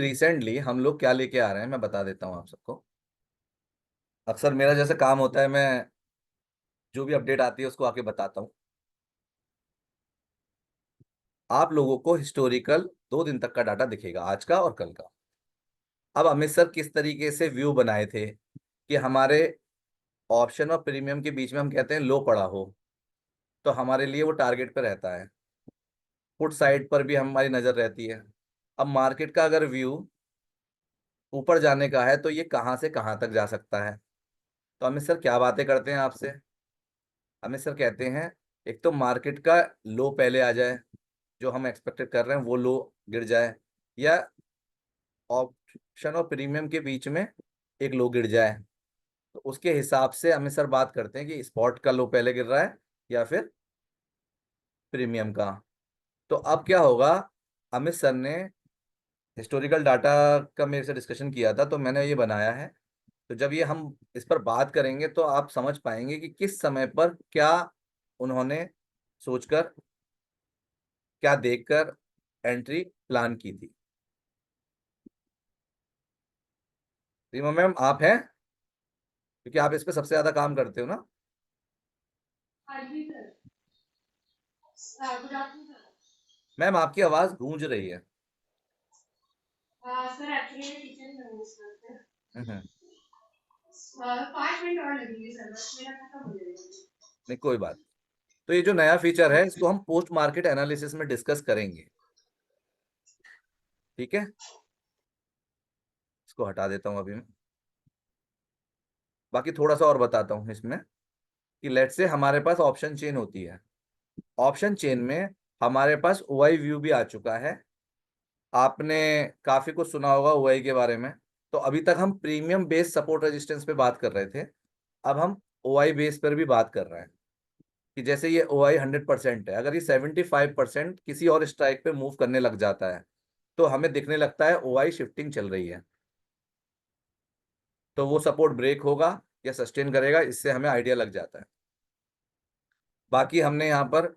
Recently हम लोग क्या लेके आ रहे हैं मैं बता देता हूँ आप सबको। अक्सर मेरा जैसे काम होता है, मैं जो भी अपडेट आती है उसको आके बताता हूँ। आप लोगों को हिस्टोरिकल 2 दिन तक का डाटा दिखेगा, आज का और कल का। अब अमित सर किस तरीके से व्यू बनाए थे कि हमारे ऑप्शन और प्रीमियम के बीच में हम कहते हैं लो पड़ा हो, तो हमारे लिए वो टारगेट पे रहता है। पुट साइड पर भी हमारी नजर रहती है। अब मार्केट का अगर व्यू ऊपर जाने का है तो ये कहाँ से कहाँ तक जा सकता है। तो अमित सर क्या बातें करते हैं आपसे। अमित सर कहते हैं एक तो मार्केट का लो पहले आ जाए, जो हम एक्सपेक्टेड कर रहे हैं वो लो गिर जाए, या ऑप्शन और प्रीमियम के बीच में एक लो गिर जाए। तो उसके हिसाब से अमित सर बात करते हैं कि स्पॉट का लो पहले गिर रहा है या फिर प्रीमियम का। तो अब क्या होगा, अमित सर ने हिस्टोरिकल डाटा का मेरे से डिस्कशन किया था तो मैंने ये बनाया है। तो जब ये हम इस पर बात करेंगे तो आप समझ पाएंगे कि किस समय पर क्या उन्होंने सोचकर, क्या देखकर एंट्री प्लान की थी। रीमा मैम आप हैं, क्योंकि आप इस पे सबसे ज्यादा काम करते हो ना। हाँ जी सर, गुड आफ्टरनून मैम आपकी आवाज गूंज रही है। सर। एक्चुअली मैं किचन में हूँ इस वक्त। हम्म। 5 मिनट और लगेंगे सर, बस मेरा खत्म हो जाएगा। नहीं कोई बात। तो ये जो नया फीचर है इसको हम पोस्ट मार्केट एनालिसिस में डिस्कस करेंगे, ठीक है। इसको हटा देता हूँ अभी मैं। बाकी थोड़ा सा और बताता हूँ इसमें कि लेट से हमारे पास ऑप्शन चेन होती है। ऑप्शन चेन में हमारे पास ओआई व्यू भी आ चुका है। आपने काफी कुछ सुना होगा ओआई के बारे में। तो अभी तक हम प्रीमियम बेस सपोर्ट रेजिस्टेंस पे बात कर रहे थे, अब हम ओआई बेस पर भी बात कर रहे हैं कि जैसे ये ओआई 100% है, अगर ये 75% किसी और स्ट्राइक पे मूव करने लग जाता है तो हमें दिखने लगता है ओआई शिफ्टिंग चल रही है। तो वो सपोर्ट ब्रेक होगा या सस्टेन करेगा, इससे हमें आइडिया लग जाता है। बाकी हमने यहाँ पर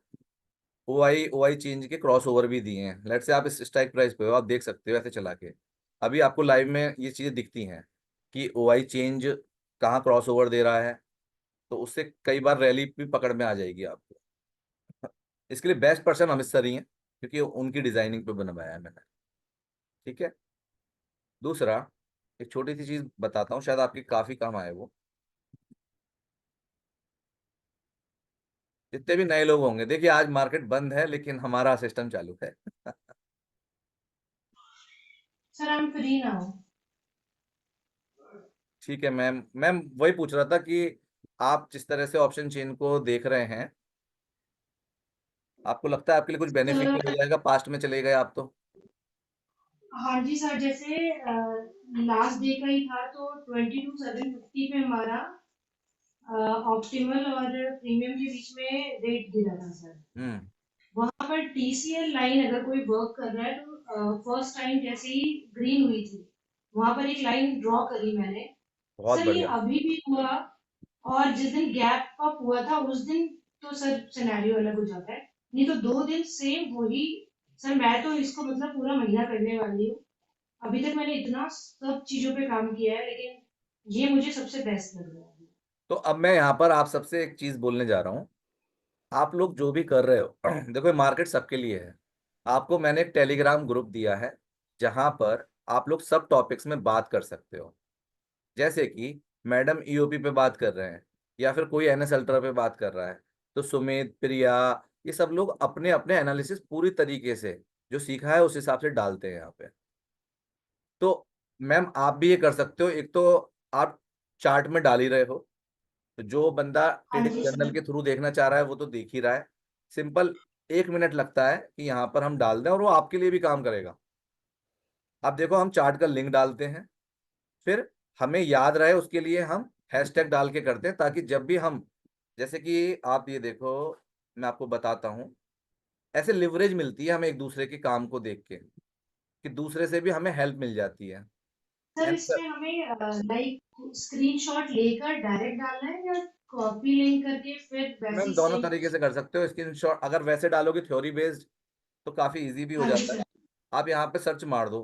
ओआई ओआई चेंज के क्रॉस ओवर भी दिए हैं। लेट से आप इस स्ट्राइक प्राइस पे हो, आप देख सकते हो ऐसे चला के। अभी आपको लाइव में ये चीजें दिखती हैं कि ओआई चेंज कहाँ क्रॉस ओवर दे रहा है। तो उससे कई बार रैली भी पकड़ में आ जाएगी आपको। इसके लिए बेस्ट पर्सन अमित सर ही हैं, क्योंकि उनकी डिजाइनिंग पे बनवाया है मैंने, ठीक है। दूसरा, एक छोटी सी चीज बताता हूँ, शायद आपके काफी काम आए वो। जितने भी नए लोग होंगे, देखिए आज मार्केट बंद है लेकिन हमारा सिस्टम चालू है। Sir I am free now. ठीक है मैम। मैम वही पूछ रहा था कि आप जिस तरह से ऑप्शन चेन को देख रहे हैं, आपको लगता है आपके लिए कुछ सर बेनिफिशियल हो जाएगा, पास्ट में चले गए आप तो। हाँ जी सर, जैसे लास्ट डे का ही था तो 22,750 पे हमारा ऑप्टिमल और प्रीमियम के बीच में रेट गिरा था सर। हम्म। वहां पर टीसीएल लाइन अगर कोई वर्क कर रहा है तो फर्स्ट टाइम जैसे ही ग्रीन हुई थी, वहां पर एक लाइन ड्रॉ करी मैंने। बहुत सर ये बढ़िया। अभी भी हुआ, और जिस दिन गैप अप हुआ था उस दिन तो सर सिनेरियो अलग हो जाता है। नहीं तो 2 दिन सेम वही। सर मैं तो इसको मतलब पूरा महीना करने वाली हूँ। अभी तक मैंने इतना सब चीजों पे काम किया है, लेकिन ये मुझे सबसे बेस्ट लग रहा है। तो अब मैं यहाँ पर आप सबसे एक चीज बोलने जा रहा हूँ। आप लोग जो भी कर रहे हो देखो मार्केट सबके लिए है। आपको मैंने एक टेलीग्राम ग्रुप दिया है जहां पर आप लोग सब टॉपिक्स में बात कर सकते हो। जैसे कि मैडम ईओपी पे बात कर रहे हैं या फिर कोई एनएस अल्ट्रा पे बात कर रहा है, तो सुमित, प्रिया, ये सब लोग अपने अपने एनालिसिस पूरी तरीके से जो सीखा है उस हिसाब से डालते हैं यहाँ पे। तो मैम आप भी ये कर सकते हो। एक तो आप चार्ट में डाल ही रहे हो, तो जो बंदा हाँ ट्रेडिंग जी जर्नल सर। के थ्रू देखना चाह रहा है वो तो देख ही रहा है। सिंपल 1 मिनट लगता है कि यहाँ पर हम डाल दें और वो आपके लिए भी काम करेगा। अब देखो हम चार्ट का लिंक डालते हैं, फिर हमें याद रहे उसके लिए हम हैशटैग डाल के करते हैं, ताकि जब भी हम, जैसे कि आप ये देखो, मैं आपको बताता हूँ, ऐसे लिवरेज मिलती है हमें एक दूसरे के काम को देख के, कि दूसरे से भी हमें हेल्प मिल जाती है। सर एंड इसमें हमें लाइक स्क्रीनशॉट लेकर डायरेक्ट डालना है या कॉपी लिंक करके फिर वैसे मैम ही दोनों सेम। तरीके से कर सकते हो। स्क्रीनशॉट अगर वैसे डालोगे थ्योरी बेस्ड तो काफी इजी भी हो हाँ जी जाता है। सर। आप यहाँ पे सर्च मार दो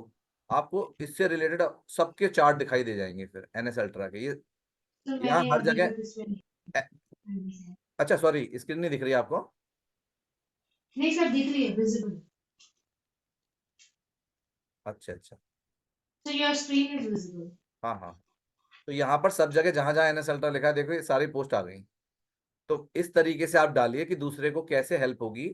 आपको इससे रिलेटेड सबके चार्ट दिखाई दे जाएंगे फिर एनएस अल्ट्रा के। ये तो यहाँ मैंने हर अभी जगह तक इसमें नहीं। ए- हाँ जी सर। अच्छा सॉरी, स्क्रीन नहीं दिख रही है आपको? नहीं सर, दिख रही है, विजिबल। अच्छा अच्छा। So your screen is visible. हाँ हाँ। तो यहाँ पर सब जगह जहां जहां एनएस अल्ट्रा लिखा है देखो, ये सारी पोस्ट आ गई। तो इस तरीके से आप डालिए कि दूसरे को कैसे हेल्प होगी।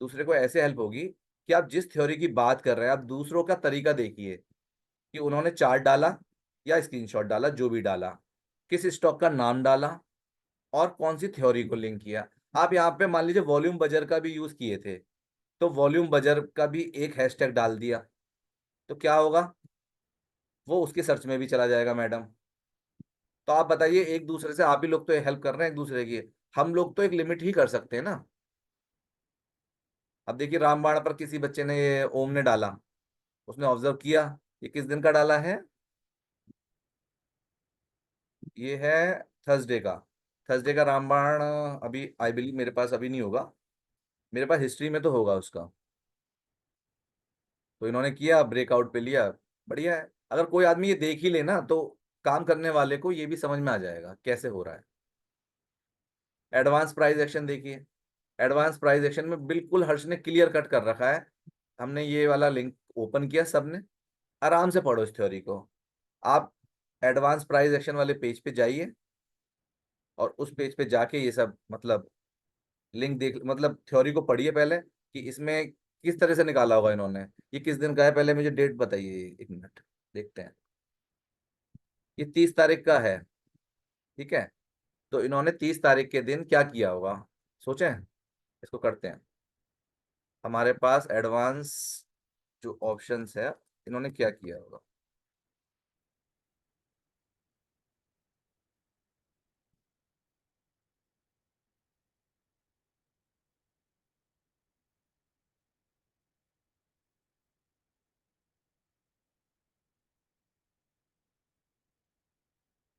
दूसरे को ऐसे हेल्प होगी कि आप जिस थ्योरी की बात कर रहे हैं, आप दूसरों का तरीका देखिए कि उन्होंने चार्ट डाला या स्क्रीनशॉट डाला, जो भी डाला, किस स्टॉक का नाम डाला और कौन सी थ्योरी को लिंक किया। आप यहाँ पे मान लीजिए वॉल्यूम बजर का भी यूज किए थे, तो वॉल्यूम बजर का भी एक हैशटैग डाल दिया, तो क्या होगा, वो उसके सर्च में भी चला जाएगा मैडम। तो आप बताइए, एक दूसरे से, आप ही लोग तो हेल्प कर रहे हैं एक दूसरे की, हम लोग तो एक लिमिट ही कर सकते हैं ना। अब देखिए रामबाण पर किसी बच्चे ने, ये ओम ने डाला, उसने ऑब्जर्व किया, ये किस दिन का डाला है, ये है थर्सडे का। थर्सडे का रामबाण अभी आई बिलीव मेरे पास अभी नहीं होगा, मेरे पास हिस्ट्री में तो होगा उसका। तो इन्होंने किया, ब्रेकआउट पे लिया, बढ़िया है। अगर कोई आदमी ये देख ही ले ना, तो काम करने वाले को ये भी समझ में आ जाएगा कैसे हो रहा है। एडवांस प्राइस एक्शन देखिए, एडवांस प्राइस एक्शन में बिल्कुल हर्ष ने क्लियर कट कर रखा है। हमने ये वाला लिंक ओपन किया सबने, आराम से पढ़ो इस थ्योरी को। आप एडवांस प्राइस एक्शन वाले पेज पे जाइए और उस पेज पे जाके ये सब मतलब लिंक देख, मतलब थ्योरी को पढ़िए पहले कि इसमें किस तरह से निकाला होगा इन्होंने। ये किस दिन का है, पहले मुझे डेट बताइए, एक मिनट देखते हैं। ये 30 तारीख का है, ठीक है। तो इन्होंने 30 तारीख के दिन क्या किया होगा, सोचें, इसको करते हैं। हमारे पास एडवांस जो ऑप्शंस है, इन्होंने क्या किया होगा।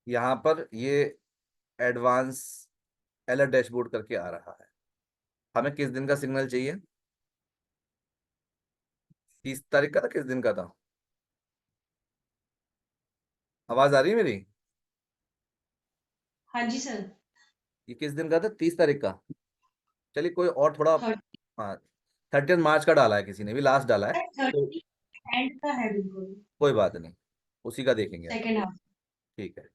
यहाँ पर ये एडवांस अलर्ट डैशबोर्ड करके आ रहा है। हमें किस दिन का सिग्नल चाहिए, 30 तारीख का था, किस दिन का था? आवाज आ रही है मेरी? हाँ जी सर। ये किस दिन का था, 30 तारीख का? चलिए कोई और थोड़ा, थर्टी। हाँ, 30 मार्च का डाला है किसी ने भी, लास्ट डाला है तो थर्टी एंड का है बिल्कुल। कोई बात नहीं, उसी का देखेंगे हम। Second half. ठीक है।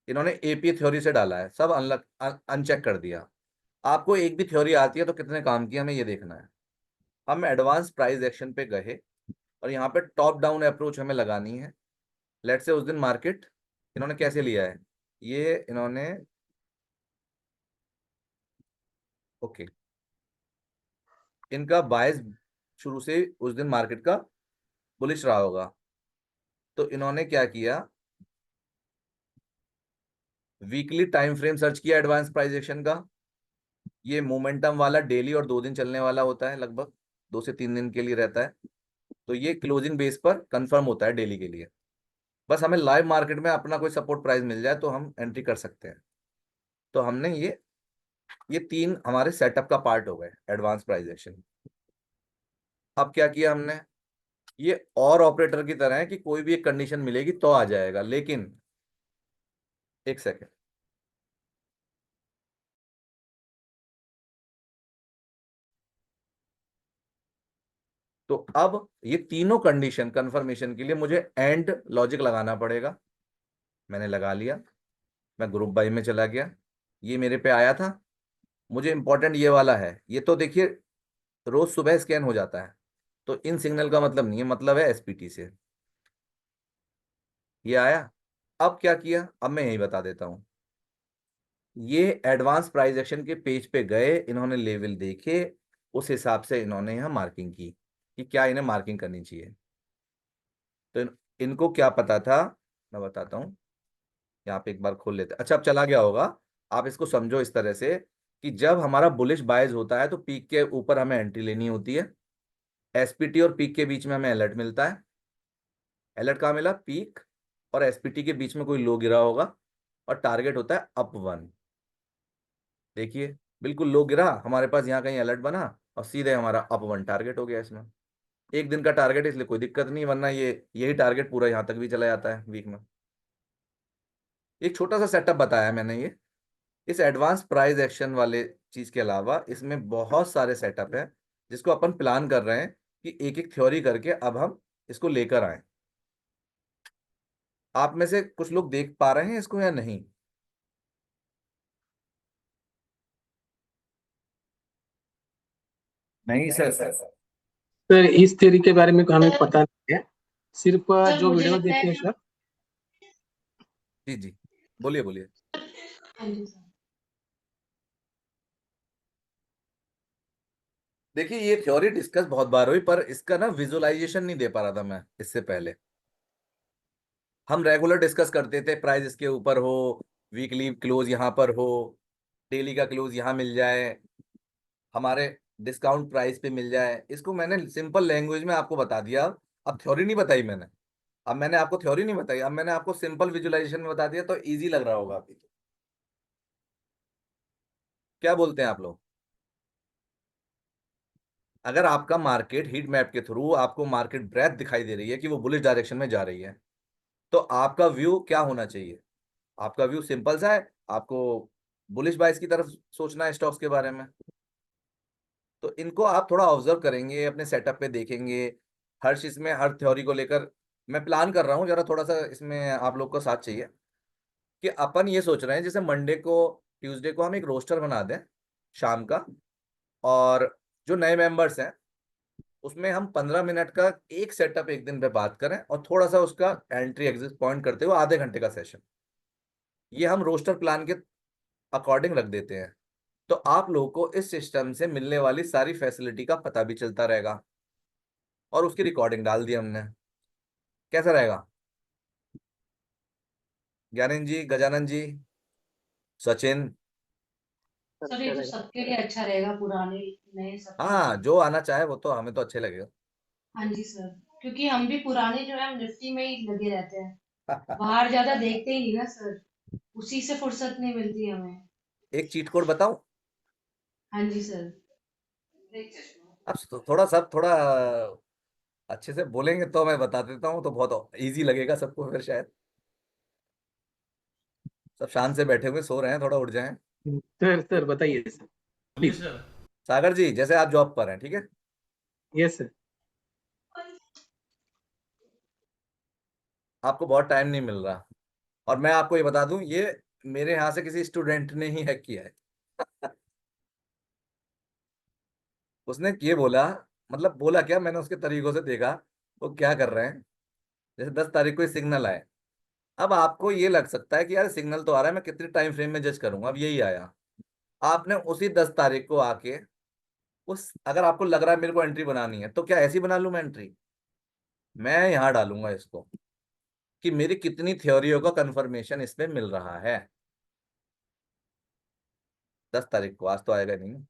इन्होंने एपी थ्योरी से डाला है, सब अनलक अनचेक कर दिया। आपको एक भी थ्योरी आती है तो कितने काम की, हमें ये देखना है। हम एडवांस प्राइस एक्शन पे गए और यहाँ पे टॉप डाउन अप्रोच हमें लगानी है। लेट से उस दिन मार्केट इन्होंने कैसे लिया है, ये इन्होंने, ओके, इनका बायस शुरू से उस दिन मार्केट का बुलिश रहा होगा। तो इन्होंने क्या किया, वीकली टाइम फ्रेम सर्च किया एडवांस प्राइस एक्शन का। ये मोमेंटम वाला डेली और 2 दिन चलने वाला होता है, लगभग 2 से 3 दिन के लिए रहता है। तो ये क्लोजिंग बेस पर कंफर्म होता है डेली के लिए। बस हमें लाइव मार्केट में अपना कोई सपोर्ट प्राइस मिल जाए तो हम एंट्री कर सकते हैं। तो हमने ये 3 हमारे सेटअप का पार्ट हो गए एडवांस प्राइस एक्शन। अब क्या किया हमने, ये और ऑपरेटर की तरह है कि कोई भी एक कंडीशन मिलेगी तो आ जाएगा, लेकिन एक सेकेंड। तो अब ये तीनों कंडीशन कंफर्मेशन के लिए मुझे एंड लॉजिक लगाना पड़ेगा। मैंने लगा लिया, मैं ग्रुप बाई में चला गया, ये मेरे पे आया था। मुझे इंपॉर्टेंट ये वाला है, ये तो देखिए रोज सुबह स्कैन हो जाता है, तो इन सिग्नल का मतलब नहीं है, मतलब है एसपीटी से। ये आया। अब क्या किया, अब मैं यही बता देता हूँ। ये एडवांस प्राइस एक्शन के पेज पे गए, इन्होंने लेवल देखे, उस हिसाब से इन्होंने यहाँ मार्किंग की कि क्या इन्हें मार्किंग करनी चाहिए। तो इनको क्या पता था, मैं बताता हूँ। यहाँ पे एक बार खोल लेते, अच्छा अब चला गया होगा। आप इसको समझो इस तरह से कि जब हमारा बुलिश बायज होता है तो पीक के ऊपर हमें एंट्री लेनी होती है। एसपीटी और पीक के बीच में हमें अलर्ट मिलता है। अलर्ट कहाँ मिला, पीक और एसपीटी के बीच में कोई लो गिरा होगा, और टारगेट होता है अप वन। देखिए बिल्कुल लो गिरा, हमारे पास यहाँ कहीं अलर्ट बना और सीधे हमारा अप वन टारगेट हो गया इसमें। एक दिन का टारगेट, इसलिए कोई दिक्कत नहीं, वरना ये यही टारगेट पूरा यहाँ तक भी चला जाता है वीक में। एक छोटा सा सेटअप बताया मैंने ये। इस एडवांस प्राइस एक्शन वाले चीज के अलावा इसमें बहुत सारे सेटअप हैं जिसको अपन प्लान कर रहे हैं कि एक एक थ्योरी करके अब हम इसको लेकर आए। आप में से कुछ लोग देख पा रहे हैं इसको या नहीं? नहीं सर सर। सर इस थ्योरी के बारे में हमें पता नहीं है, सिर्फ सर जो मुझे वीडियो लगता देखे हैं है। सर। जी जी, बोलिए बोलिए। हाँ जी सर। देखिए, ये थ्योरी डिस्कस बहुत बार हुई, पर इसका ना विजुअलाइजेशन नहीं दे पा रहा था मैं इससे पहले। हम रेगुलर डिस्कस करते थे, प्राइस इसके ऊपर हो, वीकली क्लोज यहाँ पर हो, डेली का क्लोज यहाँ मिल जाए, हमारे डिस्काउंट प्राइस पे मिल जाए। इसको मैंने सिंपल लैंग्वेज में आपको बता दिया। अब थ्योरी नहीं बताई मैंने। अब मैंने आपको थ्योरी नहीं बताई, अब मैंने आपको सिंपल विजुअलाइजेशन में बता दिया, तो इजी लग रहा होगा आपको। क्या बोलते हैं आप लोग? अगर आपका मार्केट हीट मैप के थ्रू आपको मार्केट ब्रेथ दिखाई दे रही है कि वो बुलिश डायरेक्शन में जा रही है, तो आपका व्यू क्या होना चाहिए? आपका व्यू सिंपल सा है, आपको बुलिश बाइस की तरफ सोचना है स्टॉक्स के बारे में। तो इनको आप थोड़ा ऑब्जर्व करेंगे, अपने सेटअप पे देखेंगे, हर चीज में हर थ्योरी को लेकर मैं प्लान कर रहा हूँ। जरा थोड़ा सा इसमें आप लोग का साथ चाहिए। कि अपन ये सोच रहे हैं जैसे मंडे को, ट्यूसडे को हम एक रोस्टर बना दें शाम का, और जो नए मेंबर्स हैं उसमें हम 15 मिनट का एक सेटअप एक दिन पे बात करें, और थोड़ा सा उसका एंट्री एग्जिट पॉइंट करते हुए आधे घंटे का सेशन, ये हम रोस्टर प्लान के अकॉर्डिंग रख देते हैं। तो आप लोगों को इस सिस्टम से मिलने वाली सारी फैसिलिटी का पता भी चलता रहेगा, और उसकी रिकॉर्डिंग डाल दी हमने। कैसा रहेगा? ज्ञानेंद्र जी, गजानन जी, सचिन। सर ये तो सबके लिए अच्छा रहेगा, पुराने नए सबके हाँ, लिए। जो आना चाहे वो, तो हमें तो अच्छे लगेगा। हाँ जी सर। क्योंकि हम भी पुराने जो है हम निफ्टी में ही लगे रहते हैं, बाहर ज्यादा देखते ही नहीं ना सर, उसी से फुर्सत नहीं मिलती हमें। एक चीट कोड बताऊं? हाँ जी सर। अब थोड़ा सब थोड़ा अच्छे से बोलेंगे तो मैं बता देता हूँ, तो बहुत इजी लगेगा सबको फिर शायद। सब शांत से बैठे हुए सो रहे हैं, थोड़ा उठ जाएं। सर सर बताइए सर प्लीज। सागर जी, जैसे आप जॉब पर हैं, ठीक है, यस सर। आपको बहुत टाइम नहीं मिल रहा, और मैं आपको ये बता दूं, ये मेरे यहाँ से किसी स्टूडेंट ने ही हैक किया है। उसने ये बोला, मतलब बोला क्या, मैंने उसके तरीकों से देखा वो क्या कर रहे हैं। जैसे 10 तारीख को सिग्नल आए, अब आपको ये लग सकता है कि यार सिग्नल तो आ रहा है, मैं कितने टाइम फ्रेम में जज करूंगा, अब यही आया। आपने उसी 10 तारीख को आके उस, अगर आपको लग रहा है मेरे को एंट्री बनानी है, तो क्या ऐसी बना लूं मैं एंट्री? मैं यहाँ डालूंगा इसको कि मेरी कितनी थ्योरियों का कंफर्मेशन इस पे मिल रहा है। 10 तारीख को, आज तो आएगा नहीं ना।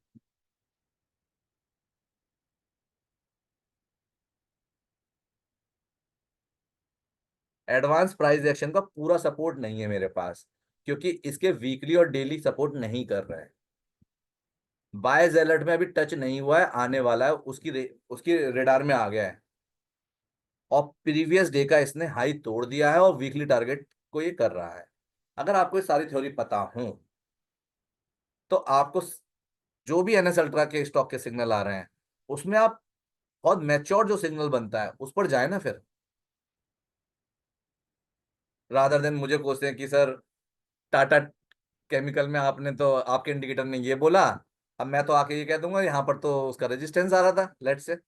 एडवांस प्राइस एक्शन का पूरा सपोर्ट नहीं है मेरे पास, क्योंकि इसके वीकली और डेली सपोर्ट नहीं कर रहे हैं। बायज अलर्ट में अभी टच नहीं हुआ है, आने वाला है, उसकी रेडार में आ गया है, और प्रीवियस डे का इसने हाई तोड़ दिया है, और वीकली टारगेट को ये कर रहा है। अगर आपको ये सारी थ्योरी पता हो, तो आपको जो भी एनएस अल्ट्रा के स्टॉक के सिग्नल आ रहे हैं, उसमें आप बहुत मैच्योर जो सिग्नल बनता है उस पर जाए ना फिर, रादर देन मुझे कोसते हैं कि सर टाटा केमिकल में आपने तो, आपके इंडिकेटर ने ये बोला, अब मैं तो आके ये कह दूंगा यहाँ पर तो उसका रेजिस्टेंस आ रहा था, लेट से,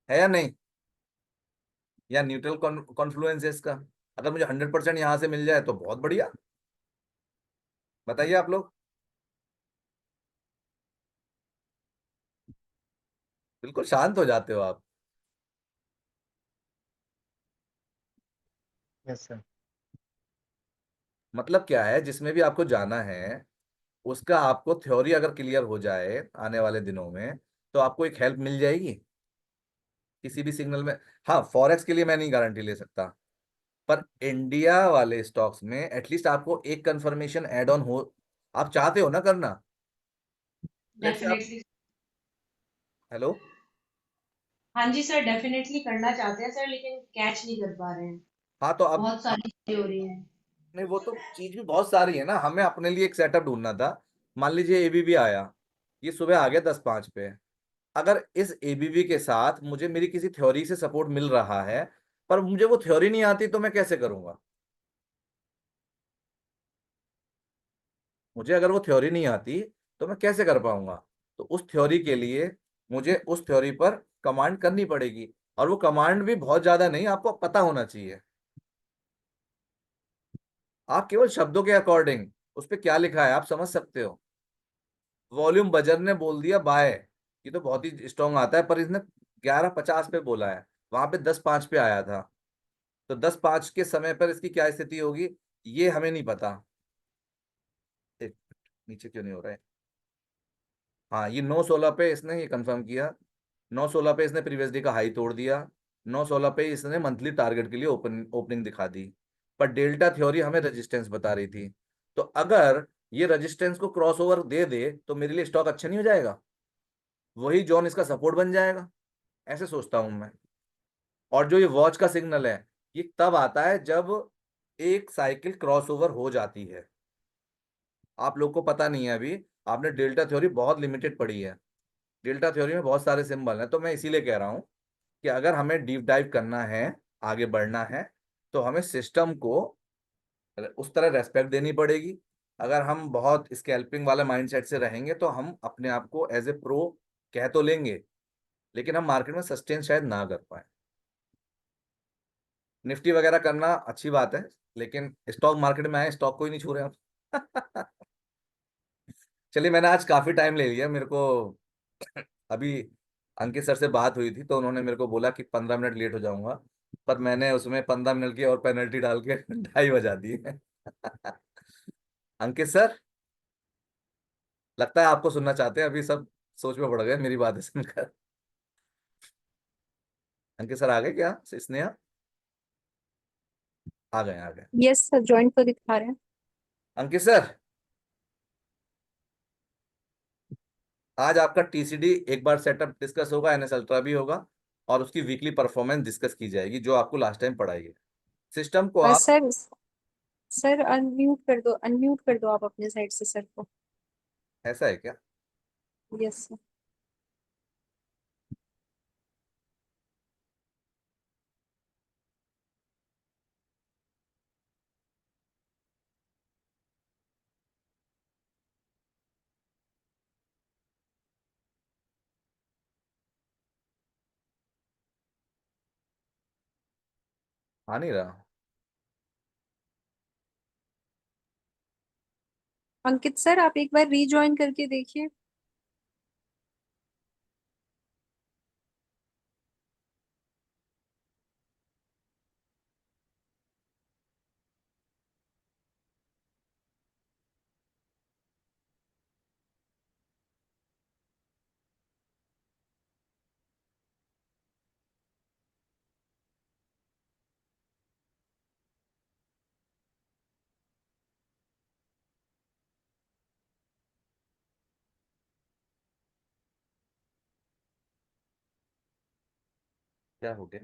है या नहीं? या न्यूट्रल कॉन्फ्लुएंस है इसका। अगर मुझे 100% यहाँ से मिल जाए तो बहुत बढ़िया। बताइए आप लोग। बिल्कुल शांत हो जाते हो आप। Yes sir. मतलब क्या है, जिसमें भी आपको जाना है उसका आपको थ्योरी अगर क्लियर हो जाए आने वाले दिनों में, तो आपको एक हेल्प मिल जाएगी किसी भी सिग्नल में। हाँ, फॉरेक्स के लिए मैं नहीं गारंटी ले सकता, पर इंडिया वाले स्टॉक्स में एटलीस्ट आपको एक कंफर्मेशन एड ऑन हो, आप चाहते हो ना करना। लेट्स से आप, डेफिनेटली। हेलो, हाँ जी सर, डेफिनेटली करना चाहते हैं सर, लेकिन कैच नहीं कर पा रहे हैं। हाँ तो अब बहुत सारी चीजें हो रही हैं। नहीं, वो तो चीज भी बहुत सारी है ना, हमें अपने लिए एक सेटअप ढूंढना था। मान लीजिए एबीबी आया, ये सुबह आ गया 10:05 पे। अगर इस एबीबी के साथ मुझे मेरी किसी थ्योरी से सपोर्ट मिल रहा है, पर मुझे वो थ्योरी नहीं आती, तो मैं कैसे करूंगा? मुझे अगर वो थ्योरी नहीं आती तो मैं कैसे कर पाऊंगा? तो उस थ्योरी के लिए मुझे उस थ्योरी पर कमांड करनी पड़ेगी, और वो कमांड भी बहुत ज्यादा नहीं, आपको पता होना चाहिए। आप केवल शब्दों के अकॉर्डिंग उस पर क्या लिखा है आप समझ सकते हो। वॉल्यूम बजर ने बोल दिया बाय, ये तो बहुत ही स्ट्रांग आता है, पर इसने 11:50 पे बोला है, वहां पे 10:05 पे आया था। तो 10:05 के समय पर इसकी क्या स्थिति होगी, ये हमें नहीं पता। एक नीचे क्यों नहीं हो रहा है? हाँ, ये 9:16 पे इसने ये कंफर्म किया, 9:16 पे इसने प्रीवियस डे का हाई तोड़ दिया, 9:16 पे इसने मंथली टारगेट के लिए ओपनिंग दिखा दी। पर डेल्टा थ्योरी हमें रेजिस्टेंस बता रही थी। तो अगर ये रेजिस्टेंस को क्रॉस ओवर दे दे तो मेरे लिए स्टॉक अच्छा नहीं हो जाएगा? वही जोन इसका सपोर्ट बन जाएगा, ऐसे सोचता हूं मैं। और जो ये वॉच का सिग्नल है, ये तब आता है जब एक साइकिल क्रॉसओवर हो जाती है। आप लोग को पता नहीं है अभी, आपने डेल्टा थ्योरी बहुत लिमिटेड पढ़ी है। डेल्टा थ्योरी में बहुत सारे सिंबल हैं, तो मैं इसीलिए कह रहा हूं कि अगर हमें डीप डाइव करना है, आगे बढ़ना है, तो हमें सिस्टम को उस तरह रेस्पेक्ट देनी पड़ेगी। अगर हम बहुत स्कैल्पिंग वाले माइंडसेट से रहेंगे तो हम अपने आप को एज ए प्रो कह तो लेंगे, लेकिन हम मार्केट में सस्टेन शायद ना कर पाए। निफ्टी वगैरह करना अच्छी बात है, लेकिन स्टॉक मार्केट में आए, स्टॉक को ही नहीं छू रहे हम। चलिए, मैंने आज काफी टाइम ले लिया मेरे को। अभी अंकित सर से बात हुई थी तो उन्होंने मेरे को बोला कि 15 मिनट लेट हो जाऊंगा, पर मैंने उसमें 15 मिनट की और पेनल्टी डाल के 2:30 बजा दी है। अंकित सर, लगता है आपको सुनना चाहते हैं, अभी सब सोच में पड़ गए मेरी बातें सुनकर। अंकित सर आ गए क्या? स्नेहा आ गए, आ गए। यस सर, ज्वाइन को दिखा रहे हैं। अंकित सर, आज आपका टीसीडी एक बार सेटअप डिस्कस होगा, एनएस अल्ट्रा भी होगा, और उसकी वीकली परफॉर्मेंस डिस्कस की जाएगी जो आपको लास्ट टाइम पढ़ाई है। सिस्टम को आप सर, सर अनम्यूट कर दो आप अपने साइड से सर को। ऐसा है क्या? Yes sir. आ नहीं रहा। अंकित सर, आप एक बार रीज्वाइन करके देखिए। क्या हो गया?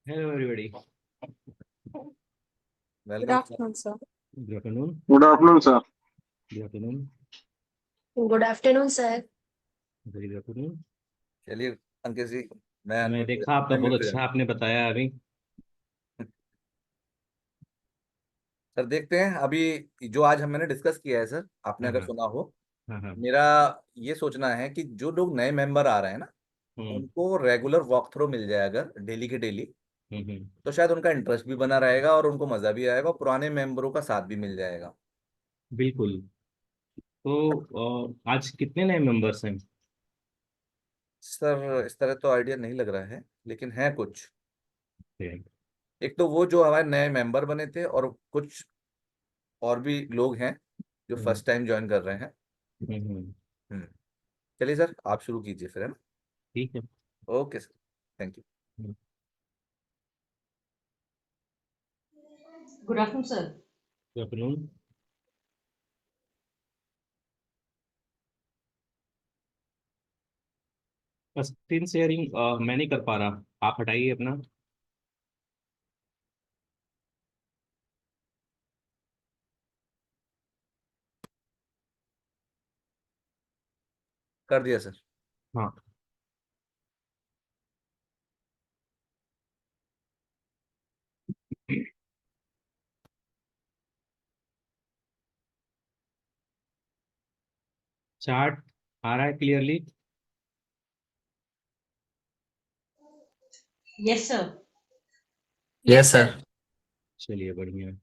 Hello, everybody. Good welcome sir. Afternoon sir. Good afternoon. Good afternoon sir. Good afternoon. Good afternoon sir. Very good afternoon. चलिए अंकित जी, मैं मैं अनम्यूट देखा आपका मैं बहुत म्यूट हो अच्छा जाऊंगा। आपने बताया अभी। सर देखते हैं अभी जो आज मैंने डिस्कस किया है सर, आपने हाँ अगर हाँ सुना हो। हाँ हाँ। मेरा ये सोचना है कि जो लोग नए मेंबर आ रहे हैं ना, हम्म उनको रेगुलर वॉक थ्रू मिल जाए अगर डेली के डेली, हम्म। तो शायद उनका इंटरेस्ट भी बना रहेगा और उनको मजा भी आएगा और पुराने मेंबरों का साथ भी मिल जाएगा। बिल्कुल। तो आज कितने नए मेंबर्स हैं? सर इस तरह तो आइडिया नहीं लग रहा है, लेकिन है कुछ। ठीक। एक तो वो जो हमारे नए मेंबर बने थे, और कुछ और भी लोग हैं जो हम्म फर्स्ट टाइम ज्वाइन कर रहे हैं। हम्म। हम्म। चलिए सर, आप शुरू कीजिए फिर, है ना? ठीक है। Okay sir, thank you. Good afternoon sir. Good afternoon. Screen sharing मैं नहीं कर पा रहा, आप हटाइए अपना। कर दिया सर। हाँ। चार्ट आ रहा है clearly? Yes sir. Yes sir. चलिए बढ़िया है।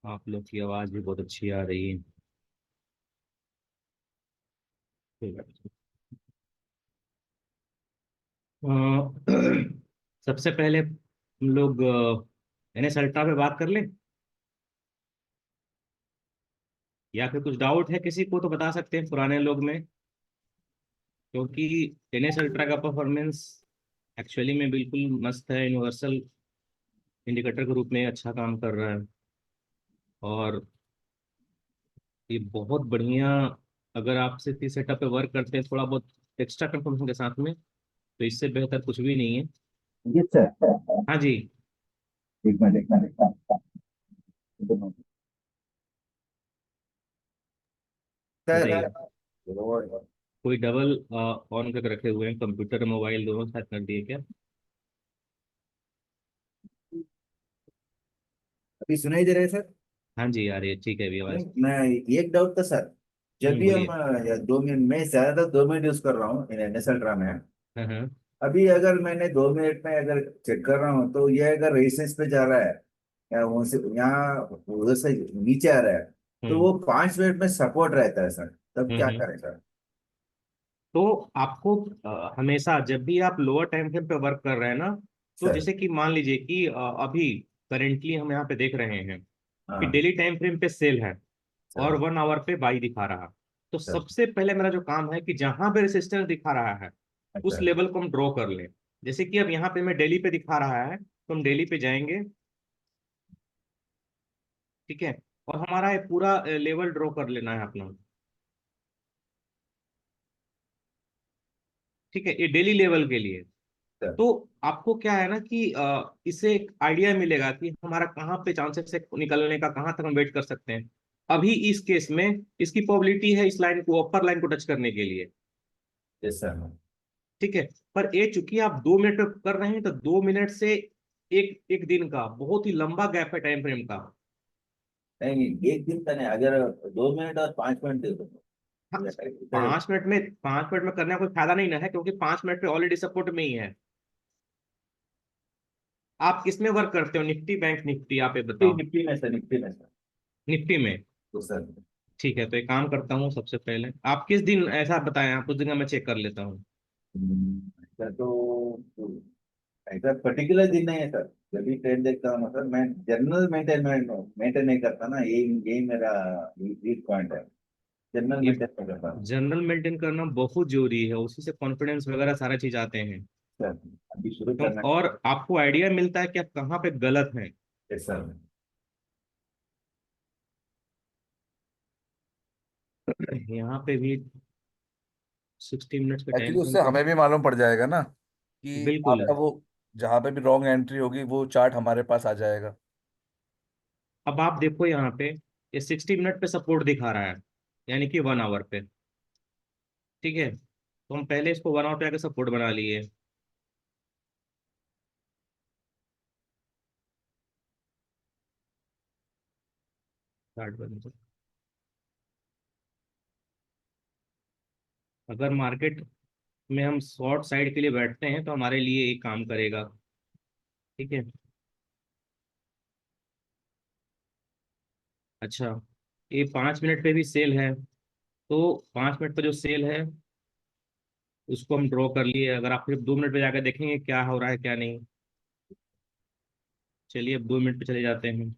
आप लोग की आवाज़ भी बहुत अच्छी आ रही है। ठीक है। अ, सबसे पहले हम लोग NS अल्ट्रा पे बात कर लें, या फिर कुछ डाउट है किसी को तो बता सकते हैं पुराने लोग में, क्योंकि NS अल्ट्रा का परफॉर्मेंस एक्चुअली में बिल्कुल मस्त है, यूनिवर्सल इंडिकेटर के रूप में अच्छा काम कर रहा है। और ये बहुत बढ़िया, अगर आप सिर्फ इस सेटअप पे वर्क करते हैं थोड़ा बहुत एक्स्ट्रा कंफर्मेशन के साथ में, तो इससे बेहतर कुछ भी नहीं है। Yes sir. हाँ जी। एक मिनट एक मिनट बताइए। सर। कोई डबल ऑन करके रखे हुए हैं, कंप्यूटर मोबाइल दोनों साथ कर दिए क्या? अभी सुनाई दे रहा है सर? हाँ जी, आ रही है, ठीक है अभी आवाज। नहीं, मैं एक डाउट था सर। जब भी हम बोलिए। या 2 मिनट मैं ज्यादातर 2 मिनट यूज कर रहा हूँ NS अल्ट्रा में। हाँ हाँ। अभी अगर मैंने 2 मिनट में अगर चेक कर रहा हूँ तो ये अगर रेजिस्टेंस पे जा रहा है या वहाँ से यहाँ उधर से नीचे आ रहा है, तो हम्म वो 5 मिनट में सपोर्ट रहता है सर। तब क्या हम्म। करें सर? तो आपको हमेशा जब भी आप लोअर टाइम फ्रेम पे वर्क कर रहे हैं ना, तो सर। जैसे कि मान लीजिए कि अभी करेंटली हम यहाँ पे देख रहे हैं कि हाँ डेली टाइम फ्रेम पे सेल है और सर। 1 आवर पे बाई दिखा रहा। तो सर। सबसे पहले मेरा जो काम है कि जहां पे रेसिस्टेंस दिखा रहा है उस अच्छा। लेवल को हम ड्रॉ कर लें। जैसे कि अब यहाँ पे मैं डेली पे दिखा रहा है, तो हम डेली पे जाएंगे। ठीक है। और हमारा ये पूरा लेवल ड्रॉ कर लेना है अपना। ठीक है, ये डेली लेवल के लिए। सर। तो आपको क्या है ना कि इससे एक आइडिया मिलेगा कि हमारा कहाँ पे चांसेस है निकलने का, कहाँ तक हम वेट कर सकते हैं। अभी इस केस में इसकी प्रोबेबिलिटी है इस लाइन को, अपर लाइन को टच करने के लिए। Yes sir. ठीक है। पर ये चूंकि आप 2 मिनट पे कर रहे हैं, तो 2 मिनट से एक एक दिन का बहुत ही लंबा गैप है टाइम फ्रेम का। नहीं, एक दिन का नहीं, अगर 2 मिनट और 5 मिनट दे दो हाँ, इधर। 5 मिनट में करने का कोई फायदा नहीं ना है, क्योंकि 5 मिनट पे ऑलरेडी सपोर्ट में ही है। आप किस में वर्क करते हो, निफ्टी बैंक निफ्टी, आप ये निफ्टी बताओ। निफ्टी में सर, निफ्टी में सर। निफ्टी में। तो सर। ठीक है, तो एक काम करता हूँ, सबसे पहले आप किस दिन ऐसा बताएं, आप उस दिन का मैं चेक कर लेता हूँ। ऐसा तो ऐसा पर्टिकुलर दिन नहीं है सर। जब भी ट्रेन देखता हूँ ना सर, मैं जनरल मेंटेन नहीं करता ना, यही यही मेरा वीक पॉइंट है। जनरल ये मेंटेन नहीं करता जनरल मेंटेन करना बहुत जरूरी है, उसी से कॉन्फिडेंस वगैरह सारा चीज आते हैं। सर। अभी शुरू तो करना और आपको आइडिया मिलता है कि आप कहाँ पे गलत हैं। है सर। यहाँ पे भी 60 मिनट्स का टाइम एक्चुअली फ्रेम उससे पे। हमें भी मालूम पड़ जाएगा ना कि बिल्कुल। आपका वो जहाँ पे भी रॉन्ग एंट्री होगी वो चार्ट हमारे पास आ जाएगा। अब आप देखो यहाँ पे, ये 60 मिनट पे सपोर्ट दिखा रहा है, यानी कि 1 आवर पे। ठीक है, तो हम पहले इसको 1 आवर पे आके सपोर्ट बना लिए। चार्ट बंद। अगर मार्केट में हम शॉर्ट साइड के लिए बैठते हैं तो हमारे लिए एक काम करेगा। ठीक है। अच्छा, ये 5 मिनट पे भी सेल है, तो 5 मिनट पे जो सेल है उसको हम ड्रॉ कर लिए। अगर आप फिर 2 मिनट पे जाकर देखेंगे क्या हो रहा है क्या नहीं। चलिए अब 2 मिनट पे चले जाते हैं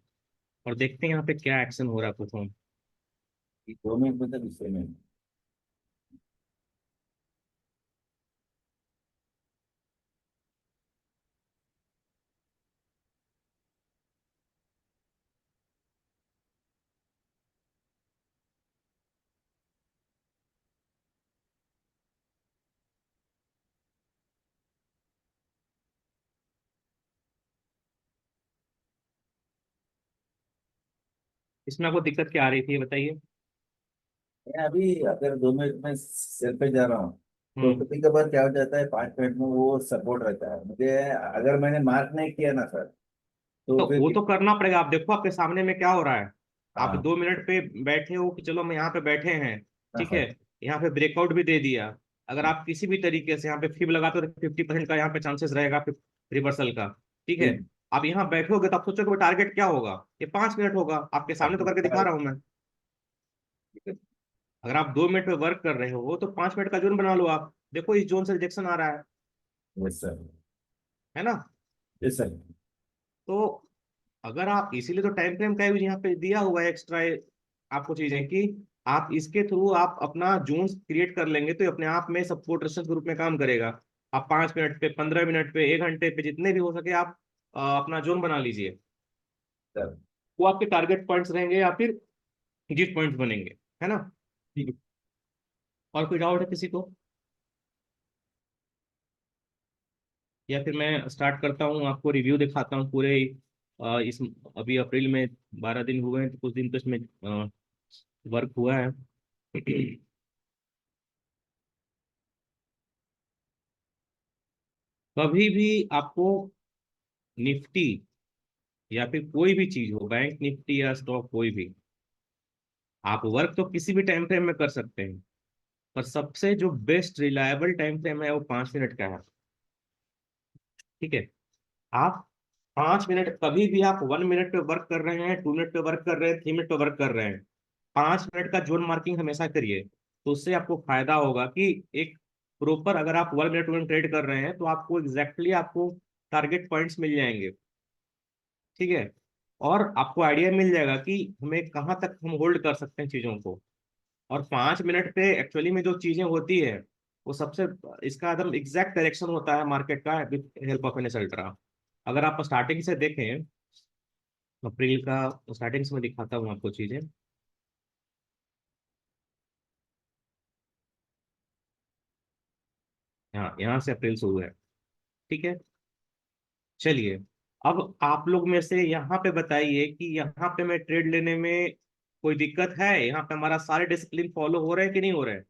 और देखते हैं यहाँ पे क्या एक्शन हो रहा है परफॉर्म। 2 मिनट में तो गुस्से में। इसमें आपको दिक्कत क्या आ रही थी ये बताइए। मैं अभी अगर 2 मिनट में सेल पे जा रहा हूँ तो हम्म। कभी कभार क्या हो जाता है, 5 मिनट में वो सपोर्ट रहता है मुझे। अगर मैंने मार्क नहीं किया ना सर, तो तो फिर वो तो करना पड़ेगा। आप देखो आपके सामने में क्या हो रहा है। आप हाँ 2 मिनट पे बैठे हो कि चलो हम यहाँ पे बैठे हैं, हाँ ठीक है, सर। यहाँ पे ब्रेकआउट भी दे दिया। अगर आप किसी भी तरीके से यहाँ पे फिब लगाते हो तो 50% का यहाँ पे चांसेस रहेगा रिवर्सल का, ठीक है। ठीक। आप यहाँ बैठोगे तो आप सोचोगे टारगेट क्या होगा, ये 5 मिनट होगा, आपके सामने तो करके दिखा रहा हूँ मैं। अगर आप 2 मिनट में वर्क कर रहे हो तो 5 मिनट का जोन बना लो। आप देखो इस जोन से रिजेक्शन आ रहा यस सर। है ना। Yes sir. तो अगर आप इसीलिए तो टाइम फ्रेम का यूज यहाँ पे दिया हुआ है एक्स्ट्रा आपको चीजें कि आप इसके थ्रू आप अपना जोन्स क्रिएट कर लेंगे तो ये अपने आप में सपोर्ट रेजिस्टेंस के रूप में काम करेगा। आप 5 मिनट पे, 15 मिनट पे, 1 घंटे पे, जितने भी हो सके आप अपना जोन बना लीजिए। सर वो आपके टारगेट पॉइंट्स रहेंगे या फिर जिस पॉइंट्स बनेंगे, है ना। ठीक है। और कोई डाउट है किसी को, या फिर मैं स्टार्ट करता हूँ, आपको रिव्यू दिखाता हूँ पूरे इस अभी अप्रैल में 12 दिन हुए हैं तो कुछ दिन तो इसमें वर्क हुआ है। कभी भी आपको निफ्टी या फिर कोई भी चीज हो, बैंक निफ्टी या स्टॉक कोई भी, आप वर्क तो किसी भी टाइम फ्रेम में कर सकते हैं, पर सबसे जो बेस्ट रिलायबल टाइम फ्रेम है वो 5 मिनट का है, ठीक है। आप 5 मिनट, कभी भी आप 1 मिनट पे वर्क कर रहे हैं, 2 मिनट पे वर्क कर रहे हैं, 3 मिनट पे वर्क कर रहे हैं, 5 मिनट का जोन मार्किंग हमेशा करिए। तो उससे आपको फायदा होगा कि एक प्रॉपर, अगर आप 1 मिनट में ट्रेड कर रहे हैं तो आपको एग्जैक्टली आपको टारगेट पॉइंट्स मिल जाएंगे, ठीक है। और आपको आइडिया मिल जाएगा कि हमें कहाँ तक हम होल्ड कर सकते हैं चीज़ों को। और 5 मिनट पे एक्चुअली में जो चीज़ें होती है वो सबसे, इसका एकदम एग्जैक्ट डायरेक्शन होता है मार्केट का with help of an ultra. अगर आप स्टार्टिंग से देखें, अप्रैल का स्टार्टिंग से मैं दिखाता हूँ आपको चीज़ें। हाँ, यहाँ से अप्रैल शुरू है, ठीक है। चलिए, अब आप लोग में से यहाँ पे बताइए कि यहाँ पे मैं ट्रेड लेने में कोई दिक्कत है, यहाँ पे हमारा सारे डिसिप्लिन फॉलो हो रहे हैं कि नहीं हो रहे हैं।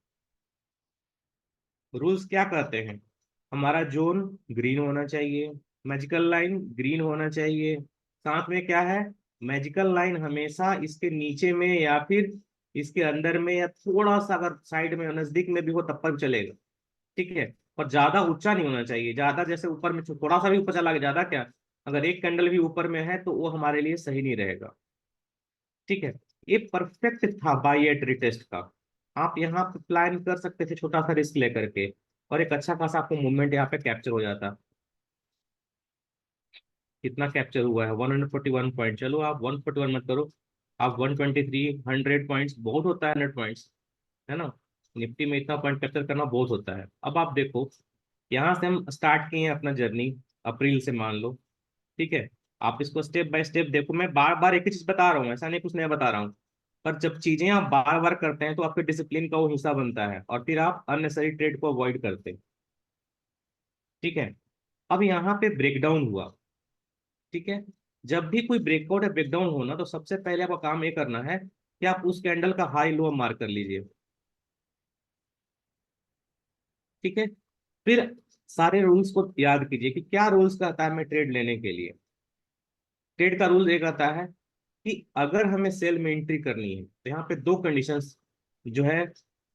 रूल्स क्या कहते हैं, हमारा जोन ग्रीन होना चाहिए, मैजिकल लाइन ग्रीन होना चाहिए, साथ में क्या है, मैजिकल लाइन हमेशा इसके नीचे में या फिर इसके अंदर में या थोड़ा सा अगर साइड में नजदीक में भी हो तब पर चलेगा, ठीक है। और ज्यादा ऊंचा नहीं होना चाहिए, ज्यादा जैसे ऊपर में थोड़ा सा भी ऊपर चला गया, ज्यादा क्या, अगर एक कैंडल भी ऊपर में है तो वो हमारे लिए सही नहीं रहेगा, ठीक है। ये परफेक्ट था बाई एंट्री टेस्ट का। आप यहाँ पे प्लान कर सकते थे छोटा सा रिस्क लेकर के, और एक अच्छा खासा आपको मूवमेंट यहाँ पे कैप्चर हो जाता। कितना कैप्चर हुआ है, 141 पॉइंट। चलो आप 141 मत करो, आप 123, 100 पॉइंट्स बहुत होता है, 100 पॉइंट्स, है ना। निफ्टी में इतना पॉइंट कैप्चर करना बहुत होता है। अब आप देखो, यहाँ से हम स्टार्ट किए हैं अपना जर्नी, अप्रैल से मान लो, ठीक है। आप इसको स्टेप बाय स्टेप देखो, मैं बार बार एक ही चीज बता रहा हूँ, ऐसा नहीं कुछ नया बता रहा हूँ। पर जब चीजें आप बार बार करते हैं तो आपके डिसिप्लिन का वो हिस्सा बनता है और फिर आप अननेसेसरी ट्रेड को अवॉइड करते हैं, ठीक है। अब यहाँ पे ब्रेकडाउन हुआ, ठीक है। जब भी कोई ब्रेकआउट या ब्रेकडाउन होना तो सबसे पहले आपका काम ये करना है कि आप उस कैंडल का हाई लो मार्क कर लीजिए, ठीक है। फिर सारे रूल्स को याद कीजिए कि क्या रूल्स कहता है हमें ट्रेड लेने के लिए। ट्रेड का रूल ये कहता है कि अगर हमें सेल में एंट्री करनी है तो यहाँ पे दो कंडीशंस जो है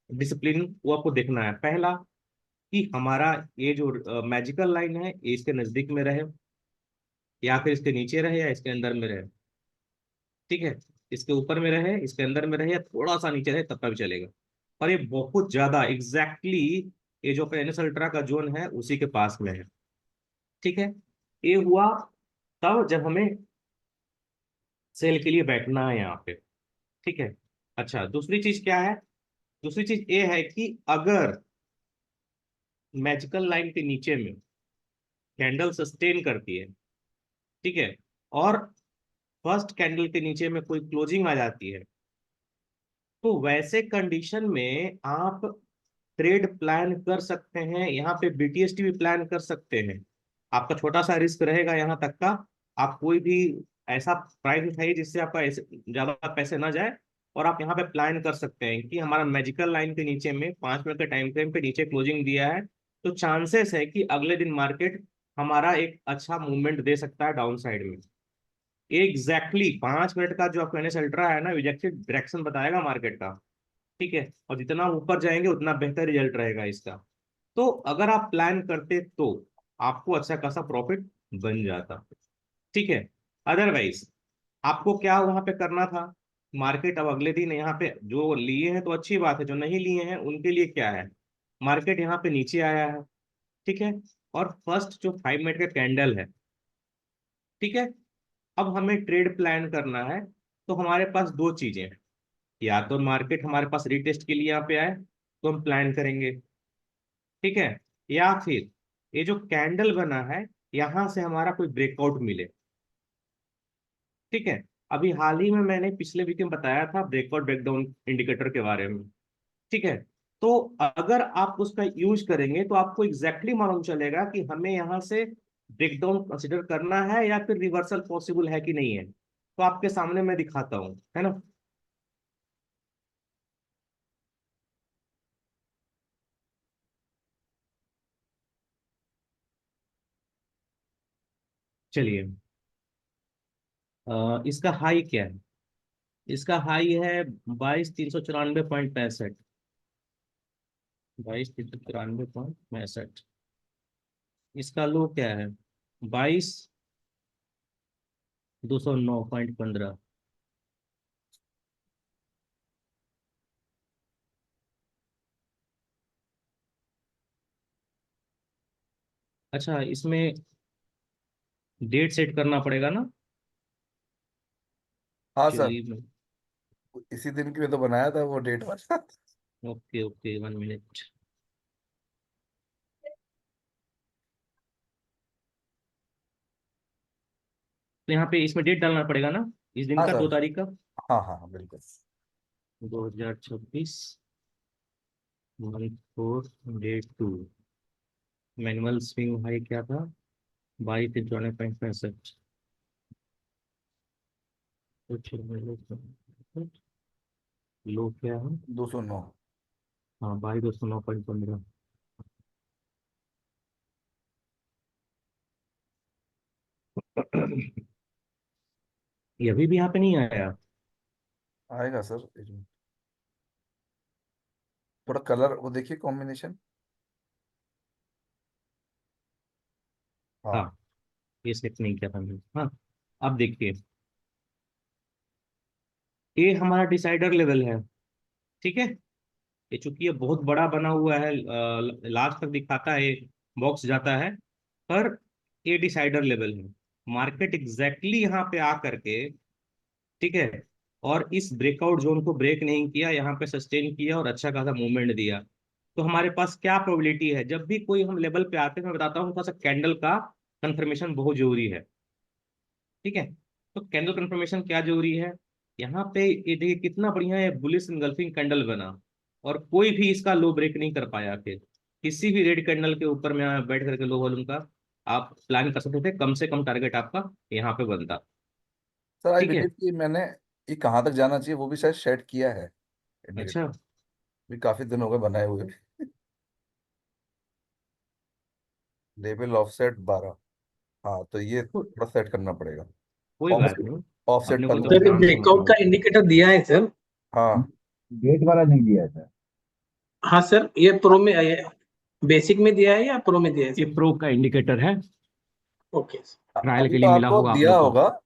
डिसिप्लिन वो आपको देखना है। पहला, कि हमारा ये जो मैजिकल लाइन है ये इसके नजदीक में रहे, या फिर इसके नीचे रहे, या इसके अंदर में रहे, ठीक है। इसके ऊपर में रहे, इसके अंदर में रहे, या थोड़ा सा नीचे रहे तब तक भी चलेगा। और ये बहुत ज्यादा एग्जैक्टली ये जो एनएस अल्ट्रा का जोन है उसी के पास में है, ठीक है। ये हुआ तब जब हमें सेल के लिए बैठना है यहाँ पे, ठीक है। अच्छा, दूसरी चीज क्या है, दूसरी चीज ये है कि अगर मैजिकल लाइन के नीचे में कैंडल सस्टेन करती है, ठीक है, और फर्स्ट कैंडल के नीचे में कोई क्लोजिंग आ जाती है, तो वैसे कंडीशन में आप ट्रेड प्लान कर सकते हैं, यहाँ पे बीटीएसटी भी प्लान कर सकते हैं। आपका छोटा सा रिस्क रहेगा यहाँ तक का, आप कोई भी ऐसा प्राइस उठाइए जिससे आपका ऐसे ज्यादा पैसे ना जाए, और आप यहाँ पे प्लान कर सकते हैं कि हमारा मैजिकल लाइन के नीचे में 5 मिनट के टाइम फ्रेम पे नीचे क्लोजिंग दिया है, तो चांसेस है कि अगले दिन मार्केट हमारा एक अच्छा मूवमेंट दे सकता है डाउन साइड में। एग्जैक्टली 5 मिनट का जो आपका एनएस अल्ट्रा है ना, एग्जैक्टली डायरेक्शन बताएगा मार्केट का। ठीक है, और जितना ऊपर जाएंगे उतना बेहतर रिजल्ट रहेगा इसका। तो अगर आप प्लान करते तो आपको अच्छा खासा प्रॉफिट बन जाता। ठीक है, अदरवाइज आपको क्या वहां पे करना था, मार्केट अब अगले दिन यहाँ पे जो लिए हैं तो अच्छी बात है, जो नहीं लिए हैं उनके लिए क्या है, मार्केट यहाँ पे नीचे आया है। ठीक है, और फर्स्ट जो 5 मिनट का कैंडल है, ठीक है, अब हमें ट्रेड प्लान करना है। तो हमारे पास दो चीजें हैं, या तो मार्केट हमारे पास रीटेस्ट के लिए यहाँ पे आए तो हम प्लान करेंगे, ठीक है, या फिर ये जो कैंडल बना है यहां से हमारा कोई ब्रेकआउट मिले। ठीक है, अभी हाल ही में मैंने पिछले वीक में बताया था ब्रेकआउट ब्रेकडाउन इंडिकेटर के बारे में। ठीक है, तो अगर आप उसका यूज करेंगे तो आपको एग्जैक्टली मालूम चलेगा कि हमें यहाँ से ब्रेकडाउन कंसिडर करना है या फिर रिवर्सल पॉसिबल है कि नहीं है। तो आपके सामने मैं दिखाता हूँ, है ना। चलिए, इसका हाई क्या है, इसका हाई है 22,394.65। 22,394.65। इसका लो क्या है, 22,209.15। अच्छा, इसमें डेट सेट करना पड़ेगा ना। हाँ सर, चलिए, इसी दिन के लिए तो बनाया था वो डेट वाला। Okay okay, 1 minute. तो यहाँ पे इसमें डेट डालना पड़ेगा ना, इस दिन हाँ का, सर, 2 तारीख का, हाँ हाँ हाँ, बिल्कुल। 2026, month 4, day 2। Manual swing high क्या था, 22,94.65। लो क्या है, 209। हाँ, 22,209.15। ये अभी भी यहाँ पे नहीं आया। आएगा सर, एक मिनट। थोड़ा कलर वो देखिए, कॉम्बिनेशन। हाँ। हाँ, ये सेट नहीं किया था मैंने। हाँ, अब देखिए, ये हमारा डिसाइडर लेवल है। ठीक है, ये चूंकि ये बहुत बड़ा बना हुआ है, लास्ट तक दिखाता है, बॉक्स जाता है, पर ये डिसाइडर लेवल है। मार्केट एग्जैक्टली यहाँ पे आ करके, ठीक है, और इस ब्रेकआउट जोन को ब्रेक नहीं किया, यहाँ पे सस्टेन किया और अच्छा खासा मूवमेंट दिया। तो हमारे पास क्या प्रोबेबिलिटी है, जब भी कोई हम लेवल पे आते हैं, मैं बताता हूँ थोड़ा सा, कैंडल का कंफर्मेशन बहुत जरूरी है। ठीक है, तो कैंडल कंफर्मेशन क्या जरूरी है, यहाँ पे ये देखिए कितना बढ़िया है, बुलिश इनगल्फिंग कैंडल बना, और कोई भी इसका लो ब्रेक नहीं कर पाया। फिर किसी भी रेड कैंडल के ऊपर में यहाँ बैठ करके लो वॉल्यूम का आप प्लान कर सकते थे, कम से कम टारगेट आपका यहाँ पे बनता। सर आई ठीक है, बिलीव कि मैंने ये कहाँ तक जाना चाहिए वो भी शायद सेट किया है इंडिकेटर। अच्छा, भी काफी दिन हो गए बनाए हुए। Level offset 12। हाँ, तो ये तो थोड़ा सेट करना पड़ेगा। कोई बात ऑफसेट, नहीं, ऑफसेट अपने का को तो लो। सर काम से ब्रेकआउट मतलब का है। इंडिकेटर दिया है सर। हाँ। डेट वाला नहीं दिया है सर। हाँ सर, ये प्रो में, बेसिक में दिया है या प्रो में दिया है ये सर? प्रो का इंडिकेटर है, ओके। ट्रायल अभी के तो लिए मिला आपको होगा आप दिया लोग को। होगा।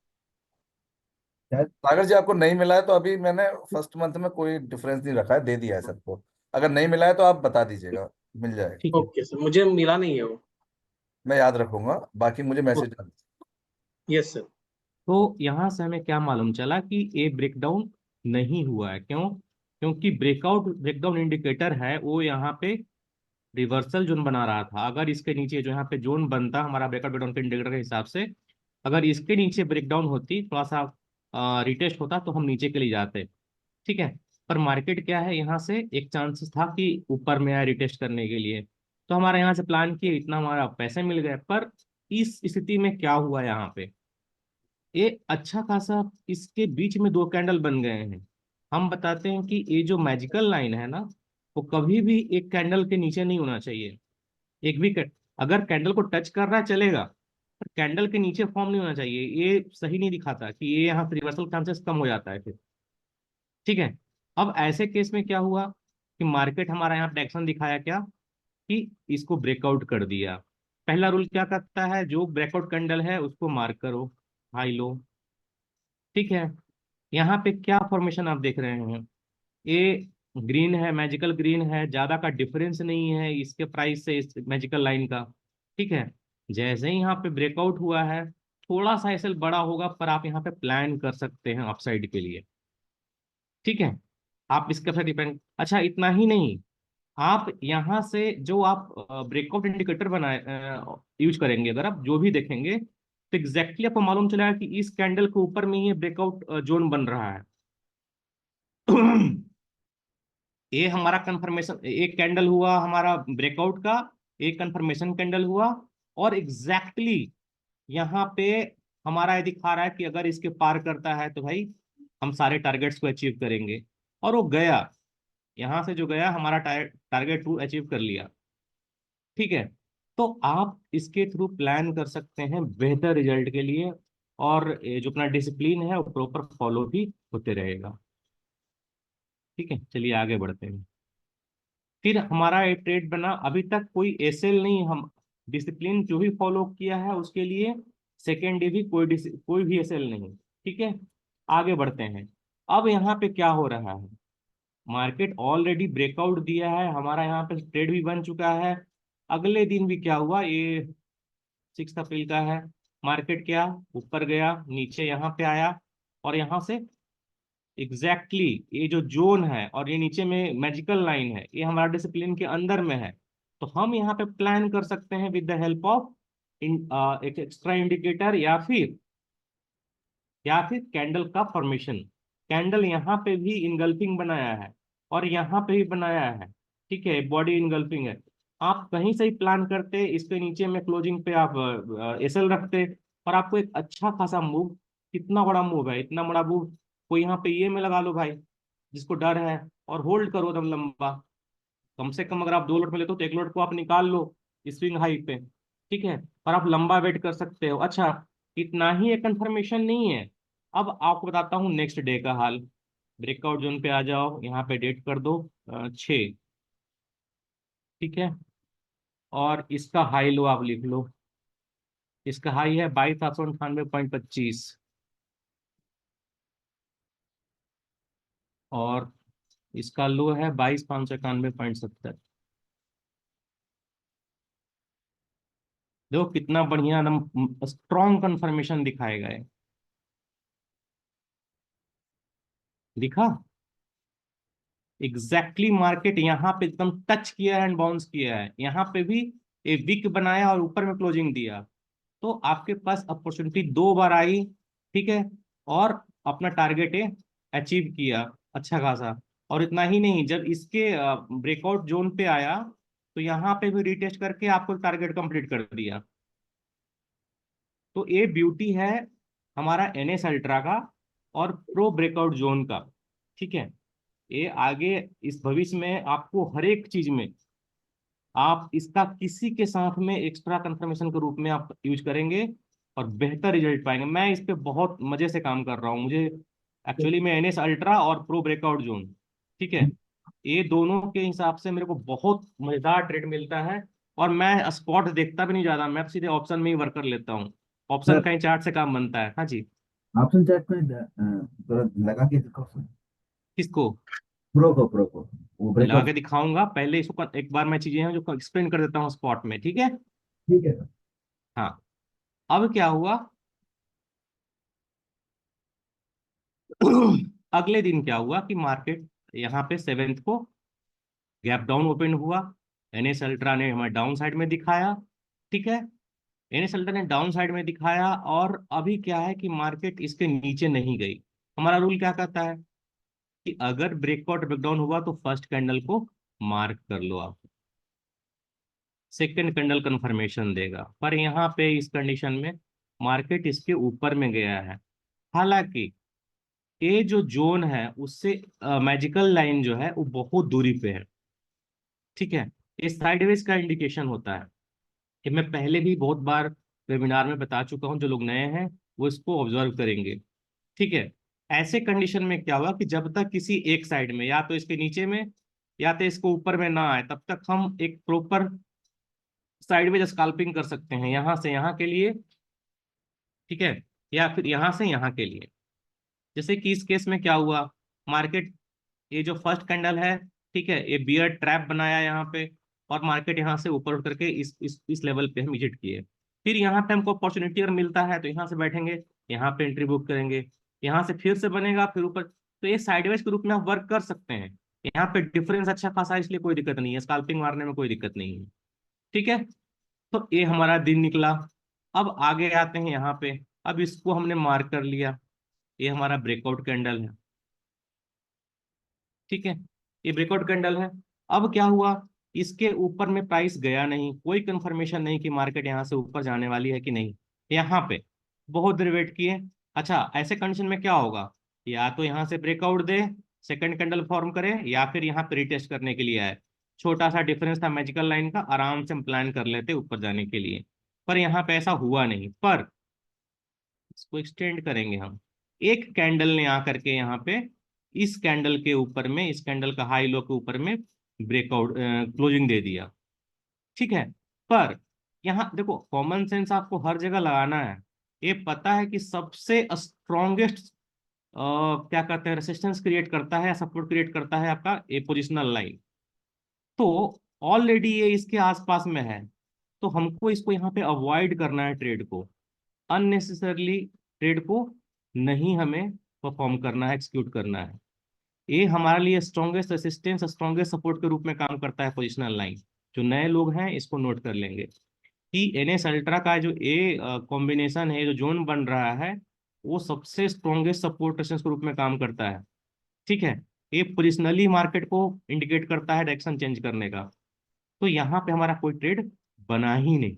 शायद सागर जी, आपको नहीं मिला है तो अभी मैंने फर्स्ट मंथ में कोई डिफरेंस नहीं रखा है, दे दिया है सबको। अगर नहीं मिला है तो आप बता दीजिएगा, मिल जाएगा। ठीक है, ओके सर, मुझे मिला नहीं है वो। मैं याद रखूंगा, बाकी मुझे मैसेज डाल दीजिए। Yes sir. तो यहाँ से हमें क्या मालूम चला कि ये ब्रेकडाउन नहीं हुआ है, क्यों, क्योंकि ब्रेकआउट ब्रेकडाउन इंडिकेटर है वो यहाँ पे रिवर्सल जोन बना रहा था। अगर इसके नीचे जो यहाँ पे जोन बनता हमारा ब्रेकआउट ब्रेकडाउन के इंडिकेटर के हिसाब से, अगर इसके नीचे ब्रेकडाउन होती, थोड़ा सा रिटेस्ट होता, तो हम नीचे के लिए जाते। ठीक है, पर मार्केट क्या है, यहाँ से एक चांसेस था कि ऊपर में आया रिटेस्ट करने के लिए, तो हमारा यहाँ से प्लान किए, इतना हमारा पैसे मिल गए। पर इस स्थिति में क्या हुआ यहाँ पे, ये अच्छा खासा इसके बीच में दो कैंडल बन गए हैं। हम बताते हैं कि ये जो मैजिकल लाइन है ना, वो कभी भी एक कैंडल के नीचे नहीं होना चाहिए। एक भी अगर कैंडल को टच कर रहा है चलेगा, पर कैंडल के नीचे फॉर्म नहीं होना चाहिए। ये सही नहीं दिखाता कि ये यहाँ रिवर्सल चांसेस कम हो जाता है फिर। ठीक है। अब ऐसे केस में क्या हुआ कि मार्केट हमारा यहाँ पे एक्शन दिखाया क्या, कि इसको ब्रेकआउट कर दिया। पहला रूल क्या करता है, जो ब्रेकआउट कैंडल है उसको मार्क करो, हाई लो। ठीक है। यहाँ पे क्या फॉर्मेशन आप देख रहे हैं, ये ग्रीन है, मैजिकल ग्रीन है, ज्यादा का डिफरेंस नहीं है इसके प्राइस से इस मैजिकल लाइन का। ठीक है। जैसे ही यहाँ पे ब्रेकआउट हुआ है, थोड़ा सा एसएल बड़ा होगा, पर आप यहाँ पे प्लान कर सकते हैं अपसाइड के लिए। ठीक है। आप इसके साथ डिपेंड, अच्छा इतना ही नहीं, आप यहाँ से जो आप ब्रेकआउट इंडिकेटर बनाए यूज करेंगे, अगर आप जो भी देखेंगे तो एग्जैक्टली आपको मालूम चलेगा कि इस कैंडल के ऊपर में ये ब्रेकआउट जोन बन रहा है। ये हमारा कंफर्मेशन, एक कैंडल हुआ हमारा ब्रेकआउट का, एक कंफर्मेशन कैंडल हुआ, और एग्जैक्टली यहाँ पे हमारा ये दिखा रहा है कि अगर इसके पार करता है तो भाई हम सारे टारगेट्स को अचीव करेंगे। और वो गया, यहाँ से जो गया हमारा टारगेट टू अचीव कर लिया। ठीक है। तो आप इसके थ्रू प्लान कर सकते हैं बेहतर रिजल्ट के लिए, और ये जो अपना डिसिप्लिन है वो प्रॉपर फॉलो भी होते रहेगा। ठीक है, चलिए आगे बढ़ते हैं। फिर हमारा एक ट्रेड बना, अभी तक कोई एसएल नहीं, हम डिसिप्लिन जो भी फॉलो किया है उसके लिए सेकेंड डे भी कोई भी एसएल नहीं। ठीक है, आगे बढ़ते हैं। अब यहाँ पे क्या हो रहा है, मार्केट ऑलरेडी ब्रेकआउट दिया है, हमारा यहाँ पे ट्रेड भी बन चुका है। अगले दिन भी क्या हुआ, ये 6 अप्रैल का है, मार्केट क्या ऊपर गया, नीचे यहाँ पे आया, और यहाँ से ये जो जोन है और ये नीचे में मैजिकल लाइन है, ये हमारा डिसिप्लिन के अंदर में है। तो हम यहाँ पे प्लान कर सकते हैं विद द हेल्प ऑफ एक एक्स्ट्रा इंडिकेटर, या फिर कैंडल का फॉर्मेशन। कैंडल यहाँ पे भी इनगल्फिंग बनाया है, और यहाँ पे भी बनाया है। ठीक है, बॉडी इनगल्फिंग है। आप कहीं से ही प्लान करते, इसके नीचे में क्लोजिंग पे आप एसएल रखते, और आपको एक अच्छा खासा मूव, कितना बड़ा मूव है, इतना बड़ा मूव कोई यहाँ पे ये में लगा लो भाई, जिसको डर है, और होल्ड करो एकदम लंबा। कम से कम अगर आप 2 लोट में लेते हो तो 1 लोट को आप निकाल लो स्विंग हाई पे। ठीक है, और आप लंबा वेट कर सकते हो। अच्छा, इतना ही एक कंफर्मेशन नहीं है, अब आपको बताता हूँ नेक्स्ट डे का हाल। ब्रेकआउट जोन पे आ जाओ, यहाँ पे डेट कर दो 6। ठीक है, और इसका हाई लो आप लिख लो, इसका हाई है 22,798.25, और इसका लो है 22,591.70। देखो कितना बढ़िया एकदम स्ट्रॉन्ग कंफर्मेशन दिखाएगा ये, दिखा एग्जैक्टली मार्केट यहाँ पे एकदम टच किया है एंड बाउंस किया है, यहाँ पे भी एक विक बनाया और ऊपर में क्लोजिंग दिया। तो आपके पास अपॉर्चुनिटी 2 बार आई। ठीक है, और अपना टारगेट अचीव किया अच्छा खासा। और इतना ही नहीं, जब इसके ब्रेकआउट जोन पे आया तो यहाँ पे भी रिटेस्ट करके आपको टारगेट कंप्लीट कर दिया। तो ये ब्यूटी है हमारा एनएस अल्ट्रा का और प्रो ब्रेकआउट जोन का। ठीक है, ये आगे इस भविष्य में आपको हर एक चीज में आप इसका किसी के साथ में एक्स्ट्रा कंफर्मेशन के रूप में आप यूज करेंगे, और बेहतर रिजल्ट पाएंगे। मैं इस पे बहुत मजे से काम कर रहा हूँ, मुझे एक्चुअली में एनएस अल्ट्रा और प्रो ब्रेकआउट जोन, ठीक है, ये दोनों के हिसाब से मेरे को बहुत मजेदार ट्रेड मिलता है। और मैं स्पॉट देखता भी नहीं ज्यादा, मैं सीधे ऑप्शन में ही वर्क कर लेता हूँ। ऑप्शन सर का ही चार्ट से काम बनता है। हाँ जी। ऑप्शन चार्ट में जरा लगा के दिखाओ सर। किसको प्रो को वो लगा ब्रेकआउट। के दिखाऊंगा, पहले इसको एक बार मैं चीजें हैं जो एक्सप्लेन कर देता हूँ स्पॉट में, ठीक है। ठीक है सर। हाँ, अब क्या हुआ, अगले दिन क्या हुआ कि मार्केट यहाँ पे 7 को गैप डाउन ओपन हुआ, एनएस अल्ट्रा ने हमें डाउन साइड में दिखाया। ठीक है, एनएस अल्ट्रा ने डाउन साइड में दिखाया, और अभी क्या है कि मार्केट इसके नीचे नहीं गई। हमारा रूल क्या कहता है कि अगर ब्रेकआउट ब्रेकडाउन हुआ तो फर्स्ट कैंडल को मार्क कर लो आप, सेकंड कैंडल कंफर्मेशन देगा। पर यहाँ पे इस कंडीशन में मार्केट इसके ऊपर में गया है, हालांकि ये जो जोन है उससे मैजिकल लाइन जो है वो बहुत दूरी पे है, ठीक है। ये साइडवेज का इंडिकेशन होता है। कि मैं पहले भी बहुत बार वेबिनार में बता चुका हूं, जो लोग नए हैं वो इसको ऑब्जर्व करेंगे, ठीक है। ऐसे कंडीशन में क्या हुआ कि जब तक किसी एक साइड में, या तो इसके नीचे में या तो इसको ऊपर में ना आए, तब तक हम एक प्रॉपर साइडवेज स्कैल्पिंग कर सकते हैं, यहां से यहाँ के लिए, ठीक है, या फिर यहां से यहाँ के लिए। जैसे कि इस केस में क्या हुआ, मार्केट, ये जो फर्स्ट कैंडल है, ठीक है, ये बियर ट्रैप बनाया यहाँ पे, और मार्केट यहाँ से ऊपर उठ करके इस लेवल पे हम विजिट किए। फिर यहाँ पे हमको अपॉर्चुनिटी अगर मिलता है तो यहाँ से बैठेंगे, यहाँ पे एंट्री बुक करेंगे, यहाँ से फिर से बनेगा, फिर ऊपर। तो ये साइडवेज के रूप में आप वर्क कर सकते हैं। यहाँ पे डिफरेंस अच्छा खासा है, इसलिए कोई दिक्कत नहीं है, स्कैल्पिंग मारने में कोई दिक्कत नहीं है, ठीक है। तो ये हमारा दिन निकला। अब आगे आते हैं यहाँ पे। अब इसको हमने मार्क कर लिया, ये हमारा ब्रेकआउट कैंडल है, ठीक है, ये ब्रेकआउट कैंडल है। अब क्या हुआ, इसके ऊपर में प्राइस गया नहीं, कोई कंफर्मेशन नहीं कि मार्केट यहाँ से ऊपर जाने वाली है कि नहीं। यहाँ पे बहुत देर वेट किए। अच्छा, ऐसे कंडीशन में क्या होगा, या तो यहाँ से ब्रेकआउट दे, सेकंड कैंडल फॉर्म करे, या फिर यहाँ पे रिटेस्ट करने के लिए आए। छोटा सा डिफरेंस था मैजिकल लाइन का, आराम से हम प्लान कर लेते ऊपर जाने के लिए। पर यहाँ पे ऐसा हुआ नहीं। पर इसको एक्सटेंड करेंगे हम, एक कैंडल ने आकर के यहाँ पे इस कैंडल के ऊपर में, इस कैंडल का हाई लो के ऊपर में ब्रेकआउट क्लोजिंग दे दिया, ठीक है। पर यहाँ देखो, कॉमन सेंस आपको हर जगह लगाना है। ये पता है कि सबसे स्ट्रॉन्गेस्ट क्या कहते हैं, रेसिस्टेंस क्रिएट करता है या सपोर्ट क्रिएट करता है आपका ए पोजिशनल लाइन। तो ऑलरेडी ये इसके आसपास में है, तो हमको इसको यहाँ पे अवॉइड करना है, ट्रेड को अननेसेसरली, ट्रेड को नहीं हमें परफॉर्म करना है, एक्सिक्यूट करना है। ये हमारे लिए स्ट्रॉन्गेस्ट रेसिस्टेंस, स्ट्रॉन्गेस्ट सपोर्ट के रूप में काम करता है पोजिशनल लाइन। जो नए लोग हैं इसको नोट कर लेंगे कि एनएस अल्ट्रा का जो ए कॉम्बिनेशन है, जो जोन बन रहा है, वो सबसे स्ट्रॉन्गेस्ट सपोर्ट रेसिस्टेंस के रूप में काम करता है, ठीक है। ये पोजिशनली मार्केट को इंडिकेट करता है डायरेक्शन चेंज करने का। तो यहाँ पे हमारा कोई ट्रेड बना ही नहीं,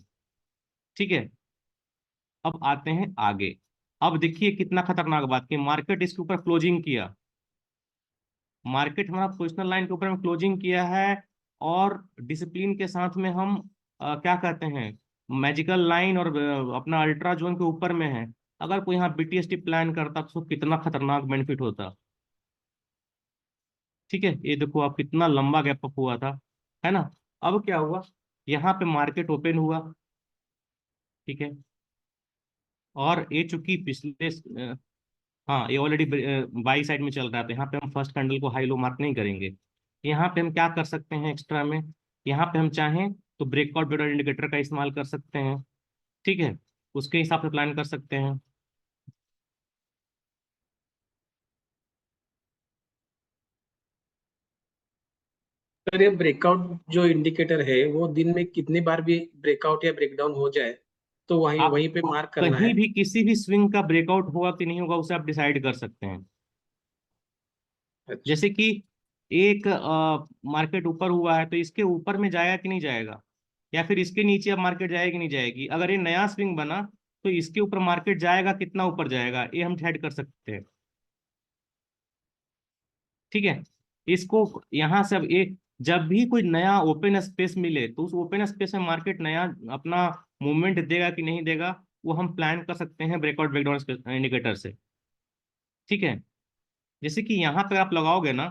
ठीक है। अब आते हैं आगे। अब देखिए कितना खतरनाक बात कि मार्केट इसके ऊपर क्लोजिंग किया, मार्केट हमारा पोजिशनल लाइन के ऊपर में क्लोजिंग किया है, और डिसिप्लिन के साथ में हम क्या कहते हैं, मैजिकल लाइन और अपना अल्ट्रा जोन के ऊपर में है। अगर कोई यहाँ बीटीएसटी प्लान करता तो उसको कितना खतरनाक बेनिफिट होता, ठीक है। ये देखो आप, कितना लंबा गैप अप हुआ था, है ना। अब क्या हुआ, यहाँ पे मार्केट ओपन हुआ, ठीक है, और ये चूंकि पिछले हाँ, ये ऑलरेडी बाई साइड में चल रहा था, यहाँ पे हम फर्स्ट कैंडल को हाई लो मार्क नहीं करेंगे। यहाँ पे हम क्या कर सकते हैं एक्स्ट्रा में, यहाँ पे हम चाहें तो ब्रेकआउट बेडर इंडिकेटर का इस्तेमाल कर सकते हैं, ठीक है, उसके हिसाब से प्लान कर सकते हैं। सर ये ब्रेकआउट जो इंडिकेटर है वो दिन में कितनी बार भी ब्रेकआउट या ब्रेकडाउन हो जाए तो वहीं आप वहीं पे मार्क करना कहीं है। भी किसी भी स्विंग का ब्रेकआउट होगा कि नहीं होगा, उसे आप डिसाइड कर सकते हैं। अच्छा। जैसे कि एक मार्केट ऊपर हुआ है तो इसके ऊपर में जाएगा कि नहीं जाएगा, या फिर इसके नीचे अब मार्केट जाएगी कि नहीं जाएगी। अगर ये नया स्विंग बना तो इसके ऊपर मार्केट जाएगा, कितना ऊपर जाएगा, ये हम डिसाइड कर सकते हैं, ठीक है। इसको यहाँ से अब एक, जब भी कोई नया ओपन स्पेस मिले तो उस ओपन स्पेस में मार्केट नया अपना मूवमेंट देगा कि नहीं देगा, वो हम प्लान कर सकते हैं ब्रेकआउट ब्रेकडाउन इंडिकेटर से, ठीक है। जैसे कि यहाँ पे आप लगाओगे ना,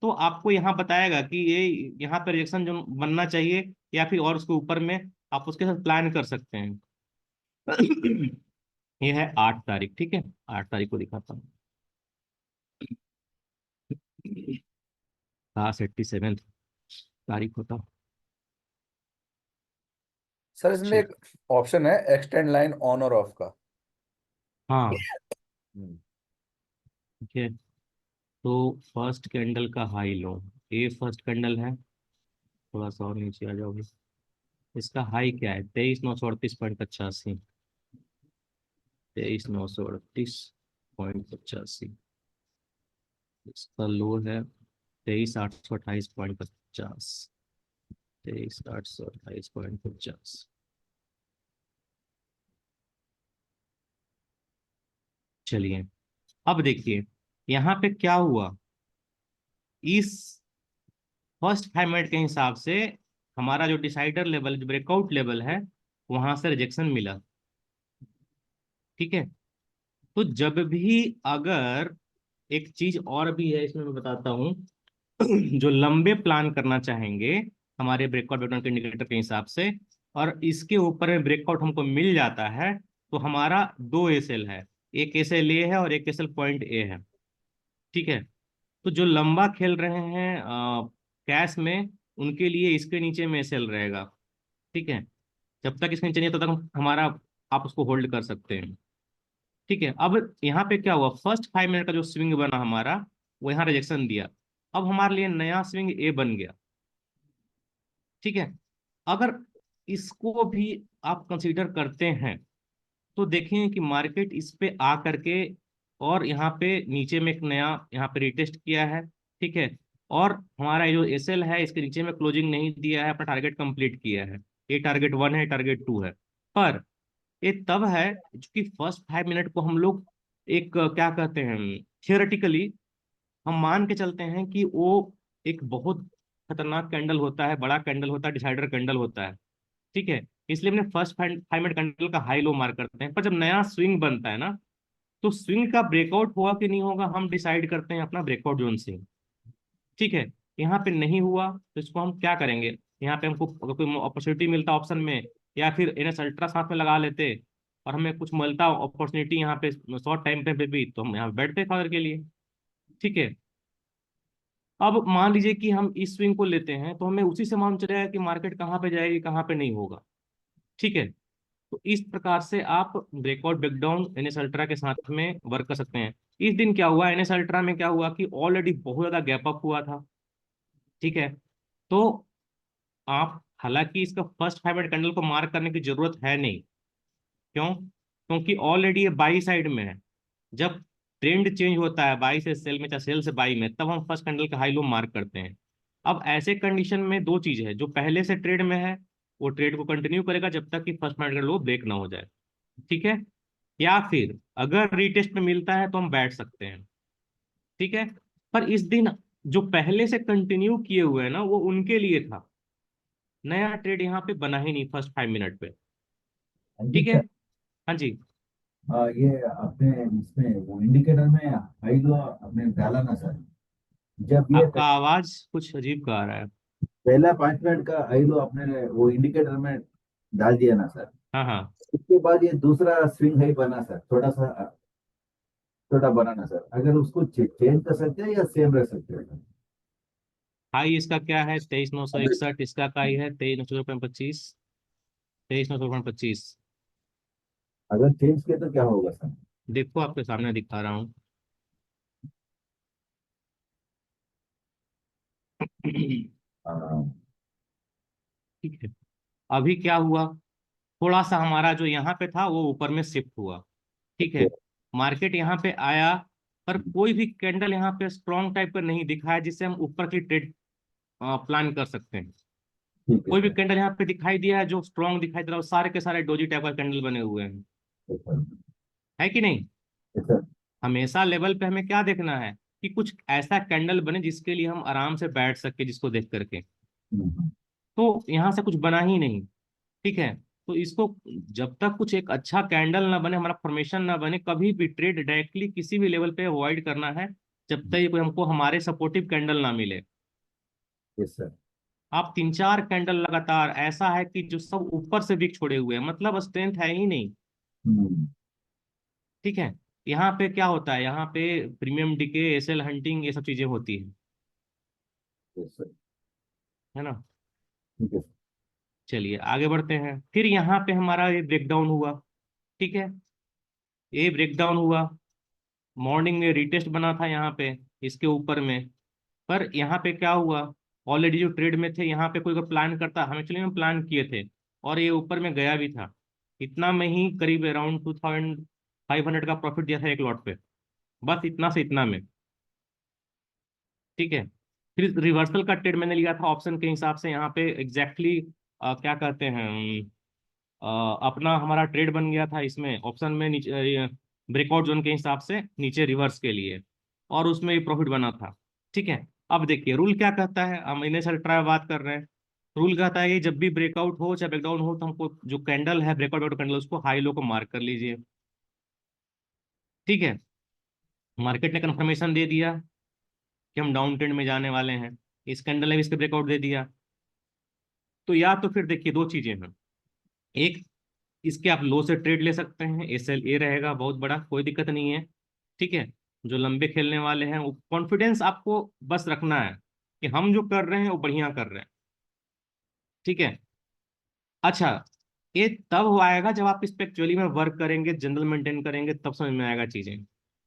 तो आपको यहाँ बताएगा कि ये यहाँ पे रिएक्शन जो बनना चाहिए, या फिर और उसके ऊपर में आप उसके साथ प्लान कर सकते हैं। ये है 8 तारीख, ठीक है, 8 तारीख को दिखाता हूँ, लास्ट 87 तारीख होता। सर इसमें अच्छा। एक ऑप्शन है एक्सटेंड लाइन ऑन और ऑफ का। हाँ, हम्म, ठीक है। तो फर्स्ट कैंडल का हाई लो, ये फर्स्ट कैंडल है, थोड़ा सा और नीचे आ जाओगे। इसका हाई क्या है, 23,938.85, 23,938.85। इसका लो है 23,828.50, 23,828.50। चलिए, अब देखिए यहाँ पे क्या हुआ, इस फर्स्ट 5 मिनट के हिसाब से हमारा जो डिसाइडर लेवल, जो ब्रेकआउट लेवल है, वहां से रिजेक्शन मिला। ठीक है, तो जब भी, अगर एक चीज और भी है इसमें मैं बताता हूँ, जो लंबे प्लान करना चाहेंगे हमारे ब्रेकआउट बैकग्राउंड के इंडिकेटर के हिसाब से, और इसके ऊपर में ब्रेकआउट हमको मिल जाता है, तो हमारा दो एसएल है, एक एसएल ए है और एक एसएल पॉइंट ए है। ठीक है, तो जो लंबा खेल रहे हैं कैश में, उनके लिए इसके नीचे में एसएल रहेगा। ठीक है, जब तक इसके नीचे नहीं है तब तक हमारा, आप उसको होल्ड कर सकते हैं। ठीक है, अब यहाँ पे क्या हुआ, फर्स्ट 5 मिनट का जो स्विंग बना हमारा, वो यहाँ रिजेक्शन दिया। अब हमारे लिए नया स्विंग ए बन गया। ठीक है, अगर इसको भी आप कंसीडर करते हैं, तो देखें कि मार्केट इस पे आ करके और यहाँ पे नीचे में एक नया यहाँ पे रिटेस्ट किया है। ठीक है, और हमारा जो एसएल है इसके नीचे में क्लोजिंग नहीं दिया है, अपना टारगेट कंप्लीट किया है। ये टारगेट 1 है, टारगेट 2 है। पर ये तब है क्योंकि फर्स्ट 5 मिनट को हम लोग एक क्या कहते हैं, थियोरेटिकली हम मान के चलते हैं कि वो एक बहुत खतरनाक कैंडल होता है, बड़ा कैंडल होता है, डिसाइडर कैंडल होता है। ठीक है, इसलिए हमने फर्स्ट 5 मिनट कैंडल का हाई लो मार्क करते हैं। पर जब नया स्विंग बनता है ना, तो स्विंग का ब्रेकआउट हुआ कि नहीं होगा, हम डिसाइड करते हैं अपना ब्रेकआउट जोन से। ठीक है, यहाँ पे नहीं हुआ तो इसको हम क्या करेंगे, यहाँ पे हमको अगर कोई अपॉर्चुनिटी मिलता ऑप्शन में, या फिर एनएस अल्ट्रा साथ में लगा लेते, और हमें कुछ मिलता अपॉर्चुनिटी यहाँ पे शॉर्ट टाइम पे भी, तो हम यहाँ बैठते खबर के लिए। ठीक है, अब मान लीजिए कि हम इस स्विंग को लेते हैं, तो हमें उसी से मालूम चलेगा कि मार्केट कहाँ पे जाएगी, कहाँ पे नहीं होगा। ठीक है, तो इस प्रकार से आप ब्रेकआउट ब्रेकडाउन एनएस अल्ट्रा के साथ में वर्क कर सकते हैं। इस दिन क्या हुआ, एनएस अल्ट्रा में क्या हुआ कि ऑलरेडी बहुत ज्यादा गैप अप हुआ था। ठीक है, तो आप, हालांकि इसका फर्स्ट 5 मिनट कैंडल को मार्क करने की जरूरत है नहीं। क्यों? क्योंकि ऑलरेडी ये बाई साइड में है। जब ट्रेंड चेंज होता है बाई से सेल में, चाहे सेल से बाई में, तब हम फर्स्ट कैंडल का हाई लो मार्क करते हैं। अब ऐसे कंडीशन में दो चीज है, जो पहले से ट्रेड में है वो ट्रेड को कंटिन्यू करेगा जब तक कि फर्स्ट कैंडल का लो ब्रेक ना हो जाए। ठीक है, या फिर अगर रीटेस्ट में मिलता है तो हम बैठ सकते हैं। ठीक है, पर इस दिन जो पहले से कंटिन्यू किए हुए हैं ना, वो उनके लिए था, नया ट्रेड यहाँ पे बना ही नहीं फर्स्ट 5 मिनट पे। ठीक अंकित है, सर, हाँ जी। ये अपने इसमें वो इंडिकेटर में हाई लो आपने डाला ना सर, जब ये आपका आवाज कुछ अजीब का आ रहा है। पहला 5 मिनट का हाई लो आपने वो इंडिकेटर में डाल दिया ना सर, हाँ हाँ, उसके बाद ये दूसरा स्विंग हाई बना सर, थोड़ा सा छोटा बना ना सर, अगर उसको चेंज कर सकते हैं या सेम रह सकते हैं? हाई इसका क्या है, 23,961, इसका का ही है 23,925, 23,925। अगर चेंज किया तो क्या होगा सर? देखो आपके सामने दिखा रहा हूँ। हाँ, ठीक है, अभी क्या हुआ, थोड़ा सा हमारा जो यहाँ पे था वो ऊपर में शिफ्ट हुआ। ठीक ओके, है, मार्केट यहाँ पे आया, पर कोई भी कैंडल यहाँ पे स्ट्रॉन्ग टाइप का नहीं दिखा है जिससे हम ऊपर की ट्रेड प्लान कर सकते हैं। ठीक है कोई भी सर। कैंडल यहाँ पे दिखाई दिया है जो स्ट्रॉन्ग दिखाई दे रहा है, वो सारे के सारे डोजी टाइप का कैंडल बने हुए हैं। ठीक है है कि नहीं? सर। हमेशा लेवल पे हमें क्या देखना है कि कुछ ऐसा कैंडल बने जिसके लिए हम आराम से बैठ सके, जिसको देख करके। हम्म, तो यहाँ से कुछ बना ही नहीं। ठीक है, तो इसको, जब तक कुछ एक अच्छा कैंडल ना बने, हमारा फॉर्मेशन ना बने, कभी भी ट्रेड डायरेक्टली किसी भी लेवल पे अवॉइड करना है, जब तक ये कोई हमको हमारे सपोर्टिव कैंडल ना मिले। Yes sir. आप 3-4 कैंडल लगातार ऐसा है कि जो सब ऊपर से विक छोड़े हुए हैं, मतलब स्ट्रेंथ है ही नहीं। हम्म, ठीक है, यहाँ पे क्या होता है, यहाँ पे प्रीमियम डीके, एसएल हंटिंग, ये सब चीजें होती है। Yes sir. है ना? ठीक है सर। चलिए आगे बढ़ते हैं, फिर यहाँ पे हमारा ये ब्रेकडाउन हुआ। ठीक है, ये ब्रेकडाउन हुआ, मॉर्निंग में रिटेस्ट बना था यहाँ पे इसके ऊपर में। पर यहाँ पे क्या हुआ, ऑलरेडी जो ट्रेड में थे, यहाँ पे कोई अगर प्लान करता, हम एक्चुअली में प्लान किए थे, और ये ऊपर में गया भी था, इतना में ही करीब अराउंड 2,500 का प्रॉफिट दिया था एक लॉट पे, बस इतना से इतना में। ठीक है, फिर रिवर्सल का ट्रेड मैंने लिया था ऑप्शन के हिसाब से, यहाँ पे एग्जैक्टली क्या कहते हैं, अपना हमारा ट्रेड बन गया था इसमें ऑप्शन में नीचे ब्रेकआउट जोन के हिसाब से नीचे रिवर्स के लिए, और उसमें भी प्रॉफिट बना था। ठीक है, अब देखिए रूल क्या कहता है, हम इनिशियल ट्राई बात कर रहे हैं। रूल कहता है कि जब भी ब्रेकआउट हो चाहे ब्रेकडाउन हो तो हमको जो कैंडल है ब्रेकआउट कैंडल उसको हाई लो को मार्क कर लीजिए। ठीक है, मार्केट ने कंफर्मेशन दे दिया कि हम डाउन ट्रेंड में जाने वाले हैं, इस कैंडल ने भी इसके ब्रेकआउट दे दिया, तो या तो फिर देखिए दो चीजें हैं। एक, इसके आप लो से ट्रेड ले सकते हैं, SLA रहेगा बहुत बड़ा, कोई दिक्कत नहीं है। ठीक है, जो लंबे खेलने वाले हैं वो कॉन्फिडेंस आपको बस रखना है कि हम जो कर रहे हैं वो बढ़िया कर रहे हैं। ठीक है, अच्छा, ये तब हो आएगा जब आप इस पे एक्चुअली में वर्क करेंगे, जनरल मेंटेन करेंगे, तब समझ में आएगा चीजें।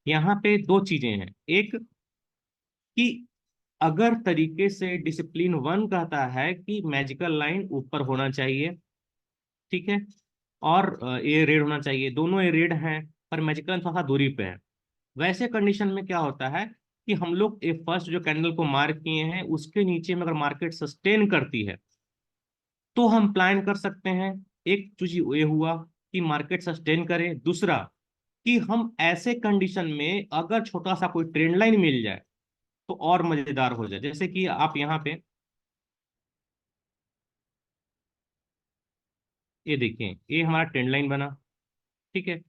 यहाँ पे दो चीजें हैं। एक कि अगर तरीके से डिसिप्लिन 1 कहता है कि मैजिकल लाइन ऊपर होना चाहिए, ठीक है, और ये रेड होना चाहिए, दोनों ये रेड हैं, पर मैजिकल लाइन थोड़ा सा दूरी पे है। वैसे कंडीशन में क्या होता है कि हम लोग ये फर्स्ट जो कैंडल को मार्क किए हैं उसके नीचे में अगर मार्केट सस्टेन करती है तो हम प्लान कर सकते हैं। एक चीज ये हुआ कि मार्केट सस्टेन करे, दूसरा कि हम ऐसे कंडीशन में अगर छोटा सा कोई ट्रेंड लाइन मिल जाए तो और मजेदार हो जाए। जैसे कि आप यहाँ पे ये देखिए, ये हमारा ट्रेंड लाइन बना, ठीक है,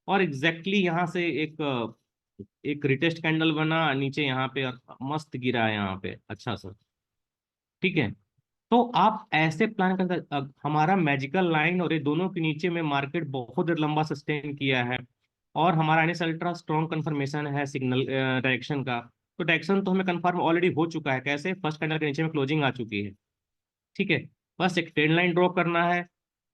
और एग्जैक्टली यहाँ से एक रिटेस्ट कैंडल बना नीचे यहाँ पे, मस्त गिरा है यहाँ पे अच्छा सा। ठीक है, तो आप ऐसे प्लान कर हमारा मैजिकल लाइन और ये दोनों के नीचे में मार्केट बहुत देर लंबा सस्टेन किया है, और हमारा एनएस अल्ट्रा स्ट्रॉन्ग कंफर्मेशन है सिग्नल डायरेक्शन का। तो डायरेक्शन तो हमें कंफर्म ऑलरेडी हो चुका है, कैसे, फर्स्ट कैंडल के नीचे में क्लोजिंग आ चुकी है। ठीक है, बस एक ट्रेंड लाइन ड्रॉ करना है,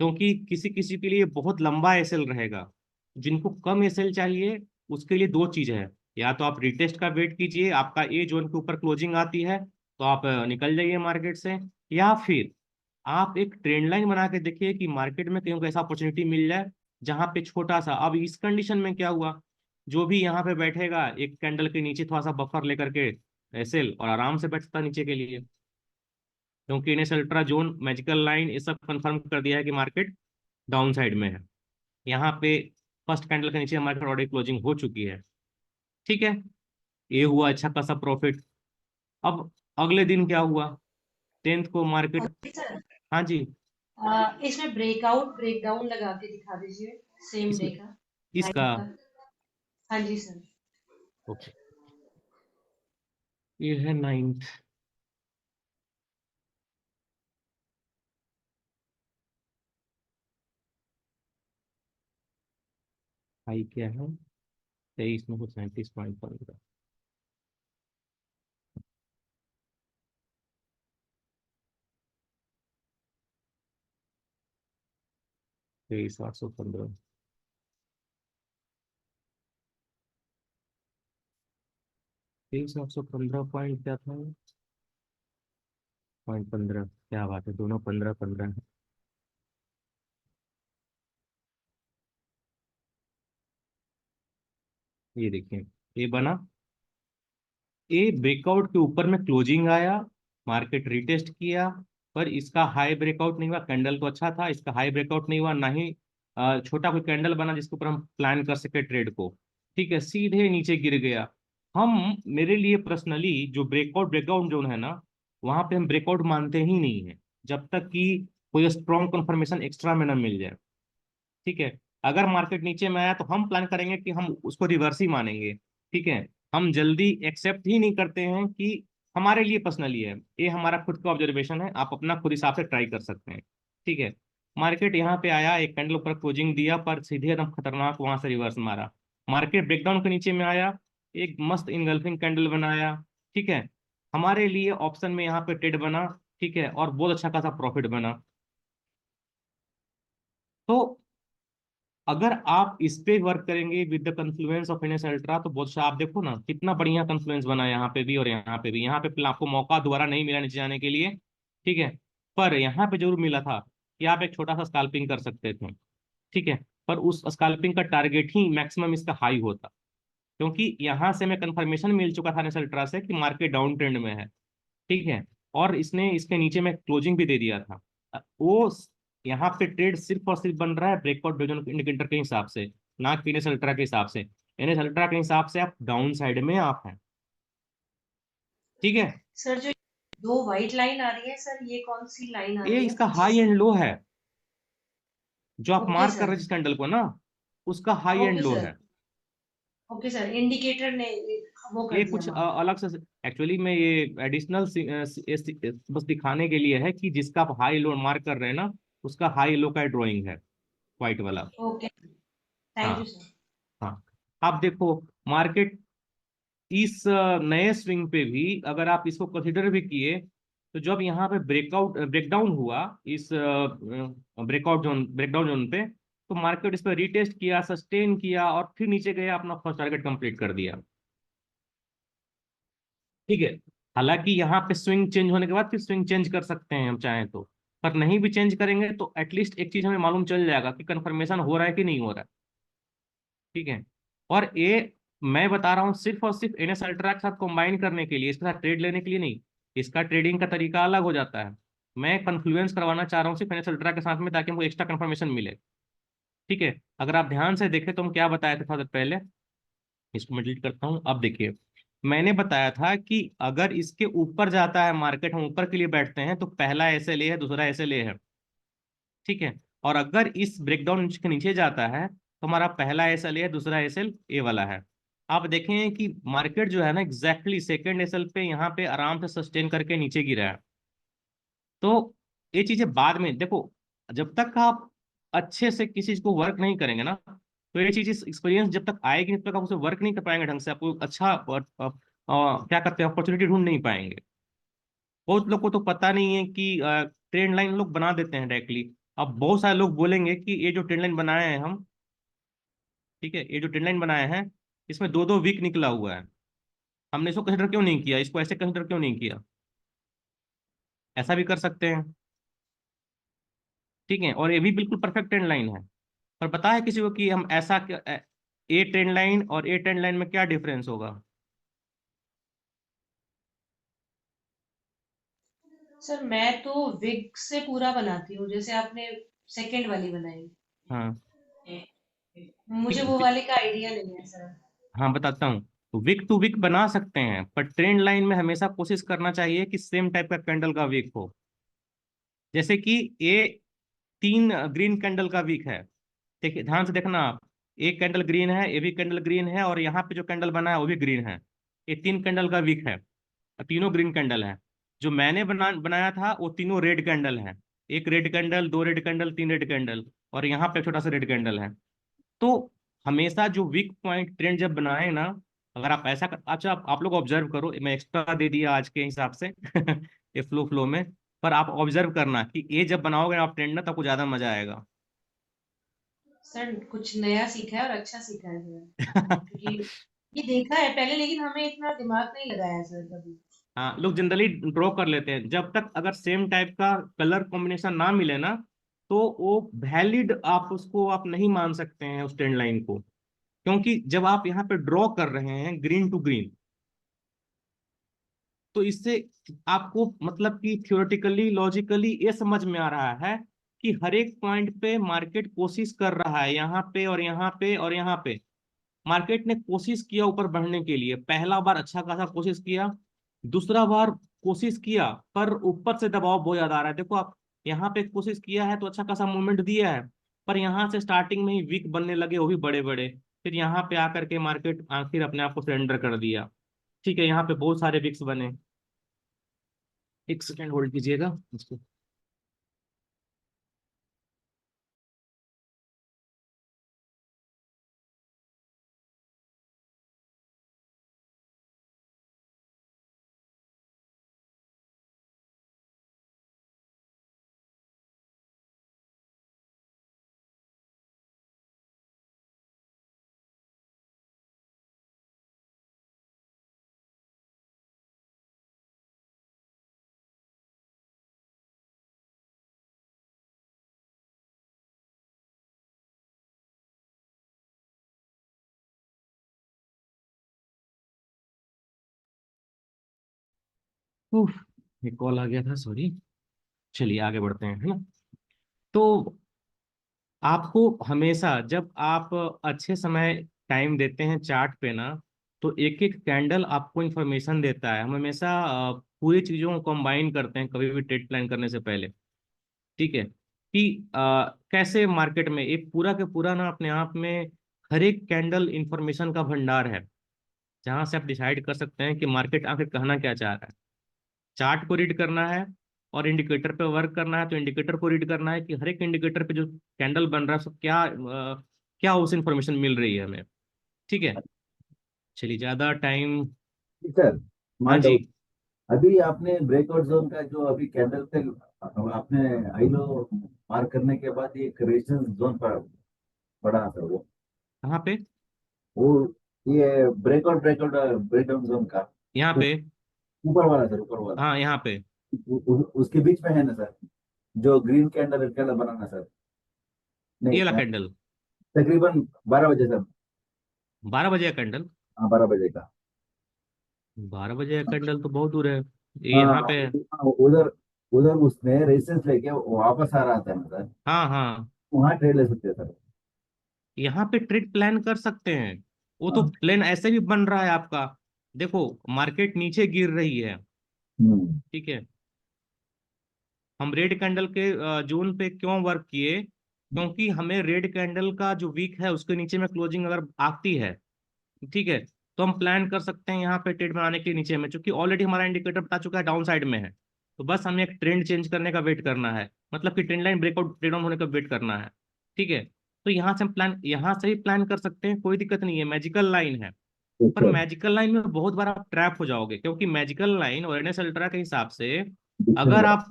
क्योंकि किसी किसी के लिए बहुत लंबा एसएल रहेगा, जिनको कम एसएल चाहिए उसके लिए दो चीज है। या तो आप रिटेस्ट का वेट कीजिए, आपका ए जोन के ऊपर क्लोजिंग आती है तो आप निकल जाइए मार्केट से, या फिर आप एक ट्रेंड लाइन बना के देखिए कि मार्केट में कहीं ऐसा अपॉर्चुनिटी मिल जाए जहां पे छोटा सा, अब इस कंडीशन में क्या हुआ, जो भी यहाँ पे बैठेगा एक कैंडल के नीचे थोड़ा सा बफर लेकर के एसएल, और आराम से बैठता नीचे के लिए, क्योंकि इन्हें अल्ट्रा जोन मैजिकल लाइन ये सब कंफर्म कर दिया है कि मार्केट डाउन साइड में है। यहाँ पे फर्स्ट कैंडल के नीचे मार्केट ऑलरेडी क्लोजिंग हो चुकी है। ठीक है, ये हुआ अच्छा खासा प्रॉफिट। अब अगले दिन क्या हुआ, 10th को मार्केट, सर हाँ जी, इसमें ब्रेकआउट ब्रेकडाउन लगा के दिखा दीजिए सेम इस, डे का इसका, लाइन का। हाँ जी सर। ओके, ये है 9th, हाई क्या है 23 में कुछ 37.15, 23,815, 23,815 पॉइंट क्या था, पॉइंट 15, क्या बात है, दोनों 15-15 है। ये देखिए, ये बना, ये ब्रेकआउट के ऊपर में क्लोजिंग आया, मार्केट रिटेस्ट किया, पर इसका हाई ब्रेकआउट नहीं हुआ, कैंडल तो अच्छा था, इसका हाई ब्रेकआउट नहीं हुआ, ना ही छोटा कोई कैंडल बना जिसके ऊपर हम प्लान कर सके ट्रेड को। ठीक है, सीधे नीचे गिर गया। हम, मेरे लिए पर्सनली जो ब्रेकआउट ब्रेकआउट जोन है ना, वहां पे हम ब्रेकआउट मानते ही नहीं है जब तक कि कोई स्ट्रॉन्ग कंफर्मेशन एक्स्ट्रा में ना मिल जाए। ठीक है, अगर मार्केट नीचे में आया तो हम प्लान करेंगे कि हम उसको रिवर्स ही मानेंगे। ठीक है, हम जल्दी एक्सेप्ट ही नहीं करते हैं कि, हमारे लिए पर्सनली है, ये हमारा खुद का ऑब्जर्वेशन है, आप अपना खुद हिसाब से ट्राई कर सकते हैं। ठीक है, मार्केट यहाँ पे आया, एक कैंडल ऊपर क्लोजिंग दिया, पर सीधे एकदम खतरनाक वहां से रिवर्स मारा, मार्केट ब्रेकडाउन के नीचे में आया, एक मस्त इंगल्फिंग कैंडल बनाया। ठीक है, हमारे लिए ऑप्शन में यहाँ पे ट्रेड बना, ठीक है, और बहुत अच्छा खासा प्रॉफिट बना। तो अगर आप इस पे वर्क करेंगे with the confluence of NS ultra तो बहुत, आप देखो ना कितना बढ़िया कन्फ्लुएंस बना है यहाँ पे भी और यहाँ पे भी। यहाँ पे आपको मौका दोबारा नहीं मिला नीचे जाने के लिए, ठीक है, पर यहाँ पे जरूर मिला था कि आप एक छोटा सा स्कैल्पिंग कर सकते थे। ठीक है, पर उस स्कैल्पिंग का टारगेट ही मैक्सिमम इसका हाई होता, क्योंकि यहाँ से हमें कंफर्मेशन मिल चुका था एनएस अल्ट्रा से कि मार्केट डाउन ट्रेंड में है। ठीक है, और इसने इसके नीचे में क्लोजिंग भी दे दिया था। वो यहाँ पे ट्रेड सिर्फ और सिर्फ बन रहा है ब्रेकआउट इंडिकेटर के हिसाब से, ना कि एनएस अल्ट्रा के हिसाब से। एनएस अल्ट्रा के हिसाब से आप डाउन साइड में आप हैं, ठीक है। सर जो दो व्हाइट लाइन आ रही है सर, ये कौन सी लाइन आ ये रही है इसका हाई एंड लो है, जो आप ओके मार्क कर रहे सर, हैं जिस कैंडल को ना, उसका high and okay low sir, है। ओके सर, इंडिकेटर ने वो ये कर दिया कुछ मार्क। अलग से एक्चुअली में ये एडिशनल बस दिखाने के लिए है कि जिसका आप हाई लो मार्क कर रहे हैं ना, उसका हाई लो का ड्राइंग है, व्हाइट वाला। ओके, थैंक यू हाँ सर। हाँ। आप देखो मार्केट इस नए स्विंग पे भी अगर आप इसको कंसिडर भी किए, तो जब यहाँ पे ब्रेकडाउन हुआ इस ब्रेकडाउन जोन पे, तो मार्केट इस पर रीटेस्ट किया, सस्टेन किया और फिर नीचे गया, अपना फर्स्ट टारगेट कंप्लीट कर दिया, ठीक है। हालांकि यहाँ पे स्विंग चेंज होने के बाद फिर स्विंग चेंज कर सकते हैं हम चाहें तो, पर नहीं भी चेंज करेंगे तो एटलीस्ट एक चीज हमें मालूम चल जाएगा कि कंफर्मेशन हो रहा है कि नहीं हो रहा है, ठीक है। और ये मैं बता रहा हूँ सिर्फ और सिर्फ एनएस अल्ट्रा के साथ कंबाइन करने के लिए, इसके साथ ट्रेड लेने के लिए नहीं। इसका ट्रेडिंग का तरीका अलग हो जाता है। मैं कन्फ्लुएंस करवाना चाह रहा हूँ सिर्फ एनएस अल्ट्रा के साथ में, ताकि हमको एक्स्ट्रा कंफर्मेशन मिले, ठीक है। अगर आप ध्यान से देखें तो हम क्या बताए थे थोड़ा देर पहले, इसको मैं डिलीट करता हूँ। अब देखिए, मैंने बताया था कि अगर इसके ऊपर जाता है मार्केट, हम ऊपर के लिए बैठते हैं, तो पहला एसएलए है, दूसरा एसएलए है, ठीक है। और अगर इस ब्रेकडाउन के नीचे जाता है तो हमारा पहला एसएल है, दूसरा एसएल ए वाला है। आप देखें कि मार्केट जो है ना एग्जैक्टली सेकंड एसएल पे यहाँ पे आराम से सस्टेन करके नीचे गिरा है। तो ये चीजें बाद में देखो, जब तक आप अच्छे से किसी चीज को वर्क नहीं करेंगे ना, तो ये चीज एक्सपीरियंस जब तक आएगी जब तक आप उसे वर्क नहीं कर पाएंगे ढंग से, आपको अच्छा क्या करते हैं अपॉर्चुनिटी ढूंढ नहीं पाएंगे। बहुत लोग को तो पता नहीं है कि ट्रेंड लाइन लोग बना देते हैं डायरेक्टली। अब बहुत सारे लोग बोलेंगे कि ये जो ट्रेंड लाइन बनाए हैं हम, ठीक है, ये जो ट्रेंड लाइन बनाए हैं इसमें दो दो वीक निकला हुआ है, हमने इसको कंसिडर क्यों नहीं किया, इसको ऐसे कंसिडर क्यों नहीं किया। ऐसा भी कर सकते हैं, ठीक है। और ये भी बिल्कुल परफेक्ट ट्रेंड लाइन है। पर पता है किसी को कि हम ऐसा ए ट्रेंड लाइन और ए ट्रेंड लाइन में क्या डिफरेंस होगा। सर मैं तो विग से पूरा बनाती हूँ, जैसे आपने सेकंड वाली बनाई, हाँ मुझे वो ठीक, वाले का आइडिया नहीं है सर। हाँ बताता हूँ। विक टू विक बना सकते हैं, पर ट्रेंड लाइन में हमेशा कोशिश करना चाहिए कि सेम टाइप का कैंडल का विक हो। जैसे कि ये तीन ग्रीन कैंडल का वीक है, देखिए ध्यान से देखना आप, एक कैंडल ग्रीन है, ये भी कैंडल ग्रीन है, और यहाँ पे जो कैंडल बना है वो भी ग्रीन है। ये तीन कैंडल का वीक है और तीनों ग्रीन कैंडल है। जो मैंने बनाया था वो तीनों रेड कैंडल है, एक रेड कैंडल, दो रेड कैंडल, तीन रेड कैंडल, और यहाँ पे छोटा सा रेड कैंडल है। तो हमेशा जो वीक पॉइंट ट्रेंड जब बनाए ना, अगर आप ऐसा अच्छा आप लोग ऑब्जर्व करो, मैं एक्स्ट्रा दे दिया आज के हिसाब से ये फ्लो फ्लो में। पर आप ऑब्जर्व करना कि ये जब बनाओगे आप ट्रेंड ना, तो आपको ज्यादा मजा आएगा। सर कुछ नया सीखा है और अच्छा सीखा है सर, क्योंकि ये देखा है पहले लेकिन हमें इतना दिमाग नहीं लगाया है सर कभी। हाँ, लोग जनरली ड्रॉ कर लेते हैं, जब तक अगर सेम टाइप का कलर कॉम्बिनेशन ना मिले ना, तो वो वैलिड आप उसको आप नहीं मान सकते हैं उस ट्रेंड लाइन को। क्योंकि जब आप यहाँ पे ड्रॉ कर रहे हैं ग्रीन टू ग्रीन, तो इससे आपको मतलब कि थियोरेटिकली लॉजिकली ये समझ में आ रहा है कि हर एक पॉइंट पे मार्केट कोशिश कर रहा है, यहाँ पे और यहाँ पे और यहाँ पे मार्केट ने कोशिश किया ऊपर बढ़ने के लिए। पहला बार अच्छा खासा कोशिश किया, दूसरा बार कोशिश किया, पर ऊपर से दबाव बहुत ज्यादा आ रहा है। देखो आप यहाँ पे कोशिश किया है तो अच्छा खासा मूवमेंट दिया है, पर यहाँ से स्टार्टिंग में ही वीक बनने लगे वो भी बड़े बड़े, फिर यहाँ पे आकर के मार्केट आखिर अपने आप को सरेंडर कर दिया, ठीक है। यहाँ पे बहुत सारे विक्स बने। एक सेकेंड होल्ड कीजिएगा इसको। उफ, एक कॉल आ गया था, सॉरी। चलिए आगे बढ़ते हैं, है ना। तो आपको हमेशा जब आप अच्छे समय टाइम देते हैं चार्ट पे ना, तो एक एक कैंडल आपको इंफॉर्मेशन देता है। हम हमेशा पूरी चीजों को कंबाइन करते हैं कभी भी ट्रेड प्लान करने से पहले। ठीक है, कि कैसे मार्केट में एक पूरा के पूरा ना अपने आप में हर एक कैंडल इंफॉर्मेशन का भंडार है, जहां से आप डिसाइड कर सकते हैं कि मार्केट आखिर कहना क्या चाह रहा है। चार्ट को रीड करना है और इंडिकेटर पे वर्क करना है, तो इंडिकेटर को रीड करना है कि हर एक इंडिकेटर पे जो कैंडल बन रहा है उसको क्या क्या उस इंफॉर्मेशन मिल रही है हमें। ठीक है, चलिए ज्यादा टाइम। सर, हाँ मान जी। लो अभी आपने ब्रेकआउट जोन का जो अभी कैंडल पे आपने आई लो मार्क करने के बाद एक रेजिस्टेंस जोन पर पड़ा सर, कहाँ पे? वो ये ब्रेकआउट ब्रेकआउट ब्रेकडाउन जोन का यहाँ पे। ऊपर वाला सर, ऊपर वाला हाँ यहाँ पे। उसके बीच में है ना सर, जो ग्रीन कैंडल रेड कैंडल बनाना सर। नहीं ये वाला कैंडल तकरीबन 12 बजे सर। 12 बजे का कैंडल। हाँ 12 बजे का। 12 बजे का कैंडल तो बहुत दूर है, ये हाँ यहाँ हाँ, पे है। उधर उधर उसने रेजिस्टेंस लेके वापस आ रहा था ना सर, हाँ हाँ, वहाँ ट्रेड ले सकते हैं सर। यहाँ पे ट्रेड प्लान कर सकते हैं। वो तो हाँ। प्लान ऐसे भी बन रहा है आपका। देखो, मार्केट नीचे गिर रही है। हम्म। ठीक है, हम रेड कैंडल के जोन पे क्यों वर्क किए? क्योंकि हमें रेड कैंडल का जो वीक है उसके नीचे में क्लोजिंग अगर आती है, ठीक है, तो हम प्लान कर सकते हैं यहाँ पे ट्रेड बनाने के नीचे में, क्योंकि ऑलरेडी हमारा इंडिकेटर बता चुका है डाउन साइड में है। तो बस हमें एक ट्रेंड चेंज करने का वेट करना है, मतलब कि trend line breakout break down होने का वेट करना है। ठीक है, तो यहाँ से हम प्लान, यहाँ से ही प्लान कर सकते हैं, कोई दिक्कत नहीं है, मैजिकल लाइन है। पर अच्छा। मैजिकल लाइन में बहुत बार आप ट्रैप हो जाओगे, क्योंकि मैजिकल लाइन और एनएस अल्ट्रा के हिसाब से अगर आप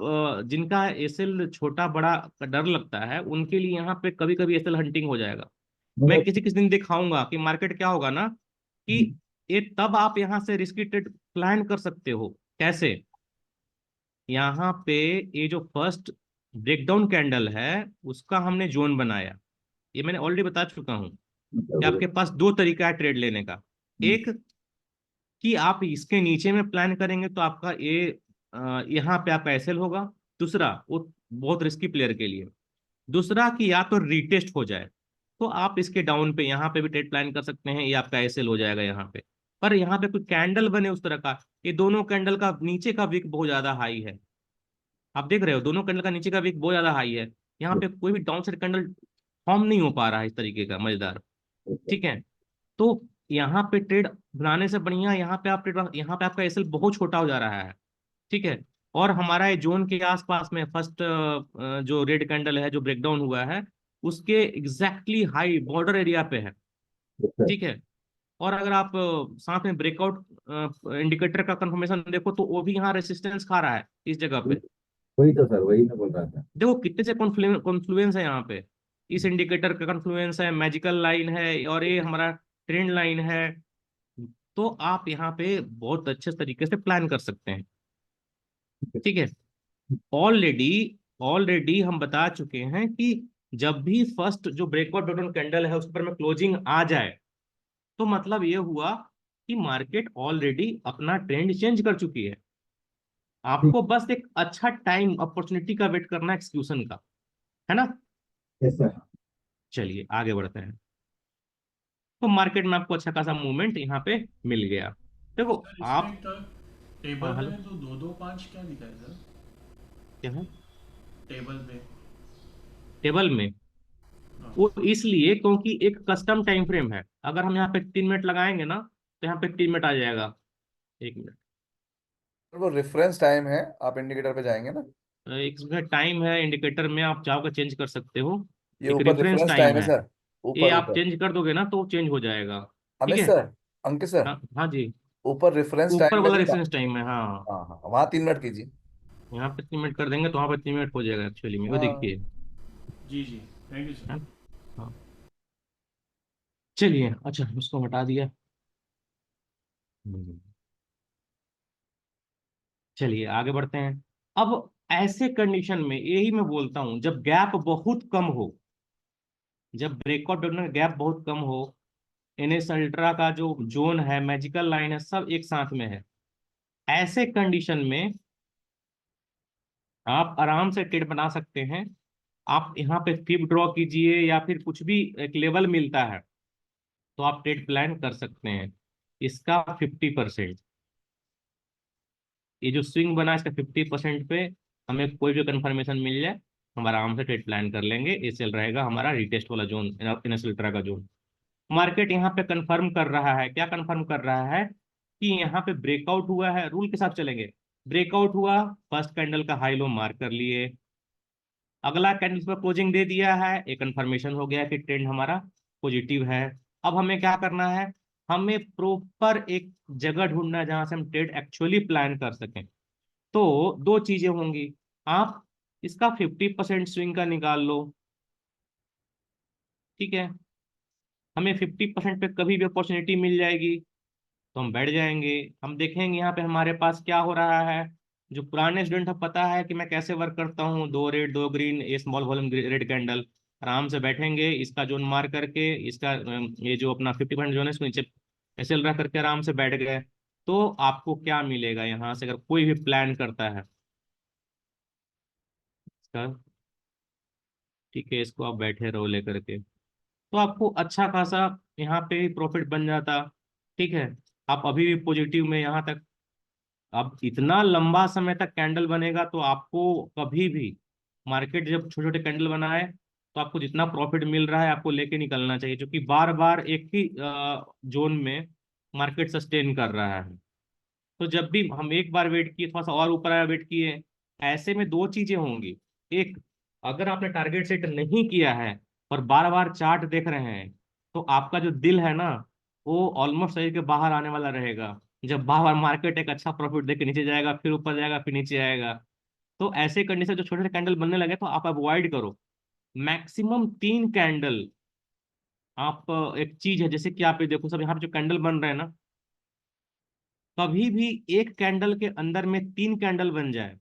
जिनका एसएल छोटा बड़ा का डर लगता है, उनके लिए यहाँ पे कभी कभी एसएल हंटिंग हो जाएगा। मैं किसी किसी दिन दिखाऊंगा कि मार्केट क्या होगा ना, कि ये तब आप यहाँ से रिस्की ट्रेड प्लान कर सकते हो। कैसे? यहाँ पे ये जो फर्स्ट ब्रेकडाउन कैंडल है उसका हमने जोन बनाया, ये मैंने ऑलरेडी बता चुका हूँ कि आपके पास दो तरीका है ट्रेड लेने का। एक, कि आप इसके नीचे में प्लान करेंगे तो आपका ये यहाँ पे आपका एसएल होगा। दूसरा, वो बहुत रिस्की प्लेयर के लिए। दूसरा, कि या तो रीटेस्ट हो जाए, तो आप इसके डाउन पे यहाँ पे भी ट्रेड प्लान कर सकते हैं, ये आपका एसएल हो जाएगा यहाँ पे। पर यहाँ पे कोई कैंडल बने उस तरह का, ये दोनों कैंडल का नीचे का विक बहुत ज्यादा हाई है। आप देख रहे हो दोनों कैंडल का नीचे का विक बहुत ज्यादा हाई है। यहाँ पे कोई भी डाउन साइड कैंडल फॉर्म नहीं हो पा रहा है इस तरीके का मजेदार। ठीक है, तो यहाँ पे ट्रेड बनाने से बढ़िया यहाँ पे आप ट्रेड, यहाँ पे आपका एसएल बहुत छोटा हो जा रहा है। ठीक है, और हमारा ये जोन के आसपास में फर्स्ट जो रेड कैंडल है जो ब्रेकडाउन हुआ है, उसके एग्जैक्टली हाई बॉर्डर एरिया पे है। ठीक है, और अगर आप साथ में ब्रेकआउट इंडिकेटर का कंफर्मेशन देखो तो वो भी यहाँ रेसिस्टेंस खा रहा है इस जगह पे। वही तो सर, वही मैं बोल रहा था। देखो कितने से कॉन्फ्लुएंस है यहाँ पे, इस इंडिकेटर का कॉन्फ्लुएंस है, मैजिकल लाइन है, और ये हमारा ट्रेंड लाइन है। तो आप यहाँ पे बहुत अच्छे तरीके से प्लान कर सकते हैं। ठीक है, ऑलरेडी ऑलरेडी हम बता चुके हैं कि जब भी फर्स्ट जो ब्रेकआउट बटन कैंडल है उस पर में क्लोजिंग आ जाए, तो मतलब ये हुआ कि मार्केट ऑलरेडी अपना ट्रेंड चेंज कर चुकी है। ठीक आपको बस एक अच्छा टाइम अपॉर्चुनिटी का वेट करना है, एक्सक्यूशन का, है ना? है सर। चलिए आगे बढ़ते हैं। तो मार्केट में आपको अच्छा खासा मूवमेंट यहाँ पे मिल गया। देखो सर इसमें आप। एक टेबल हाँ हेलो, में तो दो दो पाँच क्या दिखा है सर? क्या है टेबल पे। टेबल में? हाँ। वो इसलिए क्योंकि एक कस्टम टाइम फ्रेम है, अगर हम यहाँ पे 3 मिनट लगाएंगे ना तो यहाँ पे 3 मिनट आ जाएगा। 1 मिनट, वो रेफरेंस टाइम है, आप इंडिकेटर पे जाएंगे ना, एक इसमें टाइम है इंडिकेटर में, आप चाहो चेंज कर सकते हो। ये एक ऊपर रेफरेंस रेफरेंस टाइम टाइम है है, सर। ये ऊपर आप ऊपर चेंज कर दोगे ना तो चेंज हो जाएगा। ठीक अमित है, सर, अंकित सर, हाँ हाँ जी, ऊपर रेफरेंस ऊपर टाइम में वाला जो रेफरेंस टाइम है, हाँ। हाँ हाँ, वहाँ 3 मिनट कीजिए। यहाँ पे 3 मिनट कर देंगे तो वहाँ पे 3 मिनट हो जाएगा एक्चुअली में, वो हाँ। देखिए। जी जी, थैंक यू सर। हाँ हाँ। चलिए, अच्छा उसको हटा दिया। हम्म, चलिए आगे बढ़ते हैं। अब ऐसे कंडीशन में यही मैं बोलता हूं, जब गैप बहुत कम हो, जब ब्रेकआउट का गैप बहुत कम हो, एनएस अल्ट्रा का जो जोन है, मैजिकल लाइन है, सब एक साथ में है, ऐसे कंडीशन में आप आराम से ट्रेड बना सकते हैं। आप यहाँ पे फिब ड्रॉ कीजिए या फिर कुछ भी एक लेवल मिलता है तो आप ट्रेड प्लान कर सकते हैं। इसका 50%, ये जो स्विंग बना इसका 50% पे हमें कोई भी कंफर्मेशन मिल जाए हम आराम से ट्रेड प्लान कर लेंगे। ये चल रहेगा हमारा रिटेस्ट वाला जोन, इनिशियल ट्रेड का जोन। मार्केट यहाँ पे कंफर्म कर रहा है, क्या कंफर्म कर रहा है कि यहाँ पे ब्रेकआउट हुआ है। रूल के साथ चलेंगे, ब्रेकआउट हुआ, फर्स्ट कैंडल का हाई लो मार्क कर लिए, अगला कैंडल पर क्लोजिंग दे दिया है, एक कंफर्मेशन हो गया कि ट्रेंड हमारा पॉजिटिव है। अब हमें क्या करना है, हमें प्रॉपर एक जगह ढूंढना है जहां से हम ट्रेड एक्चुअली प्लान कर सकें। तो दो चीजें होंगी, आप इसका 50% स्विंग का निकाल लो, ठीक है। हमें 50% पे कभी भी अपॉर्चुनिटी मिल जाएगी तो हम बैठ जाएंगे। हम देखेंगे यहाँ पे हमारे पास क्या हो रहा है। जो पुराने स्टूडेंट है पता है कि मैं कैसे वर्क करता हूँ, 2 रेड 2 ग्रीन, ये स्मॉल वॉल्यूम रेड कैंडल, आराम से बैठेंगे, इसका जोन मार करके, इसका ये जो अपना 50% जोन है इसको नीचे ऐसे रख करके आराम से बैठ गए। तो आपको क्या मिलेगा यहाँ से अगर कोई भी प्लान करता है इसका, ठीक है, इसको आप बैठे रहो लेकर के, तो आपको अच्छा खासा यहाँ पे ही प्रॉफिट बन जाता, ठीक है। आप अभी भी पॉजिटिव में यहाँ तक, अब इतना लंबा समय तक कैंडल बनेगा तो आपको कभी भी, मार्केट जब छोटे छोटे कैंडल बनाए तो आपको जितना प्रॉफिट मिल रहा है आपको लेके निकलना चाहिए, क्योंकि बार बार एक ही जोन में मार्केट सस्टेन कर रहा है। तो जब भी हम एक बार वेट किए, थोड़ा सा और ऊपर आया वेट किए, ऐसे में दो चीजें होंगी। एक, अगर आपने टारगेट सेट नहीं किया है और बार बार चार्ट देख रहे हैं तो आपका जो दिल है ना वो ऑलमोस्ट शरीर के बाहर आने वाला रहेगा। जब बार बार मार्केट एक अच्छा प्रॉफिट देके नीचे जाएगा, फिर ऊपर जाएगा, फिर नीचे आएगा, तो ऐसे कंडीशन जो छोटे छोटे कैंडल बनने लगे तो आप अवॉइड करो। मैक्सिमम 3 कैंडल आप, एक चीज है जैसे कि आप ये देखो सब यहाँ पे जो कैंडल बन रहे हैं ना, कभी भी एक कैंडल के अंदर में 3 कैंडल बन जाए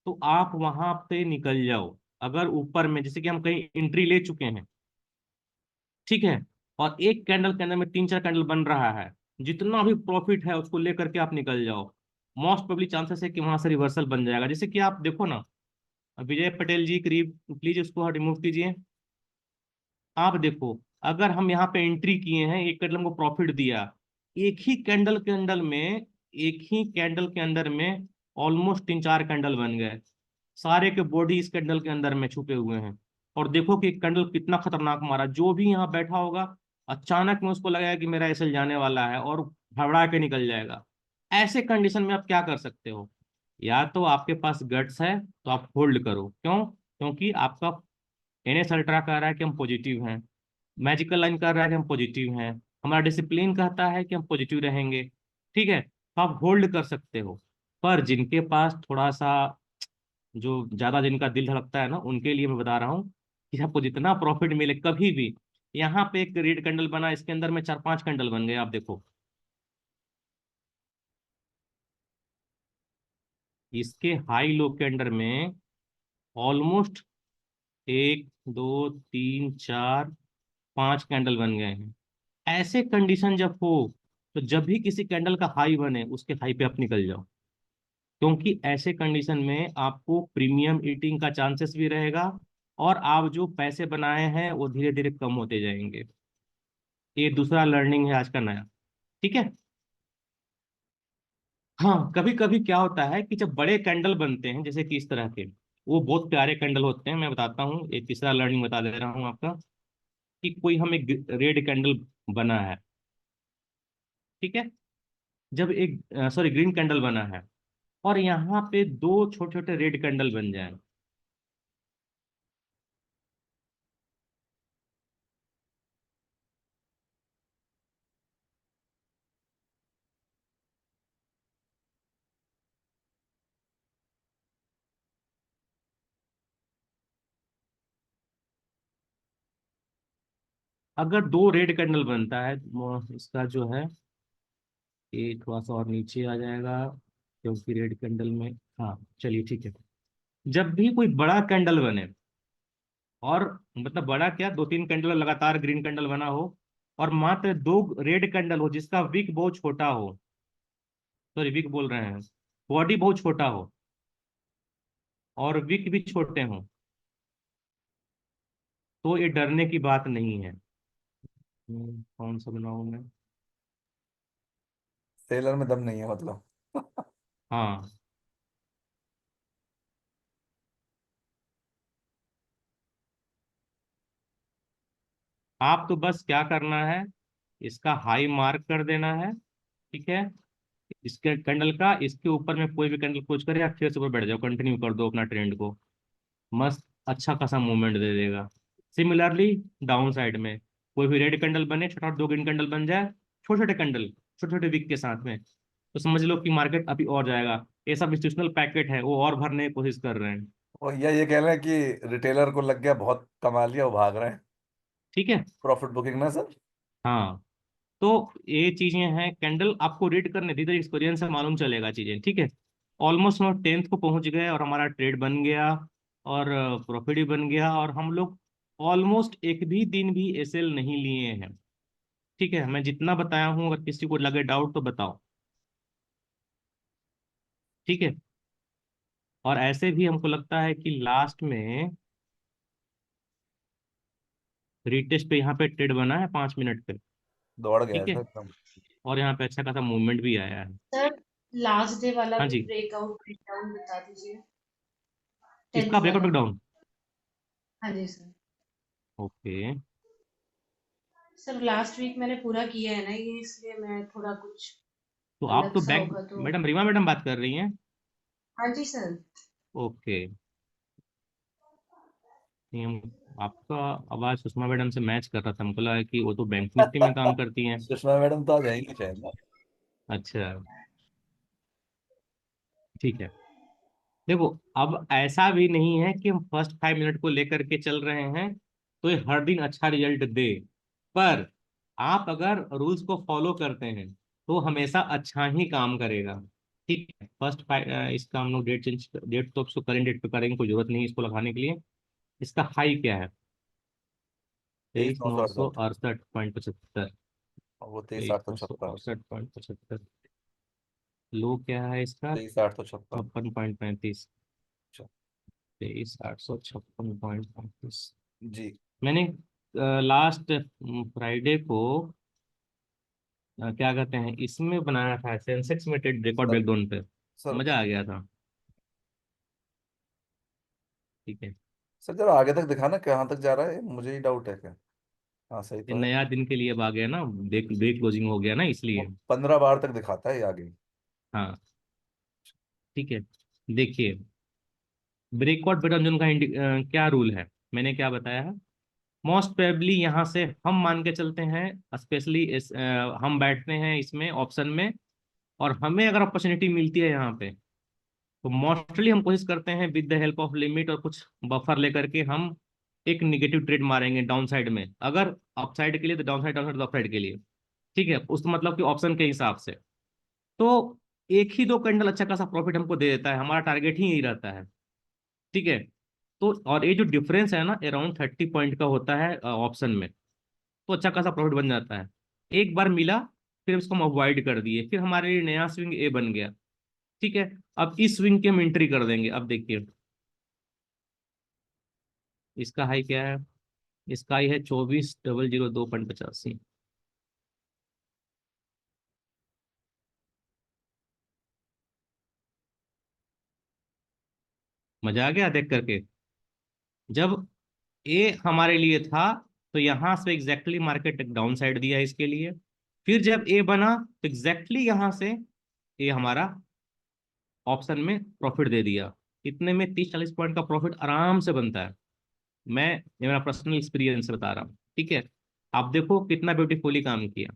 तो आप वहां पे निकल जाओ। अगर ऊपर में जैसे कि हम कहीं एंट्री ले चुके हैं, ठीक है, और एक कैंडल के अंदर में 3 4 कैंडल बन रहा है, जितना भी प्रॉफिट है उसको लेकर के आप निकल जाओ। मोस्ट प्रोबेबली चांसेस है कि वहां से रिवर्सल बन जाएगा। जैसे कि आप देखो ना, विजय पटेल जी करीब, प्लीज उसको रिमूव कीजिए। आप देखो, अगर हम यहाँ पे एंट्री किए हैं, एक कैंडल को प्रॉफिट दिया, एक ही कैंडल के अंदर में, एक ही कैंडल के अंदर में ऑलमोस्ट 3 4 कैंडल बन गए, सारे के बॉडी इस कैंडल के अंदर में छुपे हुए हैं। और देखो कि कैंडल कितना खतरनाक मारा, जो भी यहाँ बैठा होगा अचानक में उसको लगेगा कि मेरा एसएल जाने वाला है और घबरा के निकल जाएगा। ऐसे कंडीशन में आप क्या कर सकते हो, या तो आपके पास गट्स है तो आप होल्ड करो, क्यों, क्योंकि आपका एनएस अल्ट्रा कह रहा है कि हम पॉजिटिव हैं, मैजिकल लाइन कह रहा है कि हम पॉजिटिव हैं, हमारा डिसिप्लिन कहता है कि हम पॉजिटिव रहेंगे, ठीक है, तो आप होल्ड कर सकते हो। पर जिनके पास थोड़ा सा, जो ज्यादा जिनका दिल धड़कता है ना, उनके लिए मैं बता रहा हूँ कि आपको जितना प्रॉफिट मिले कभी भी, यहाँ पे एक रेड कैंडल बना, इसके अंदर में 4 5 कैंडल बन गए, आप देखो इसके हाई लो के अंदर में ऑलमोस्ट 1 2 3 4 5 कैंडल बन गए हैं। ऐसे कंडीशन जब हो तो जब भी किसी कैंडल का हाई बने उसके हाई पे आप निकल जाओ, क्योंकि ऐसे कंडीशन में आपको प्रीमियम ईटिंग का चांसेस भी रहेगा और आप जो पैसे बनाए हैं वो धीरे धीरे कम होते जाएंगे। ये दूसरा लर्निंग है आज का नया, ठीक है। हाँ, कभी कभी क्या होता है कि जब बड़े कैंडल बनते हैं जैसे कि इस तरह के, वो बहुत प्यारे कैंडल होते हैं। मैं बताता हूँ, एक तीसरा लर्निंग बता दे रहा हूँ आपका, कि कोई हमें रेड कैंडल बना है, ठीक है, जब एक सॉरी ग्रीन कैंडल बना है और यहाँ पे 2 छोटे छोटे रेड कैंडल बन जाए, अगर 2 रेड कैंडल बनता है इसका जो है, ये थोड़ा सा और नीचे आ जाएगा क्योंकि रेड कैंडल में, हाँ चलिए ठीक है, जब भी कोई बड़ा कैंडल बने, और मतलब बड़ा क्या, 2 3 कैंडल लगातार ग्रीन कैंडल बना हो और मात्र 2 रेड कैंडल हो जिसका विक बहुत छोटा हो, सॉरी विक बोल रहे हैं, बॉडी बहुत छोटा हो और विक भी छोटे हो, तो ये डरने की बात नहीं है। कौन सा बनाऊं मैं? सेलर में दम नहीं है मतलब। हाँ, आप तो बस क्या करना है, इसका हाई मार्क कर देना है, ठीक है। इसके कैंडल का इसके ऊपर में कोई भी कैंडल क्लोज करे, आप फिर से ऊपर बैठ जाओ, कंटिन्यू कर दो अपना ट्रेंड को। मस्त अच्छा खासा मूवमेंट दे देगा। सिमिलरली डाउन साइड में कोई भी रेड कैंडल बने, छोटा दो ग्रीन कैंडल बन जाए, छोटे छोटे कैंडल, छोटे छोटे विक के साथ में, तो समझ लो कि मार्केट अभी और जाएगा। ये सब इंस्टीट्यूशनल पैकेट है, वो और भरने की कोशिश कर रहे हैं। और या ये कह रहे हैं कि रिटेलर को लग गया, बहुत कमा लिया, वो भाग रहे हैं। ठीक है। प्रॉफिट बुकिंग ना सर। हाँ, तो ये चीजें हैं, कैंडल आपको रीड करने धीरे धीरे एक्सपीरियंस से मालूम चलेगा चीजें, ठीक है। ऑलमोस्ट हम 10th को पहुंच गए और हमारा ट्रेड बन गया और प्रॉफिट भी बन गया, और हम लोग ऑलमोस्ट एक भी दिन भी एसएल नहीं लिए हैं, ठीक है। मैं जितना बताया हूँ, अगर किसी को लगे डाउट तो बताओ, ठीक है। और ऐसे भी हमको लगता है कि लास्ट में रीटेस्ट पे यहाँ पे ट्रेड बना है 5 मिनट पे, दौड़ गया है ठीक है। सर एकदम। और यहाँ पे अच्छा खासा मूवमेंट भी आया है। सर लास्ट डे वाला हाँ भी जी, ब्रेकआउट ब्रेकडाउन बता दीजिए, इसका 10th ब्रेकआउट वाला। ब्रेकडाउन। हाँ जी sir. Okay, sir last week मैंने पूरा किया है ना ये, इसलिए मैं थोड़ा कुछ तो आप अलग तो सा बैंक होगा तो। मैडम, रीमा मैडम बात कर रही हैं? हाँ जी सर। ओके। नहीं, हम आपका आवाज सुषमा मैडम से मैच कर रहा था, हमको लगा कि वो तो बैंक निफ्टी में काम करती हैं। सुषमा मैडम तो आ जाएंगी शायद ना। अच्छा, ठीक है। देखो, अब ऐसा भी नहीं है कि हम फर्स्ट 5 मिनट को लेकर के चल रहे हैं तो ये हर दिन अच्छा रिजल्ट दे, पर आप अगर रूल्स को फॉलो करते हैं तो हमेशा अच्छा ही काम करेगा, ठीक है। फर्स्ट फाइव, इसका हम लोग डेट चेंज, डेट तो उसको करेंट डेट पे करेंगे, कोई जरूरत नहीं है इसको लगाने के लिए। इसका हाई क्या है? 23,968। 23,968.75। और वो तेईस तेईस आठ सौ नौ सौ छप्पन अड़सठ पॉइंट पचहत्तर लो क्या है इसका? 23,856। 56.35। अच्छा। 23,856.35। जी मैंने लास्ट फ्राइडे को क्या कहते हैं, इसमें बनाया था, सेंसेक्स में ट्रेड रिकॉर्ड सर। ब्रेकडाउन पे। सर। मजा आ गया था, ठीक है। सर जरा आगे तक दिखाना कहाँ तक जा रहा है, मुझे ही डाउट है क्या। हाँ सही ये तो है। नया दिन के लिए अब आ गया ना, ब्रेक ब्रेक क्लोजिंग हो गया ना, वो इसलिए। 15 बार तक दिखाता है ये आगे। हाँ, ठीक है। देखिए, ब्रेकआउट ब्रेकडाउन जोन का क्या रूल है, मैंने क्या बताया है। मोस्ट प्रोबेबली यहाँ से हम मान के चलते हैं, स्पेशली इस हम बैठते हैं इसमें ऑप्शन में, और हमें अगर अपॉर्चुनिटी मिलती है यहाँ पे, तो मोस्टली हम कोशिश करते हैं with the help of limit और कुछ बफर लेकर के हम एक निगेटिव ट्रेड मारेंगे डाउन साइड में, अगर अपसाइड के लिए तो डाउन साइड अपसाइड के लिए, ठीक है। उस मतलब कि ऑप्शन के हिसाब से तो एक ही दो कैंडल अच्छा खासा प्रॉफिट हमको दे देता है, हमारा टारगेट ही यही रहता है, ठीक है। तो और ये जो डिफरेंस है ना, अराउंड 30 पॉइंट का होता है ऑप्शन में, तो अच्छा खासा प्रॉफिट बन जाता है। एक बार मिला, फिर उसको हम अवॉइड कर दिए, फिर हमारे लिए नया स्विंग ए बन गया, ठीक है। अब इस स्विंग की हम एंट्री कर देंगे। अब देखिए, इसका हाई क्या है? इसका हाई है 24,002.85। मजा आ गया देख करके। जब ए हमारे लिए था तो यहां से एग्जैक्टली मार्केट डाउन साइड दिया इसके लिए, फिर जब ए बना तो एग्जैक्टली यहां से ए हमारा ऑप्शन में प्रॉफिट दे दिया। इतने में 30-40 पॉइंट का प्रॉफिट आराम से बनता है। मैं, ये मेरा पर्सनल एक्सपीरियंस बता रहा हूँ, ठीक है। आप देखो कितना ब्यूटीफुली काम किया,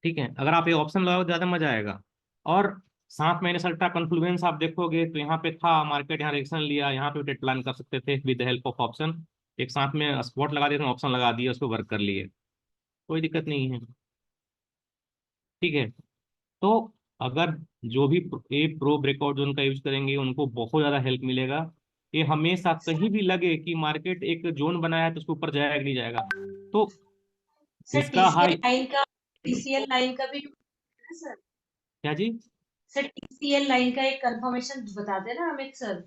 ठीक है। अगर आप ये ऑप्शन लगाओ तो ज्यादा मजा आएगा। और साथ में सल्टा कन्फ्लुएंस आप देखोगे तो यहाँ पे था मार्केट, यहाँ रिएक्शन लिया, यहाँ पे ट्रेड प्लान कर सकते थे with the help of option. एक साथ में स्पॉट लगा दिया, ऑप्शन लगा दिया, उस पर वर्क कर लिए, कोई दिक्कत नहीं है, ठीक है। तो अगर जो भी ए प्रो ब्रेकआउट जोन का यूज करेंगे उनको बहुत ज़्यादा हेल्प मिलेगा। ये हमेशा कहीं भी लगे कि मार्केट एक जोन बनाया है तो उसके ऊपर जाएगा कि नहीं जाएगा, तो सर इसका हाई टीसीएल लाइन का भी है सर। क्या जी? सर टीसीएल लाइन का एक कंफर्मेशन बता देना अमित सर। सर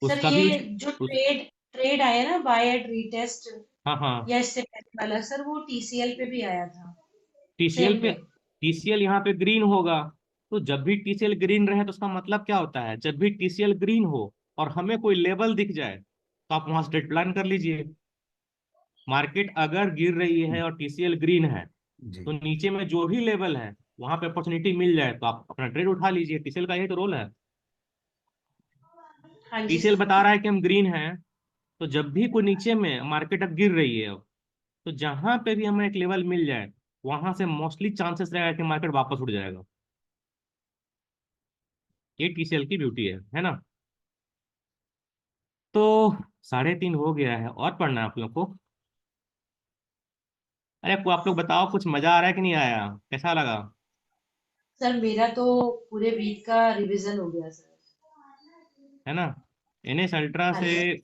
उसका भी ये यूज जो उस ट्रेड ट्रेड आया ना, बाय एट रीटेस्ट, हाँ हाँ, या इससे पहले वाला सर, वो टीसीएल पे भी आया था, टीसीएल सेम पे, पे। टीसीएल यहाँ पे ग्रीन होगा। तो जब भी टीसीएल ग्रीन रहे तो उसका मतलब क्या होता है, जब भी टीसीएल ग्रीन हो और हमें कोई लेवल दिख जाए तो आप वहां से ट्रेड प्लान कर लीजिए। मार्केट अगर गिर रही है और टीसीएल ग्रीन है जी। तो नीचे में जो भी लेवल है वहां पे अपॉर्चुनिटी मिल जाए तो आप अपना ट्रेड उठा लीजिए। टीसीएल का यही तो रोल है। हाँ जी टीसीएल सर। बता रहा है कि हम ग्रीन हैं, तो जब भी कोई नीचे में मार्केट अब गिर रही है तो जहां पे भी हमें एक लेवल मिल जाए वहां से मोस्टली चांसेस रहेगा कि मार्केट वापस उठ जाएगा। ये टीसीएल की ब्यूटी है ना। तो 3:30 हो गया है और पढ़ना है आप लोग को। अरे आप लोग बताओ, कुछ मजा आ रहा है कि नहीं आया, कैसा लगा? सर मेरा तो पूरे वीक का रिवीजन हो गया सर। है ना। एनएस अल्ट्रा हाँ से जी।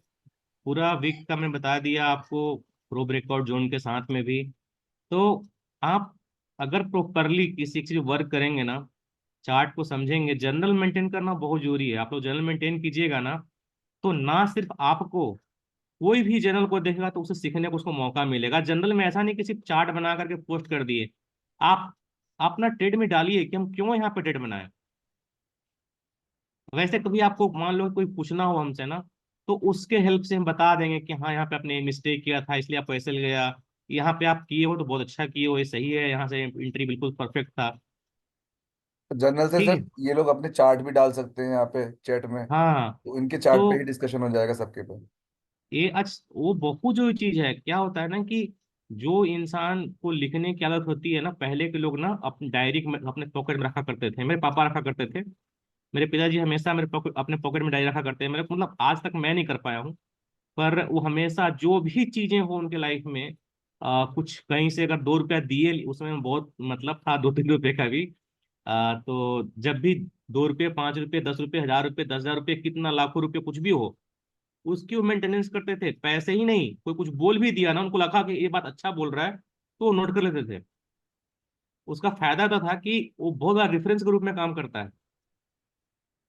पूरा वीक का मैं बता दिया आपको, प्रो ब्रेकआउट जोन के साथ में भी। तो आप अगर प्रॉपरली किसी चीज वर्क करेंगे ना, चार्ट को समझेंगे, जनरल मेंटेन करना बहुत जरूरी है। आप लोग जनरल मेंटेन कीजिएगा ना, तो ना सिर्फ आपको, कोई भी जनरल को देखेगा तो उसे सीखने को उसको मौका मिलेगा। जनरल में ऐसा नहीं कि सिर्फ चार्ट बना करके पोस्ट कर दिए। आप अपना ट्रेड में डालिए कि हम क्यों यहाँ पे ट्रेड बनाए। वैसे कभी आपको मान लो कोई पूछना हो हमसे ना, तो उसके हेल्प से हम बता देंगे कि हाँ यहाँ पे आपने मिस्टेक किया था इसलिए आप पैसे ले गया, यहाँ पे आप किए हो तो बहुत अच्छा किए हो, ये सही है, यहाँ से एंट्री बिल्कुल परफेक्ट था। जनरल से ठीक सर है। ये लोग अपने चार्ट भी डाल सकते हैं यहाँ पे चैट में, हाँ। तो इनके चार्ट पे ही तो डिस्कशन हो जाएगा सबके पे। ये वो बहुत जो चीज है, क्या होता है ना कि जो इंसान को लिखने की आदत होती है ना, पहले के लोग ना अपनी डायरी में अपने पॉकेट में रखा करते थे। मेरे पापा रखा करते थे, मेरे पिताजी हमेशा मेरे पॉकेट अपने पॉकेट में डायरी रखा करते हैं। मेरे मतलब आज तक मैं नहीं कर पाया हूँ, पर वो हमेशा जो भी चीजें हो उनके लाइफ में, कुछ कहीं से अगर 2 रुपया दिए, उसमें बहुत मतलब था 2-3 रुपए का भी, तो जब भी 2 रुपये, 5 रुपये, 10 रुपये, 1000 रुपये, 10,000 रुपये, कितना लाखों रुपये कुछ भी हो, उसकी वो मेंटेनेंस करते थे। पैसे ही नहीं, कोई कुछ बोल भी दिया ना, उनको लगा कि ये बात अच्छा बोल रहा है तो वो नोट कर लेते थे। उसका फायदा तो था कि वो बहुत बड़ा रेफरेंस के रूप में काम करता है।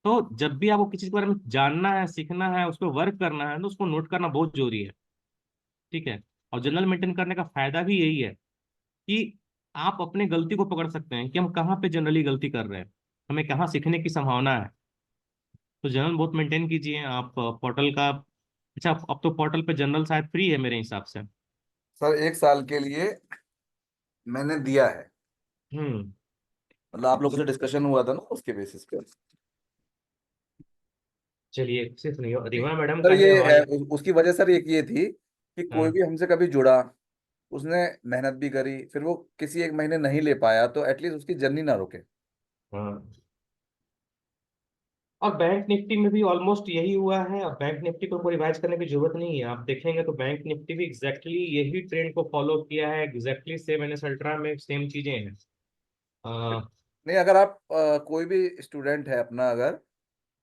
तो जब भी आपको किसी के बारे में जानना है, सीखना है, उस पर वर्क करना है, तो उसको नोट करना बहुत जरूरी है। ठीक है। और जनरल मेंटेन करने का फायदा भी यही है कि आप अपने गलती को पकड़ सकते हैं कि हम कहाँ पे जनरली गलती कर रहे हैं, हमें कहाँ सीखने की संभावना है। तो जनरल बहुत मेंटेन कीजिए आप पोर्टल का। अच्छा, अब तो पोर्टल पे जनरल शायद फ्री है मेरे हिसाब से। सर 1 साल के लिए मैंने दिया है, हम्म। मतलब आप लोगों से डिस्कशन हुआ था ना उसके बेसिस पे। चलिए, सिर्फ नहीं हो, रीमा मैडम सर का है ये है हमारे। उसकी वजह सर एक ये थी कि कोई हाँ भी हमसे कभी जुड़ा, उसने मेहनत भी करी, फिर वो किसी एक महीने नहीं ले पाया, तो एटलीस्ट उसकी जर्नी ना रुके। हाँ। और बैंक निफ्टी में भी ऑलमोस्ट यही हुआ है। और बैंक निफ्टी को रिवाइज करने की जरूरत नहीं है, आप देखेंगे तो बैंक निफ्टी भी एग्जैक्टली यही ट्रेंड को फॉलो किया है। एग्जैक्टली सेम एनएस अल्ट्रा में सेम चीजें हैं। नहीं, अगर आप कोई भी स्टूडेंट है अपना, अगर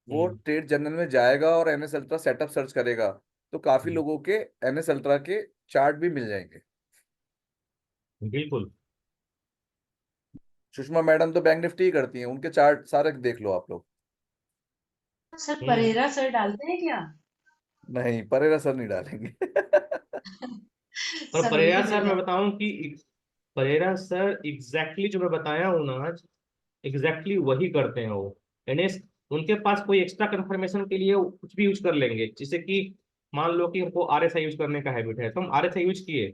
वो हम्म, ट्रेड जर्नल में जाएगा और एनएस अल्ट्रा सेटअप सर्च करेगा, तो काफी हम्म, लोगों के एनएस अल्ट्रा के चार्ट भी मिल जाएंगे। बिल्कुल। सुषमा मैडम तो बैंक निफ्टी ही करती हैं, उनके चार्ट सारे देख लो आप लोग। सर हम्म। परेरा सर डालते हैं क्या? नहीं, परेरा सर नहीं डालेंगे। और सर परेरा उनकी सर मैं जगह। बताऊं कि परेरा सर एग्जैक्टली जो मैं बताया हूँ ना आज, एग्जैक्टली वही करते हैं वो। यानी उनके पास कोई एक्स्ट्रा कंफर्मेशन के लिए वो कुछ भी यूज कर लेंगे। जैसे कि मान लो कि हमको आरएसआई यूज करने का हैबिट है तो हम आरएसआई यूज किए,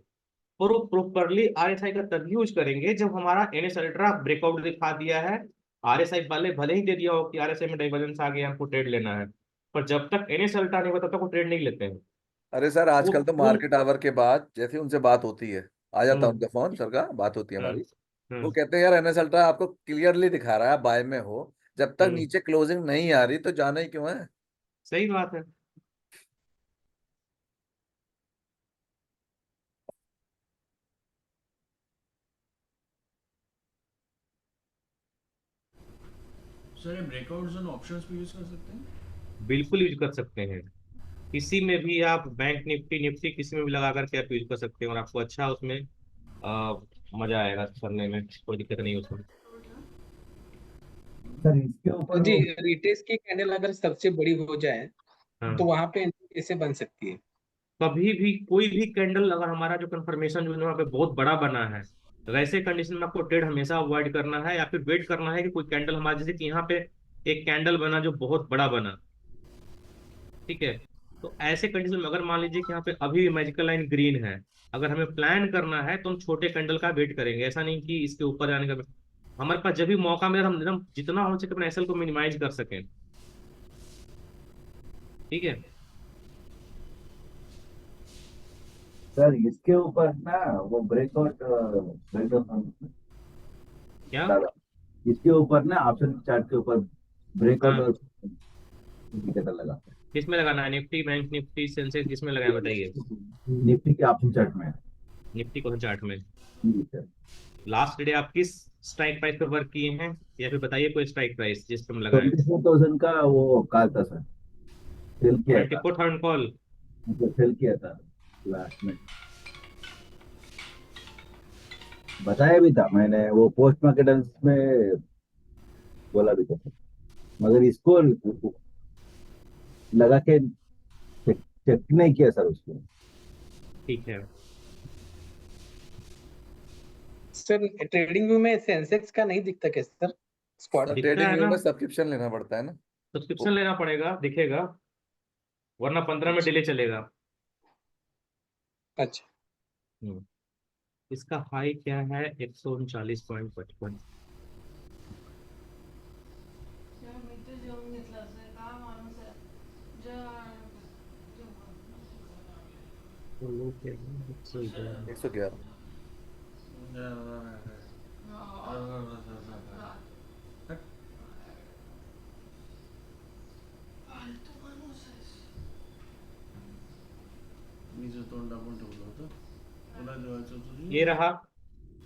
और वो प्रॉपरली आरएसआई का तभी यूज करेंगे जब हमारा एनएस अल्ट्रा ब्रेकआउट दिखा दिया है। आरएसआई भले भले ही दे दिया हो कि आरएसआई में डाइवर्जेंस आ गया, हमको ट्रेड लेना है, पर जब तक एनएस अल्ट्रा नहीं होता तब तक वो ट्रेड नहीं लेते हैं। अरे सर वो आजकल तो वो मार्केट आवर के बाद जैसे ही उनसे बात होती है, आ जाता है हम्म, उनका फोन, सर का बात होती है हम्म, हमारी, वो हम्म, कहते हैं यार एनएस अल्ट्रा आपको क्लियरली दिखा रहा है बाय में हो, जब तक हम्म, नीचे क्लोजिंग नहीं आ रही तो जाना ही क्यों है। सही बात है। सर ये ब्रेकआउट जोन ऑप्शंस भी यूज कर सकते हैं? बिल्कुल यूज कर सकते हैं। किसी में भी आप बैंक निफ्टी निफ्टी किसी में भी लगा करके आप यूज कर सकते हैं और आपको अच्छा उसमें आ, मजा आएगा करने में, कोई दिक्कत नहीं उसमें। सर इसके ऊपर जी, वो रिटेस्ट की कैंडल अगर सबसे बड़ी हो जाए तो हाँ। वहां पे entry कैसे बन सकती है? कभी भी कोई भी कैंडल अगर हमारा जो कंफर्मेशन जो वहाँ पे बहुत बड़ा बना है, वैसे कंडीशन में आपको ट्रेड हमेशा अवॉइड करना है, या फिर वेट करना है कि कोई कैंडल हमारे, जैसे कि यहाँ पे एक कैंडल बना जो बहुत बड़ा बना, ठीक है। तो ऐसे कंडीशन में अगर मान लीजिए कि यहाँ पे अभी भी मैजिकल लाइन ग्रीन है, अगर हमें प्लान करना है तो हम छोटे कैंडल का वेट करेंगे, ऐसा नहीं कि इसके ऊपर जाने का। हमारे पास जब भी मौका मिले हम एकदम जितना हो सके अपने एसएल को मिनिमाइज कर सकें, ठीक है। सर इसके ऊपर ना वो ब्रेकआउट ब्रेकडाउन क्या? दादा, इसके ऊपर ना ऑप्शन चार्ट के ऊपर ब्रेकआउट हाँ, और इंडिकेटर लगा किसमें लगाना है? निफ्टी, बैंक निफ्टी, सेंसेक्स, किसमें लगाए बताइए? निफ्टी के ऑप्शन चार्ट में। निफ्टी को चार्ट में। जी सर। लास्ट डे आप किस स्ट्राइक प्राइस पे वर्क किए हैं, या फिर बताइए कोई स्ट्राइक प्राइस जिस पे हम लगाए। 24,000 का वो कॉल था सर, सेल किया था, 24,000 कॉल। मतलब सेल किया था लास्ट में, बताया भी था मैंने, वो पोस्ट मार्केट में बोला भी था सर। मगर इसको लगा के चेक चेक नहीं किया सर उसको। ठीक है, सर ट्रेडिंग व्यू में सेंसेक्स का नहीं दिखता क्या सर? स्पॉट। सर दिखता ट्रेडिंग है व्यू ना। में सब्सक्रिप्शन लेना पड़ता है ना। सब्सक्रिप्शन लेना पड़ेगा, दिखेगा, वरना 15 में डिले चलेगा। अच्छा। हम्म। इसका हाई क्या है? 139.55। तो लो क्या है? 111। 111। मी जो तोंड दाबून ठेवलं होतं तुला जेवायचं तुझी ये रहा।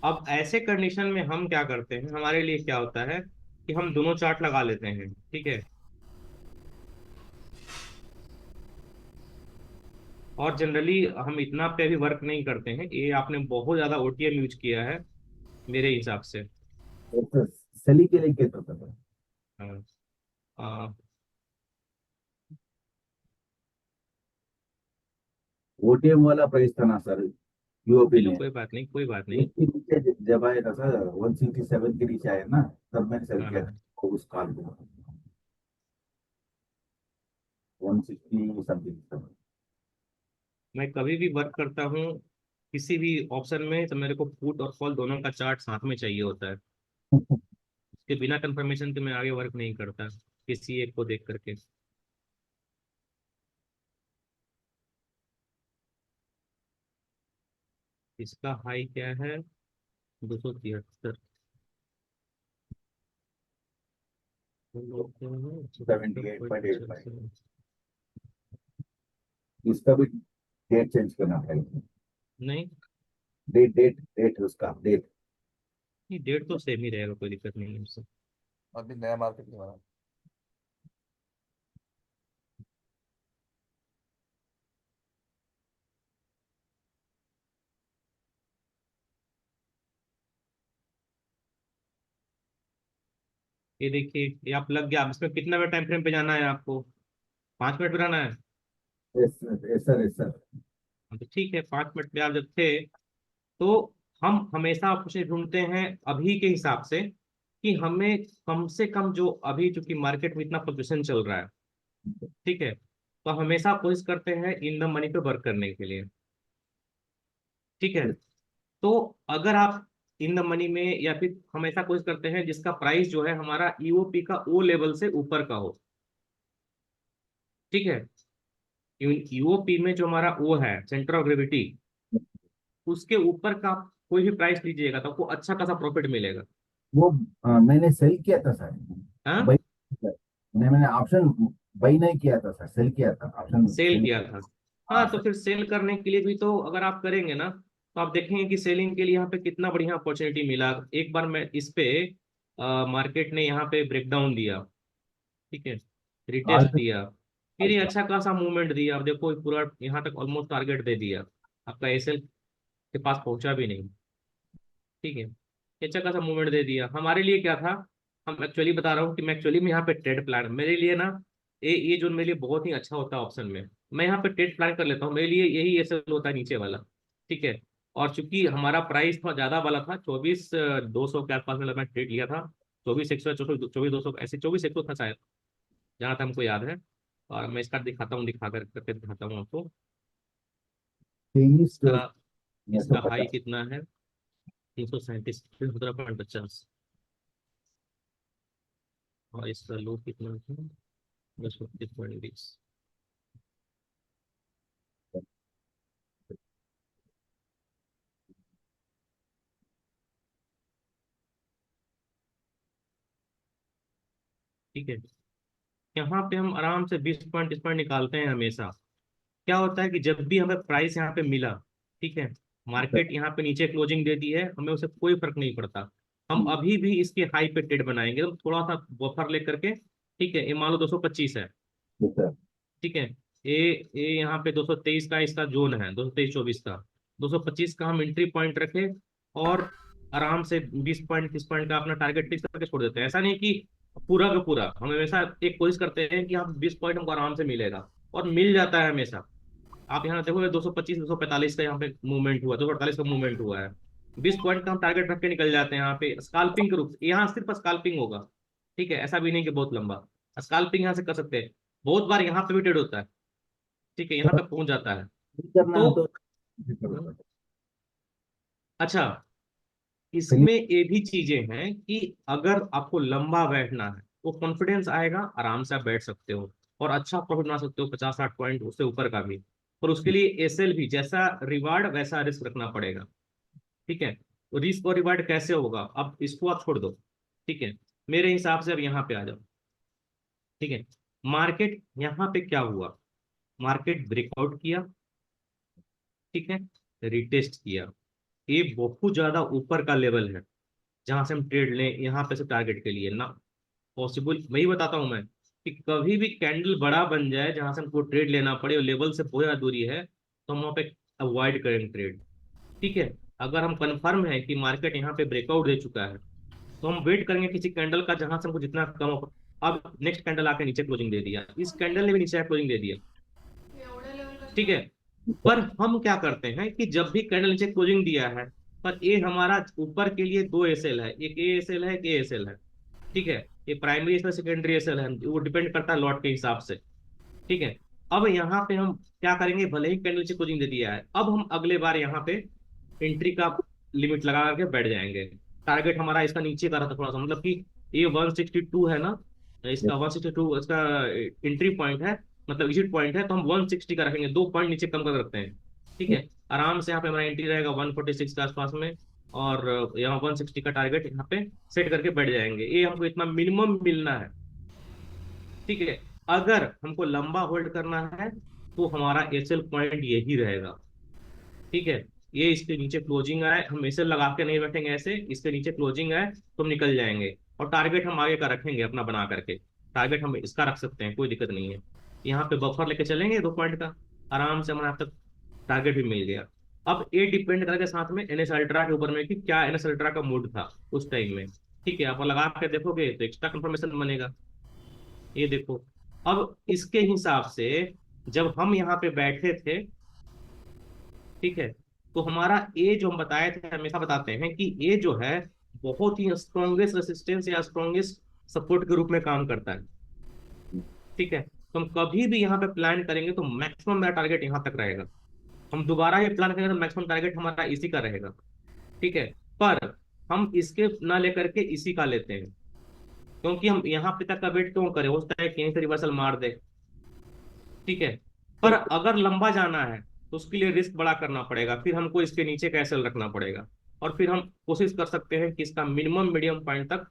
अब ऐसे कंडीशन में हम क्या करते हैं, हमारे लिए क्या होता है कि हम दोनों चार्ट लगा लेते हैं, ठीक है। और जनरली हम इतना पे भी वर्क नहीं करते हैं, ये आपने बहुत ज्यादा ओटीएम यूज किया है मेरे हिसाब से। सेलिंग के लिए कहता था सर। हाँ। आ, ओटीएम वाला प्राइस था ना सर यूओपी चलो में, कोई बात नहीं, कोई बात नहीं। इसके नीचे जब आया था सर 167 के नीचे आया ना, तब मैंने सेल हाँ किया हाँ। था उस कॉल को 160 समथिंग। मैं कभी भी वर्क करता हूँ किसी भी ऑप्शन में, तो मेरे को पुट और कॉल दोनों का चार्ट साथ में चाहिए होता है। उसके बिना कंफर्मेशन के मैं आगे वर्क नहीं करता किसी एक को देख करके। इसका हाई क्या है? 273। 78.85। इसका भी डेट चेंज करना पड़ेगा। नहीं, डेट डेट डेट उसका डेट। ये डेट तो सेम ही रहेगा, कोई दिक्कत नहीं है उससे। अभी नया मार्केट नहीं बना। ये देखिए, ये आप लग गया। अब इसमें कितना बड़ा टाइम फ्रेम पे जाना है आपको? 5 मिनट पे जाना है? Yes sir, yes sir. हाँ, तो ठीक है, 5 मिनट पे आप जब थे तो हम हमेशा ऑप्शन ढूंढते हैं अभी के हिसाब से कि हमें कम से कम, जो अभी चूंकि मार्केट में इतना फ्लक्चुएशन चल रहा है, ठीक है, तो हमेशा कोशिश करते हैं इन द मनी पे वर्क करने के लिए, ठीक है। तो अगर आप इन द मनी में, या फिर हमेशा कोशिश करते हैं जिसका प्राइस जो है हमारा ईओपी का ओ लेवल से ऊपर का हो, ठीक है। ईओपी में जो हमारा ओ है, सेंटर ऑफ ग्रेविटी, उसके ऊपर का आप कोई भी प्राइस लीजिएगा तो आपको अच्छा खासा प्रॉफिट मिलेगा। वो मैंने सेल किया था सर, हाँ, बाई। मैंने ऑप्शन बाई नहीं किया था सर, सेल किया था ऑप्शन सेल सेल। किया था। हाँ हाँ, तो सर। फिर सेल करने के लिए भी तो अगर आप करेंगे ना, तो आप देखेंगे कि सेलिंग के लिए यहाँ पे कितना बढ़िया अपॉर्चुनिटी मिला। एक बार मैं इस पे मार्केट ने यहाँ पे ब्रेकडाउन दिया, ठीक है, आज रिटेस्ट दिया, फिर ये अच्छा खासा मूवमेंट दिया। अब देखो ये पूरा यहाँ तक ऑलमोस्ट टारगेट दे दिया, आपका एसएल के पास पहुंचा भी नहीं, ठीक है। ये अच्छा खासा मूवमेंट दे दिया। हमारे लिए क्या था, हम एक्चुअली बता रहा हूँ कि मैं एक्चुअली में यहाँ पे ट्रेड प्लान मेरे लिए ना, ये जो मेरे लिए बहुत ही अच्छा होता है ऑप्शन में, मैं यहाँ पे ट्रेड प्लान कर लेता हूँ, मेरे लिए यही एसएल होता है नीचे वाला, ठीक है। और चूंकि हमारा प्राइस थोड़ा ज्यादा वाला था, 24,200 के आसपास में मैं ट्रेड लिया था, 24,100, 24,200 ऐसे, 24,100 था शायद, जहाँ तक हमको याद है। और मैं इसका दिखाता हूँ, दिखा करके दिखाता हूँ आपको। 23 इसका इसका हाई 950। कितना है? 337, 17.50। और इसका लो कितना है? 10.20। ठीक है, यहाँ पे हम आराम से 20 पॉइंट, इस पॉइंट निकालते हैं हमेशा। क्या होता है कि जब भी हमें प्राइस यहाँ पे मिला, ठीक है, मार्केट यहाँ पे नीचे क्लोजिंग दे दी है, हमें उसे कोई फर्क नहीं पड़ता, हम अभी भी इसके हाई पे ट्रेड बनाएंगे, तो थोड़ा सा बफर लेकर के, ठीक है। ये मान लो 225 है, ठीक है। ये यहाँ पे 223 का इसका जोन है, 223-24 का, 225 का हम एंट्री पॉइंट रखे, और आराम से 20 पॉइंट, 30 पॉइंट का अपना टारगेट फिक्स करके छोड़ देते हैं। ऐसा नहीं कि पूरा का पूरा, हम हमेशा एक कोशिश करते हैं कि हम 20 पॉइंट हमको आराम से मिलेगा, और मिल जाता है हमेशा। आप यहाँ देखोगे 225, 245 का यहाँ पे मूवमेंट हुआ, 248 का मूवमेंट हुआ है। 20 पॉइंट का हम टारगेट रख के निकल जाते हैं यहाँ पे स्काल्पिंग के रूप से। यहाँ सिर्फ स्काल्पिंग होगा, ठीक है, ऐसा भी नहीं कि बहुत लंबा स्काल्पिंग यहाँ से कर सकते हैं। बहुत बार यहाँ पे भी ट्रेड होता है, ठीक है, यहाँ पे पहुंच जाता है। करना है तो तो अच्छा, इसमें ये भी चीजें हैं कि अगर आपको लंबा बैठना है तो कॉन्फिडेंस आएगा, आराम से आप बैठ सकते हो और अच्छा प्रॉफिट बना सकते हो, 50-60 पॉइंट उससे ऊपर का भी। पर उसके लिए एसएल भी, जैसा रिवार्ड वैसा रिस्क रखना पड़ेगा, ठीक है। तो रिस्क और रिवार्ड कैसे होगा, अब इसको आप छोड़ दो, ठीक है। मेरे हिसाब से अब यहाँ पे आ जाओ, ठीक है। मार्केट यहाँ पे क्या हुआ, मार्केट ब्रेकआउट किया, ठीक है, रिटेस्ट किया। ये बहुत ज्यादा ऊपर का लेवल है जहां से हम ट्रेड लें यहाँ पे से टारगेट के लिए ना, पॉसिबल वही बताता हूं मैं, कि कभी भी कैंडल बड़ा बन जाए जहां से हमको ट्रेड लेना पड़े और लेवल से बहुत ज्यादा दूरी है, तो हम वहाँ पे अवॉइड करेंगे ट्रेड, ठीक है। अगर हम कंफर्म है कि मार्केट यहाँ पे ब्रेकआउट दे चुका है, तो हम वेट करेंगे किसी कैंडल का जहां से हमको जितना कम हो। अब नेक्स्ट कैंडल आके नीचे क्लोजिंग दे दिया, इस कैंडल ने भी नीचे क्लोजिंग दे दिया, ठीक है। पर हम क्या करते हैं कि जब भी कैंडल नीचे क्लोजिंग दिया है, पर ये हमारा ऊपर के लिए दो एसएल है, एक ए एसएल है, एक ए एसएल है, ठीक है। ये प्राइमरी एसएल, सेकेंडरी एसएल है, वो डिपेंड करता है लॉट के हिसाब से, ठीक है। अब यहाँ पे हम क्या करेंगे, भले ही कैंडल नीचे क्लोजिंग दे दिया है, अब हम अगले बार यहाँ पे एंट्री का लिमिट लगा करके बैठ जाएंगे। टारगेट हमारा इसका नीचे का रहता थोड़ा सा, मतलब कि ये 162 है ना, इसका 162 इसका एंट्री पॉइंट है, मतलब एग्जिट पॉइंट है, तो हम 160 का रखेंगे, 2 पॉइंट नीचे कम कर रखते हैं, ठीक है। आराम से यहाँ पे हमारा एंट्री रहेगा 146 के आसपास में, और यहाँ 160 का टारगेट यहाँ पे सेट करके बैठ जाएंगे। ये हमको इतना मिनिमम मिलना है, ठीक है। अगर हमको लंबा होल्ड करना है तो हमारा एसएल पॉइंट यही रहेगा, ठीक है। ये इसके नीचे क्लोजिंग आए, हम इसे लगा के नहीं बैठेंगे, ऐसे इसके नीचे क्लोजिंग आए तो हम निकल जाएंगे, और टारगेट हम आगे का रखेंगे अपना बना करके। टारगेट हम इसका रख सकते हैं, कोई दिक्कत नहीं है। यहाँ पे बफर लेके चलेंगे 2 पॉइंट का, आराम से हमारा अब तक टारगेट भी मिल गया। अब ये डिपेंड करेगा साथ में एनएस अल्ट्रा के ऊपर में कि क्या एनएस अल्ट्रा का मूड था उस टाइम में, ठीक है। आप लगा के देखोगे तो एक्स्ट्रा कंफर्मेशन बनेगा। ये देखो, अब इसके हिसाब से जब हम यहाँ पे बैठे थे, ठीक है, तो हमारा ए जो हम बताए थे, हमेशा बताते हैं कि ए जो है बहुत ही स्ट्रॉन्गेस्ट रेसिस्टेंस या स्ट्रॉन्गेस्ट सपोर्ट के रूप में काम करता है, ठीक है। तो हम कभी भी यहाँ पे प्लान करेंगे तो मैक्सिमम मेरा टारगेट यहाँ तक रहेगा। हम दोबारा ये प्लान करेंगे तो मैक्सिमम टारगेट हमारा इसी का रहेगा, ठीक है। पर हम इसके ना लेकर के इसी का लेते हैं, क्योंकि हम यहाँ पे तक का वेट क्यों करें, हो सकता है कहीं से रिवर्सल मार दे, ठीक है। पर अगर लंबा जाना है तो उसके लिए रिस्क बड़ा करना पड़ेगा, फिर हमको इसके नीचे का एसएल रखना पड़ेगा, और फिर हम कोशिश कर सकते हैं कि इसका मिनिमम मीडियम पॉइंट तक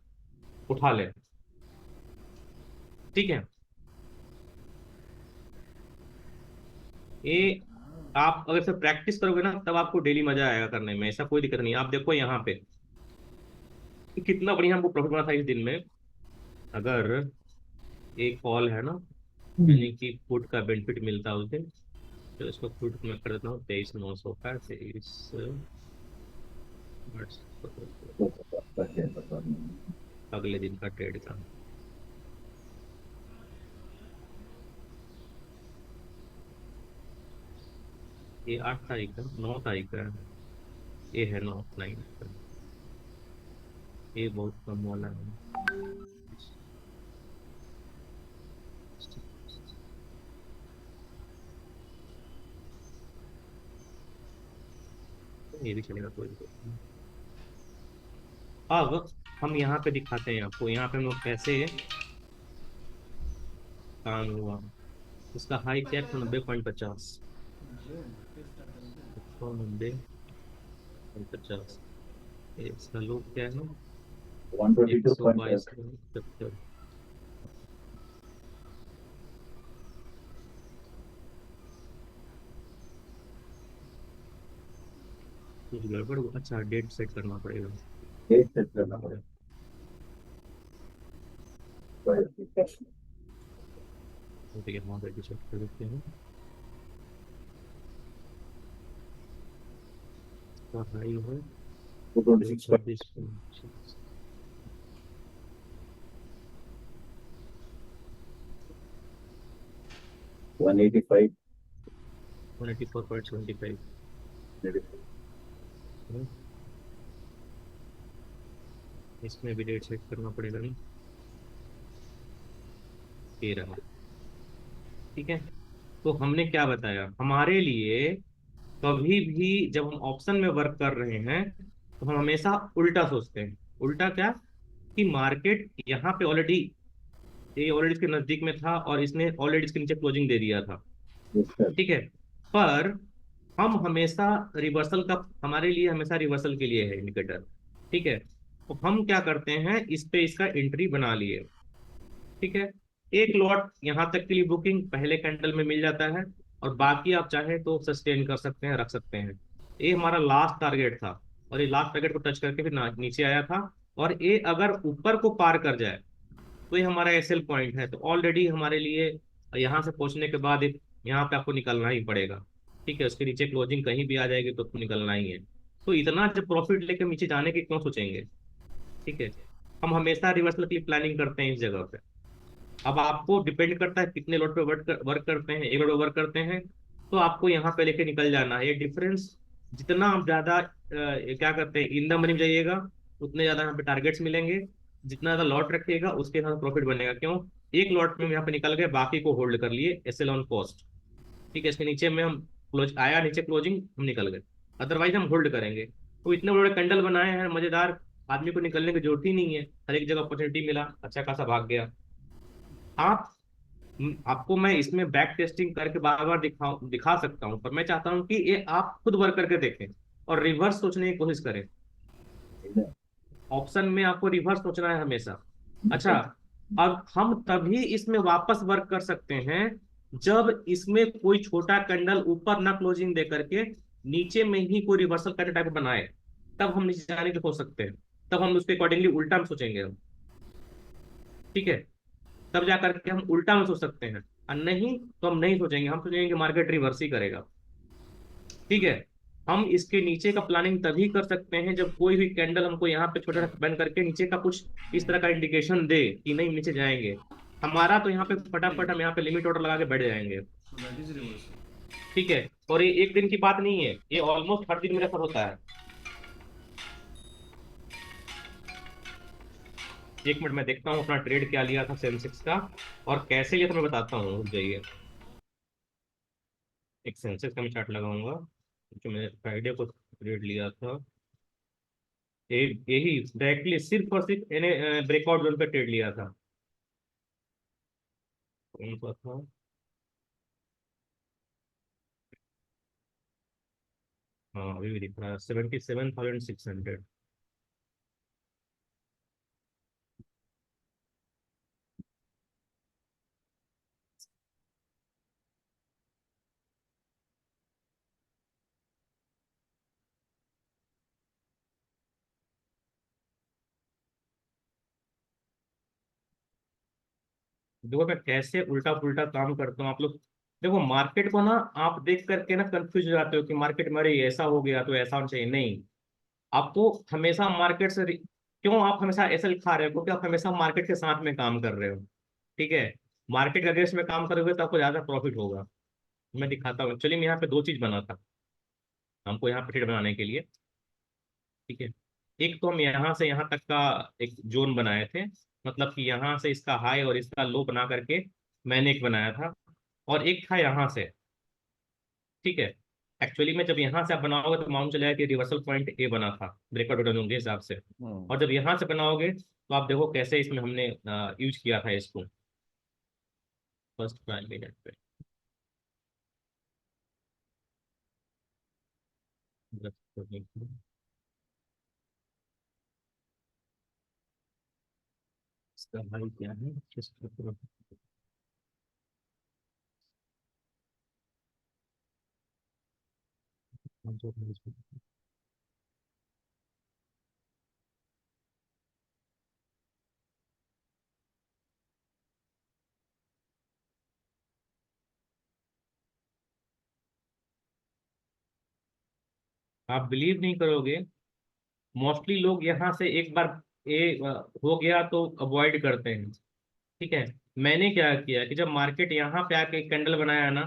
उठा लें, ठीक है। ये आप अगर से प्रैक्टिस करोगे ना, तब आपको डेली मजा आएगा करने में, ऐसा कोई दिक्कत नहीं। आप देखो यहाँ पे कि कितना बढ़िया हमको प्रॉफिट बना था इस दिन में। अगर एक कॉल है ना, यानी कि फुट का बेनिफिट मिलता है उस दिन, तो इसको फुट में कर देता हूँ 23,900 का, 23 अगले दिन का ट्रेड का। ये 8 तारीख का, 9 तारीख का है। ये है 9/9 का। ये बहुत कम वाला है। ये भी चलेगा, कोई दिक्कत नहीं। अब हम यहाँ पे दिखाते हैं आपको, यहाँ पे हम लोग कैसे काम हुआ। इसका हाई क्या है? 90.50, 90.50। इसका लो क्या है? 122.5 122.70। कुछ गड़बड़ हुआ? अच्छा, डेट सेट करना पड़ेगा। डेट सेट करना पड़ेगा। ठीक है, वहाँ पे सेट कर देते हैं। इसका हाई है 226. 26.25। 185. 184.25। इसमें भी डेट सेट करना पड़ेगा नहीं। ये रहा। ठीक है, तो हमने क्या बताया, हमारे लिए कभी भी जब हम ऑप्शन में वर्क कर रहे हैं तो हम हमेशा उल्टा सोचते हैं। उल्टा क्या? कि मार्केट यहाँ पे ऑलरेडी, ये ऑलरेडी इसके नजदीक में था और इसने ऑलरेडी इसके नीचे क्लोजिंग दे दिया था। Yes, sir. ठीक है, पर हम हमेशा रिवर्सल का, हमारे लिए हमेशा रिवर्सल के लिए है इंडिकेटर। ठीक है, तो हम क्या करते हैं, इस पे इसका एंट्री बना लिए। ठीक है, एक लॉट यहाँ तक के लिए बुकिंग पहले कैंडल में मिल जाता है, और बाकी आप चाहे तो सस्टेन कर सकते हैं, रख सकते हैं। ये हमारा लास्ट टारगेट था, और ये लास्ट टारगेट को टच करके फिर नीचे आया था। और ये अगर ऊपर को पार कर जाए तो ये हमारा एसएल पॉइंट है। तो ऑलरेडी हमारे लिए यहाँ से पहुंचने के बाद यहाँ पे आपको निकलना ही पड़ेगा। ठीक है, उसके नीचे क्लोजिंग कहीं भी आ जाएगी तो आपको निकलना ही है। तो इतना जब प्रॉफिट लेके नीचे जाने की क्यों सोचेंगे। ठीक है, हम हमेशा रिवर्सल की प्लानिंग करते हैं इस जगह पे। अब आपको डिपेंड करता है कितने लोड पे वर्क करते हैं। एक लोड पे वर्क करते हैं तो आपको यहाँ पे लेके निकल जाना है। ये डिफरेंस जितना आप ज्यादा क्या करते हैं, इन द मनी में जाइएगा, उतने ज्यादा यहाँ पे टारगेट्स मिलेंगे। जितना ज्यादा लॉट रखिएगा उसके हिसाब से प्रॉफिट बनेगा। क्यों? एक लॉट में हम यहाँ पे निकल गए, बाकी को होल्ड कर लिए एसएल ऑन कॉस्ट। ठीक है, इसके नीचे में हम क्लोज आया, नीचे क्लोजिंग, हम निकल गए। अदरवाइज हम होल्ड करेंगे। तो इतने बड़े कैंडल बनाए हैं मजेदार, आदमी को निकलने की जरूरत ही नहीं है। हर एक जगह अपॉर्चुनिटी मिला, अच्छा खासा भाग गया। आप आपको मैं इसमें बैक टेस्टिंग करके बार बार दिखा सकता हूं, पर मैं चाहता हूं कि ये आप खुद वर्क करके देखें और रिवर्स सोचने की कोशिश करें। ऑप्शन में आपको रिवर्स सोचना है हमेशा। अच्छा, अब हम तभी इसमें वापस वर्क कर सकते हैं जब इसमें कोई छोटा कैंडल ऊपर ना क्लोजिंग दे करके नीचे में ही कोई रिवर्सल करने टाइप बनाए, तब हम नीचे जाने की सोच सकते हैं। तब हम उसके अकॉर्डिंगली उल्टा में सोचेंगे हम। ठीक है, तब जा करके हम उल्टा में सोच सकते हैं, और नहीं तो हम नहीं सोचेंगे। हम सोचेंगे कि मार्केट रिवर्स ही करेगा। ठीक है, हम इसके नीचे का प्लानिंग तभी कर सकते हैं जब कोई भी कैंडल हमको यहाँ पे छोटा सा बंद करके नीचे का कुछ इस तरह का इंडिकेशन दे कि नहीं नीचे जाएंगे। हमारा तो यहाँ पे फटाफट हम यहाँ पे लिमिट ऑर्डर लगा के बैठ जाएंगे। So that is reversal. ठीक है, और ये एक दिन की बात नहीं है, ये ऑलमोस्ट हर दिन मेरे साथ होता है। एक मिनट मैं देखता हूँ अपना ट्रेड क्या लिया था सेंसेक्स का, और कैसे लिया था मैं बताता हूँ, रुक जाइए। एक सेंसेक्स का मैं चार्ट लगाऊंगा जो मैंने फ्राइडे को ट्रेड लिया था। यही डायरेक्टली सिर्फ और सिर्फ मैंने ब्रेकआउट जोन पे ट्रेड लिया था। कौन सा था? हाँ, अभी भी दिख रहा है 77,600। देखो मैं कैसे उल्टा पुल्टा काम करता हूँ। आप लोग देखो, मार्केट को ना आप देख करके ना कंफ्यूज हो जाते हो कि मार्केट में अरे ऐसा हो गया तो ऐसा होना चाहिए। नहीं, आपको हमेशा मार्केट से क्यों आप हमेशा ऐसा लिखा रहे हो? क्योंकि आप हमेशा मार्केट के साथ में काम कर रहे हो। ठीक है, मार्केट के अगेंस्ट में काम करोगे तो आपको ज्यादा प्रॉफिट होगा। मैं दिखाता हूँ। चलिए, मैं यहाँ पे दो चीज बना था। हमको यहाँ पे ट्रेड बनाने के लिए। ठीक है, एक तो हम यहाँ से यहाँ तक का एक जोन बनाए थे, मतलब कि यहाँ से इसका हाई और इसका लो बना करके मैंने एक बनाया था, और एक था यहाँ से। ठीक है, एक्चुअली में जब यहाँ से आप बनाओगे तो मालूम चलेगा कि रिवर्सल पॉइंट ए बना था ब्रेकआउट जोन के हिसाब से। और जब यहाँ से बनाओगे तो आप देखो कैसे इसमें हमने यूज किया था इसको फर्स्ट प्राइम मिनट पे। इसका हाई क्या है, आप बिलीव नहीं करोगे, मोस्टली लोग यहाँ से एक बार ए हो गया तो अवॉइड करते हैं। ठीक है, मैंने क्या किया कि जब मार्केट यहाँ पे आके कैंडल बनाया ना,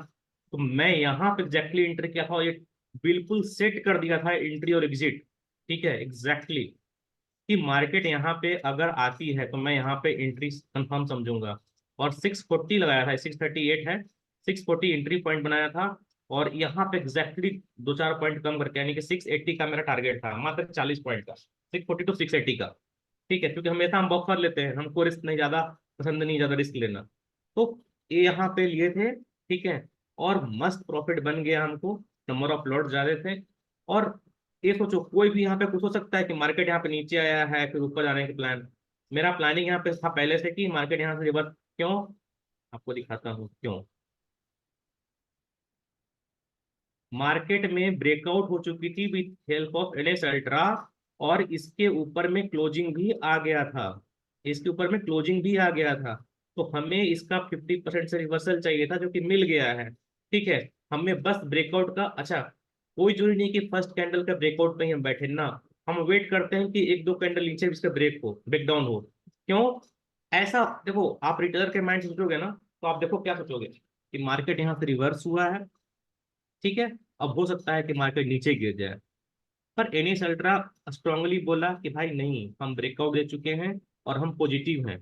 तो मैं यहाँ पे एग्जैक्टली एंटर किया था, और ये बिल्कुल सेट कर दिया था एंट्री और एग्जिट। ठीक है, एग्जैक्टली कि मार्केट यहाँ पे अगर आती है तो मैं यहाँ पे एंट्री कंफर्म समझूंगा। और 640 लगाया था, 638 है, 640 एंट्री पॉइंट बनाया था। और यहाँ पे एग्जैक्टली दो चार पॉइंट कम करके, यानी कि 680 का मेरा टारगेट था, मात्र 40 पॉइंट का, 640 टू 680 का। ठीक है, क्योंकि हमेशा हम बफर लेते हैं, हमको रिस्क नहीं ज्यादा पसंद, नहीं ज्यादा रिस्क लेना। तो ये यहाँ पे लिए थे। ठीक है, और मस्त प्रॉफिट बन गया हमको, नंबर ऑफ लॉट ज्यादा थे। और ये सोचो, कोई भी यहाँ पे कुछ हो सकता है कि मार्केट यहाँ पे नीचे आया है फिर ऊपर जाने के प्लान। मेरा प्लानिंग यहाँ पे था पहले से कि मार्केट यहाँ से रिवर्स क्यों, आपको दिखाता हूँ क्यों। मार्केट में ब्रेकआउट हो चुकी थी with help of NS ultra, और इसके ऊपर में क्लोजिंग भी आ गया था, इसके ऊपर में क्लोजिंग भी आ गया था। तो हमें इसका 50% से रिवर्सल चाहिए था, जो कि मिल गया है। ठीक है, हमें बस ब्रेकआउट का, अच्छा कोई जरूरी नहीं कि फर्स्ट कैंडल का ब्रेकआउट पे ही हम बैठे ना, हम वेट करते हैं कि एक दो कैंडल नीचे इसका ब्रेक हो, ब्रेक डाउन हो। क्यों ऐसा, देखो आप रिटेलर के माइंड से सोचोगे ना, तो आप देखो क्या सोचोगे कि मार्केट यहाँ से रिवर्स हुआ है। ठीक है, अब हो सकता है कि मार्केट नीचे गिर जाए, पर एनीस अल्ट्रा स्ट्रांगली बोला कि भाई नहीं, हम ब्रेकआउट दे चुके हैं और हम पॉजिटिव हैं।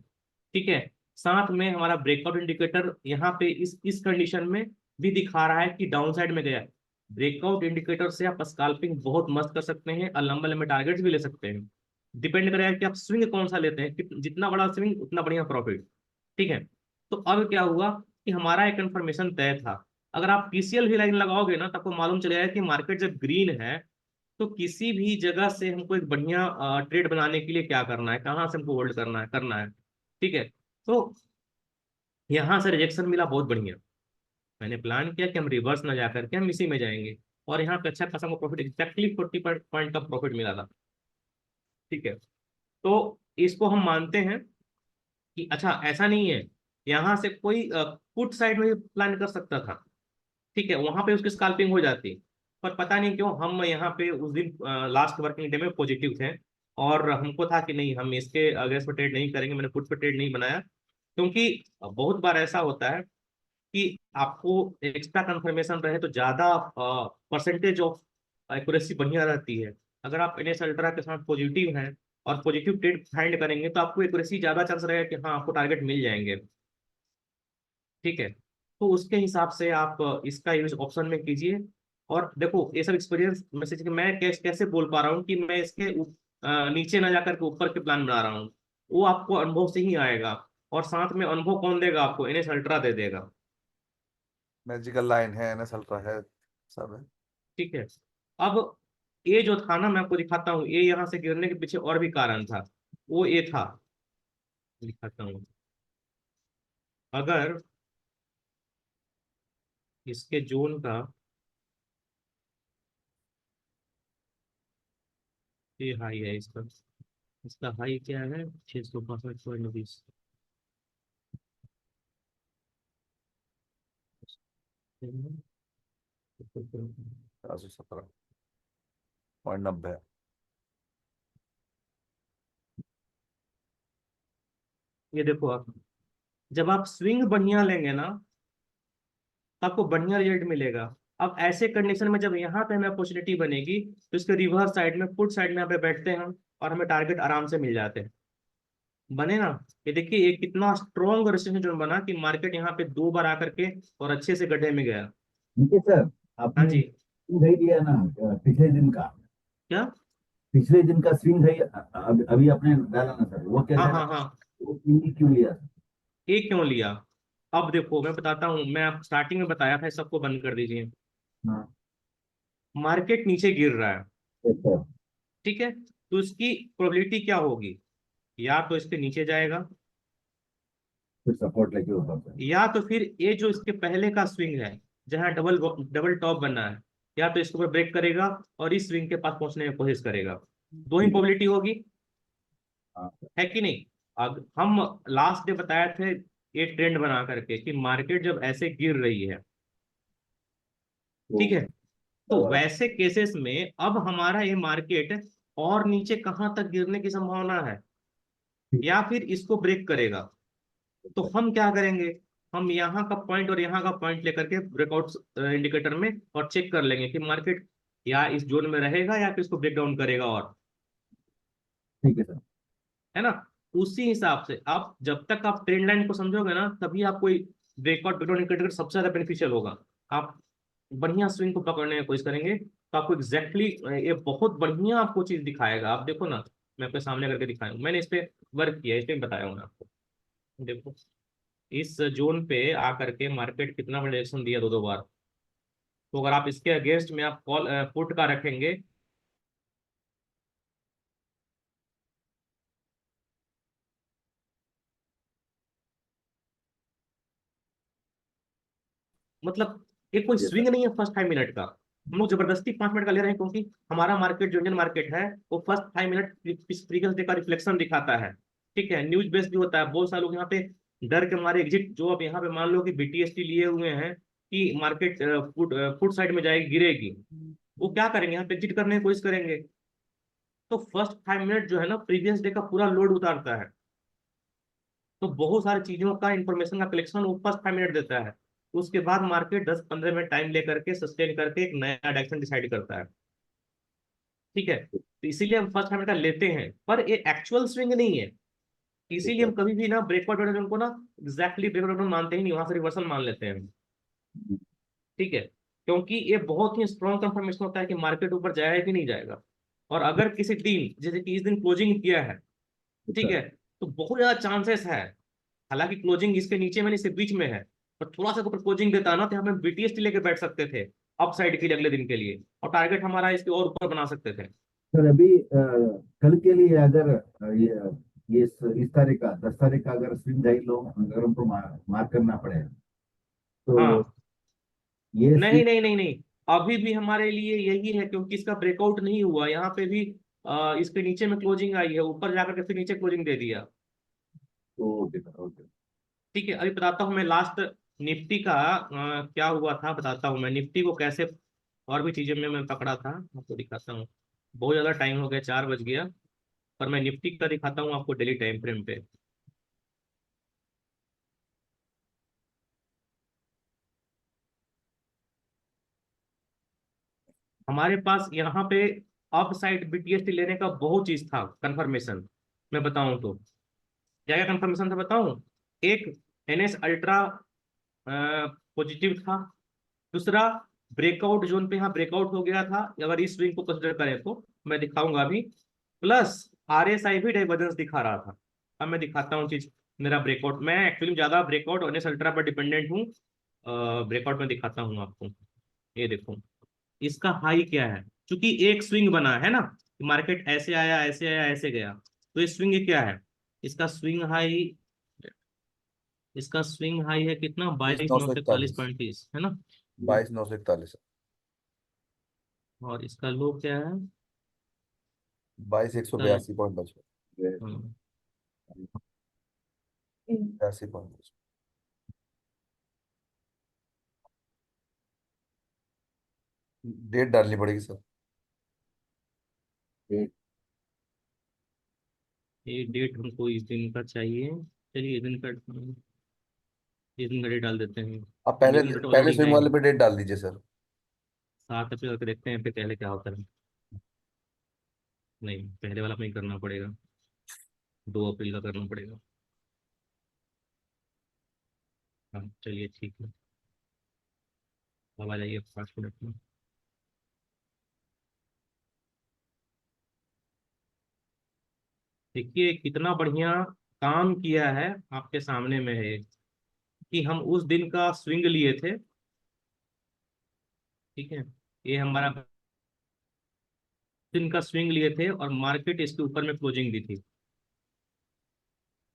ठीक है, साथ में हमारा ब्रेकआउट इंडिकेटर यहाँ पे इस कंडीशन में भी दिखा रहा है कि डाउन साइड में गया। ब्रेकआउट इंडिकेटर से आप स्काल्पिंग बहुत मस्त कर सकते हैं, और लंबे लंबे टारगेट्स भी ले सकते हैं। डिपेंड करेगा कि आप स्विंग कौन सा लेते हैं, जितना बड़ा स्विंग उतना बढ़िया प्रॉफिट। ठीक है, तो अब क्या हुआ कि हमारा एक कंफर्मेशन तय था। अगर आप पीसीएल भी लाइन लगाओगे ना, तो आपको मालूम चलेगा कि मार्केट जब ग्रीन है, तो किसी भी जगह से हमको एक बढ़िया ट्रेड बनाने के लिए क्या करना है, कहाँ से हमको होल्ड करना है। ठीक है, तो यहाँ से रिजेक्शन मिला बहुत बढ़िया। मैंने प्लान किया कि हम रिवर्स ना जा करके हम इसी में जाएंगे, और यहाँ पे अच्छा खासा हमको प्रॉफिट, एक्जैक्टली 40 पॉइंट का प्रॉफिट मिला था। ठीक है, तो इसको हम मानते हैं कि अच्छा ऐसा नहीं है, यहाँ से कोई पुट साइड में प्लान कर सकता था। ठीक है, वहां पे उसकी स्काल्पिंग हो जाती, पर पता नहीं क्यों हम यहाँ पे उस दिन लास्ट वर्किंग डे में पॉजिटिव थे, और हमको था कि नहीं, हम इसके अगेंस्ट पे ट्रेड नहीं करेंगे। मैंने पुट पे ट्रेड नहीं बनाया, क्योंकि बहुत बार ऐसा होता है कि आपको एक्स्ट्रा कंफर्मेशन रहे तो ज्यादा परसेंटेज ऑफ एक्यूरेसी बढ़िया रहती है। अगर आप एनएस अल्ट्रा के साथ पॉजिटिव हैं और पॉजिटिव ट्रेड फाइंड करेंगे, तो आपको एक्यूरेसी ज्यादा चांस रहेगा कि हाँ आपको टारगेट मिल जाएंगे। ठीक है, तो उसके हिसाब से आप इसका यूज ऑप्शन में कीजिए। और देखो ये सब एक्सपीरियंस मैसेज, मैं कैसे बोल पा रहा हूँ कि मैं इसके नीचे ना जाकर के ऊपर के प्लान बना रहा हूँ, वो आपको अनुभव से ही आएगा। और साथ में अनुभव कौन देगा आपको, एनएस अल्ट्रा दे देगा। मैजिकल लाइन है, एनएस अल्ट्रा है, सब है। ठीक है, अब ये जो था ना, मैं आपको दिखाता हूँ, ये यहाँ से गिरने के पीछे और भी कारण था। वो ये था, दिखाता हूँ। अगर इसके जोन का, ये हाई है इसका, इसका हाई क्या है, 662.20। 417.90। ये देखो आप, जब आप स्विंग बढ़िया लेंगे ना, तो आपको बढ़िया रिजल्ट मिलेगा। अब ऐसे कंडीशन में जब यहाँ पे हमें अपॉर्चुनिटी बनेगी तो इसके रिवर्स साइड में, पुट साइड में यहाँ पे बैठते हैं हम, और हमें टारगेट आराम से मिल जाते हैं। बने ना? ये देखिए ये कितना स्ट्रॉन्ग रेजिस्टेंस जोन बना कि मार्केट यहाँ पे 2 बार आकर के और अच्छे से गड्ढे में गया। ठीक है सर, हाँ आपने जी। swing high दिया ना पिछले दिन का, क्या? पिछले दिन का स्विंग हाई अभी आपने डाला ना सर, वो हाँ कैसा हाँ था? हाँ। वो क्यों लिया? ये क्यों लिया? अब देखो मैं बताता हूँ, मैं आप स्टार्टिंग में बताया था, सबको बंद कर दीजिए। हाँ मार्केट नीचे गिर रहा है, सर, ठीक है, तो इसकी प्रोबेबिलिटी क्या होगी? या तो इसके नीचे जाएगा, फिर सपोर्ट लेके ऊपर सर। या तो फिर ये जो इसके पहले का स्विंग है जहां डबल डबल टॉप बना है, या तो इसके ऊपर ब्रेक करेगा और इस स्विंग के पास पहुंचने की कोशिश करेगा। दो ही प्रोबेबिलिटी होगी, हाँ है कि नहीं? अब हम लास्ट डे बताए थे ये ट्रेंड बना करके कि मार्केट जब ऐसे गिर रही है, ठीक है, तो तो वैसे केसेस में अब हमारा ये मार्केट और नीचे कहाँ तक गिरने की संभावना है, या फिर इसको ब्रेक करेगा, तो हम क्या करेंगे? हम यहाँ का पॉइंट और यहाँ का पॉइंट लेकर के ब्रेकआउट इंडिकेटर में और चेक कर लेंगे कि मार्केट या इस जोन में रहेगा या फिर इसको ब्रेक डाउन करेगा, और ठीक है सर। है ना? उसी हिसाब से आप जब तक आप ट्रेंड लाइन को समझोगे ना, तभी आपको ब्रेकआउट ब्रेकडाउन इंडिकेटर सबसे ज्यादा बेनिफिशियल होगा। आप बढ़िया स्विंग को पकड़ने की कोशिश करेंगे तो आपको एग्जैक्टली ये बहुत बढ़िया आपको चीज दिखाएगा। आप देखो ना, मैं आपके सामने करके दिखाया हूं, मैंने इस पे वर्क किया है, इस पे बताया हूँ मैं आपको। देखो इस जोन पे आकर के मार्केट कितना बड़ा रिएक्शन दिया 2 2 बार। तो अगर आप इसके अगेंस्ट में आप कॉल पुट का रखेंगे, मतलब ये कोई ये स्विंग नहीं है फर्स्ट 5 मिनट का। हम लोग जबरदस्ती 5 मिनट का ले रहे हैं क्योंकि हमारा मार्केट जो इंडियन मार्केट है वो फर्स्ट 5 मिनट प्रीवियस डे का रिफ्लेक्शन दिखाता है, ठीक है, न्यूज बेस्ड भी होता है। बहुत सारे लोग यहाँ पे डर के मारे एग्जिट, जो अब यहाँ पे मान लो कि बीटीएसटी लिए हुए हैं कि मार्केट फुट फुट साइड में जाएगी, गिरेगी, वो क्या करेंगे? यहाँ पे एग्जिट करने की कोशिश करेंगे। तो फर्स्ट 5 मिनट जो है ना प्रीवियस डे का पूरा लोड उतारता है। तो बहुत सारी चीजों का इंफॉर्मेशन का कलेक्शन वो फर्स्ट 5 मिनट देता है। उसके बाद मार्केट 10 15 मिनट टाइम लेकर के सस्टेन करके एक नया डायरेक्शन डिसाइड करता है, ठीक है। तो इसीलिए हम फर्स्ट 5 मिनट का लेते हैं, पर ये एक्चुअल स्विंग नहीं है। इसीलिए हम कभी भी ना ब्रेकआउट को ना एग्जैक्टली ब्रेकआउट मानते ही नहीं, वहां से रिवर्सल मान लेते हैं, ठीक है। क्योंकि ये बहुत ही स्ट्रॉन्ग कंफर्मेशन होता है कि मार्केट ऊपर जाएगा कि नहीं जाएगा। और अगर किसी दिन जैसे कि इस दिन क्लोजिंग किया है, ठीक है, तो बहुत ज्यादा चांसेस है, हालांकि क्लोजिंग इसके नीचे में नहीं, इसके बीच में है, पर थोड़ा सा ऊपर क्लोजिंग देता ना तो हमें बीटीएसटी लेके बैठ सकते थे अप साइड के लिए अगले दिन के लिए, और टारगेट हमारा इसके और ऊपर बना सकते थे। सर अभी कल के लिए अगर ये इस तारीख का 10 तारीख का अगर स्विंग हाई लो अगर हमको मार करना पड़े तो हाँ, ये नहीं स्विंग। नहीं नहीं नहीं, अभी भी हमारे लिए यही है क्योंकि इसका ब्रेकआउट नहीं हुआ यहाँ पे भी। इसके नीचे में क्लोजिंग आई है, ऊपर जाकर के फिर नीचे क्लोजिंग दे दिया, ओके सर, ओके। ठीक है। अभी बताता हूँ मैं लास्ट निफ्टी का क्या हुआ था, बताता हूँ मैं निफ्टी को कैसे, और भी चीजें में मैं पकड़ा था, आपको दिखाता हूँ। बहुत ज्यादा टाइम हो गया, 4 बज गया, पर मैं निफ्टी का दिखाता हूँ आपको डेली टाइम फ्रेम पे। हमारे पास यहाँ पे अप साइड बीटीएसटी लेने का बहुत चीज था कंफर्मेशन, मैं बताऊं तो क्या क्या कंफर्मेशन था बताऊं। एक, एनएस अल्ट्रा पॉजिटिव था। दूसरा, ब्रेकआउट जोन पे यहाँ ब्रेकआउट हो गया था, अगर इस स्विंग को कंसिडर करें तो मैं दिखाऊंगा अभी। प्लस आरएसआई भी डाइवर्जेंस दिखा रहा था। अब मैं दिखाता हूँ चीज, मेरा ब्रेकआउट, मैं एक्चुअली ज्यादा ब्रेकआउट और एनएस अल्ट्रा पर डिपेंडेंट हूँ। ब्रेकआउट में दिखाता हूँ आपको, ये देखो इसका हाई क्या है, क्योंकि एक स्विंग बना है ना, मार्केट ऐसे आया ऐसे आया ऐसे गया, तो ये स्विंग क्या है? इसका स्विंग हाई, इसका स्विंग हाई है कितना, बीस बाईस नौ नौ सौ सौ इकतालीस इकतालीस पॉइंट तीस है ना। 22,941। और इसका लो क्या है? 22,182.5। हम्म, 82.5। डेट डालनी पड़ेगी सर। ये डेट हमको इस दिन का चाहिए, चलिए इस दिन का डेट डाल देते हैं। आप पहले न्यूज डेट पहले ऑलरेडी स्विंग है। वाले पे डेट डाल दीजिए सर। 7 अप्रैल करके देखते हैं फिर पहले क्या होता है। नहीं, पहले वाला नहीं करना पड़ेगा, 2 अप्रैल का करना पड़ेगा। हाँ चलिए ठीक है, अब आ जाइए 5 मिनट में। देखिए कितना बढ़िया काम किया है, आपके सामने में है कि हम उस दिन का स्विंग लिए थे। ठीक है, ये हमारा दिन का स्विंग लिए थे और मार्केट इसके ऊपर में क्लोजिंग दी थी।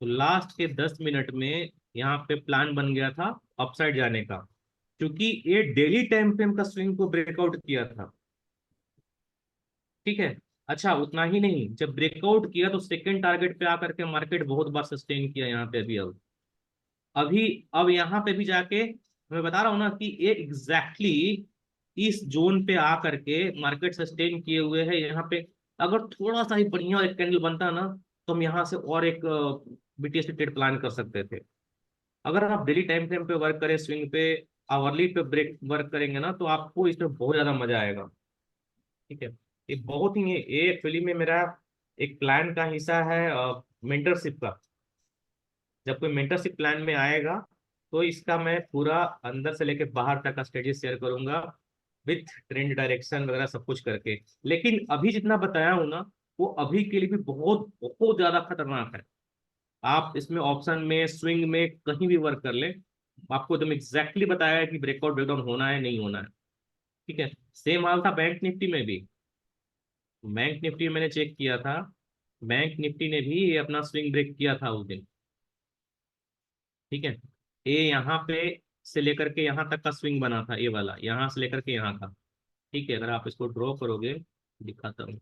तो लास्ट के 10 मिनट में यहाँ पे प्लान बन गया था अपसाइड जाने का, क्योंकि ये डेली टाइम फ्रेम का स्विंग को ब्रेकआउट किया था। ठीक है, अच्छा उतना ही नहीं, जब ब्रेकआउट किया तो सेकंड टारगेट पे आकर के मार्केट बहुत बार सस्टेन किया यहाँ पे। अभी अब यहाँ पे भी जाके मैं बता रहा हूँ ना कि ये एग्जैक्टली इस जोन पे आ करके मार्केट सस्टेन किए हुए है यहाँ पे। अगर थोड़ा सा ही बढ़िया एक कैंडल बनता ना, तो हम यहाँ से और एक बीटीएस ट्रेड प्लान कर सकते थे। अगर आप डेली टाइम फ्रेम पे वर्क करें, स्विंग पे, आवरली पे ब्रेक वर्क करेंगे ना, तो आपको इसमें बहुत ज्यादा मजा आएगा। ठीक है, ये बहुत ही ये एक्चुअली में मेरा एक प्लान का हिस्सा है, मेंटरशिप का। जब कोई मेंटरशिप प्लान में आएगा तो इसका मैं पूरा अंदर से लेके बाहर तक का स्ट्रेटेजी शेयर करूंगा, विथ ट्रेंड डायरेक्शन वगैरह सब कुछ करके। लेकिन अभी जितना बताया हूं ना, वो अभी के लिए भी बहुत बहुत ज्यादा खतरनाक है। आप इसमें ऑप्शन में, स्विंग में, कहीं भी वर्क कर ले, आपको एकदम एग्जैक्टली बताया है कि ब्रेकआउट ब्रेकडाउन होना है नहीं होना है। ठीक है, सेम हाल था बैंक निफ्टी में भी। बैंक निफ्टी मैंने चेक किया था, बैंक निफ्टी ने भी अपना स्विंग ब्रेक किया था उस दिन। ठीक है, ये यहाँ पे से लेकर के यहाँ तक का स्विंग बना था, ये वाला यहाँ से लेकर के यहाँ का। ठीक है, अगर आप इसको ड्रॉ करोगे, दिखाता हूँ।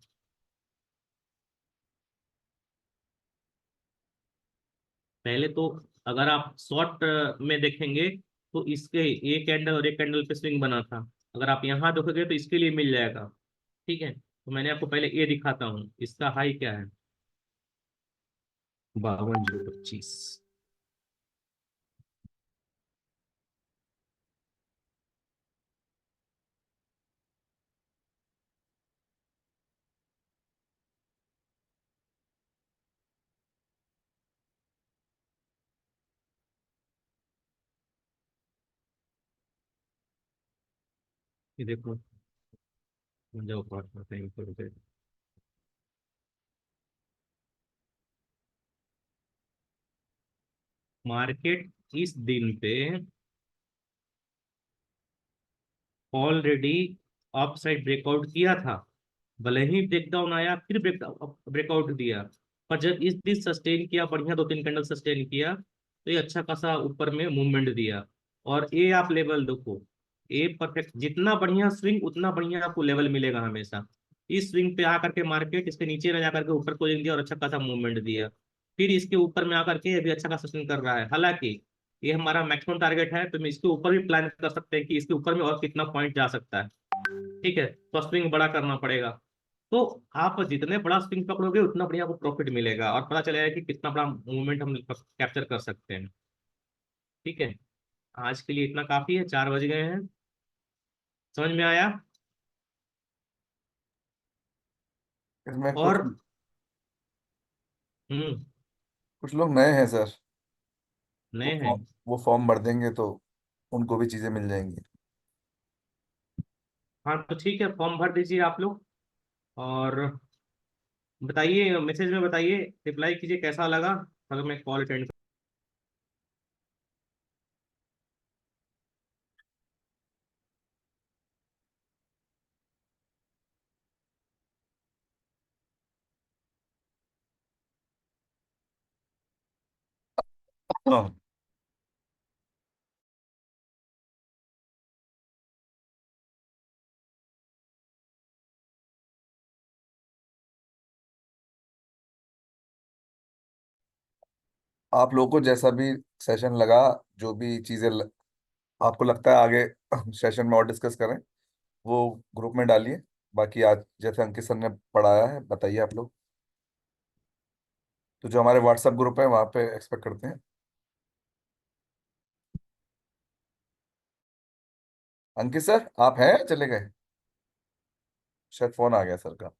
पहले तो अगर आप शॉर्ट में देखेंगे तो इसके एक कैंडल और एक कैंडल पे स्विंग बना था। अगर आप यहाँ देखोगे तो इसके लिए मिल जाएगा। ठीक है, तो मैंने आपको पहले ये दिखाता हूँ, इसका हाई क्या है, 52,025। ये देखो, जाओ पार्टनर कहीं पर। मार्केट इस दिन पे ऑलरेडी अप साइड ब्रेकआउट किया था, भले ही ब्रेकडाउन आया फिर ब्रेकआउट दिया। पर जब इस दिन सस्टेन किया, बढ़िया 2-3 कैंडल सस्टेन किया, तो ये अच्छा खासा ऊपर में मूवमेंट दिया। और ये आप लेवल देखो, ये परफेक्ट, जितना बढ़िया स्विंग उतना बढ़िया आपको लेवल मिलेगा हमेशा। इस स्विंग पे आकर के मार्केट इसके नीचे न जाकर के ऊपर को दिया और अच्छा खासा मूवमेंट दिया। फिर इसके ऊपर में आकर के ये भी अच्छा खासा सस्टेन कर रहा है। हालांकि ये हमारा मैक्सिमम टारगेट है, तो हम इसके ऊपर भी प्लान कर सकते हैं कि इसके ऊपर में और कितना पॉइंट जा सकता है। ठीक है, तो स्विंग बड़ा करना पड़ेगा। तो आप जितने बड़ा स्विंग पकड़ोगे उतना बढ़िया आपको प्रॉफिट मिलेगा और पता चलेगा कि कितना बड़ा मूवमेंट हम कैप्चर कर सकते हैं। ठीक है, आज के लिए इतना काफी है, 4 बज गए हैं। समझ में आया? इसमें कुछ और हम्म, कुछ लोग नए हैं सर। वो नए हैं। फॉर्म वो फॉर्म भर देंगे तो उनको भी चीजें मिल जाएंगी। हाँ तो ठीक है, फॉर्म भर दीजिए आप लोग, और बताइए, मैसेज में बताइए, रिप्लाई कीजिए कैसा लगा अगर मैं कॉल अटेंड। हाँ, आप लोगों को जैसा भी सेशन लगा, जो भी चीजें आपको लगता है आगे सेशन में और डिस्कस करें, वो ग्रुप में डालिए। बाकी आज जैसे अंकित सर ने पढ़ाया है बताइए आप लोग, तो जो हमारे व्हाट्सएप ग्रुप है वहाँ पे एक्सपेक्ट करते हैं। अंकित सर आप हैं, चले गए? शायद फोन आ गया सर का।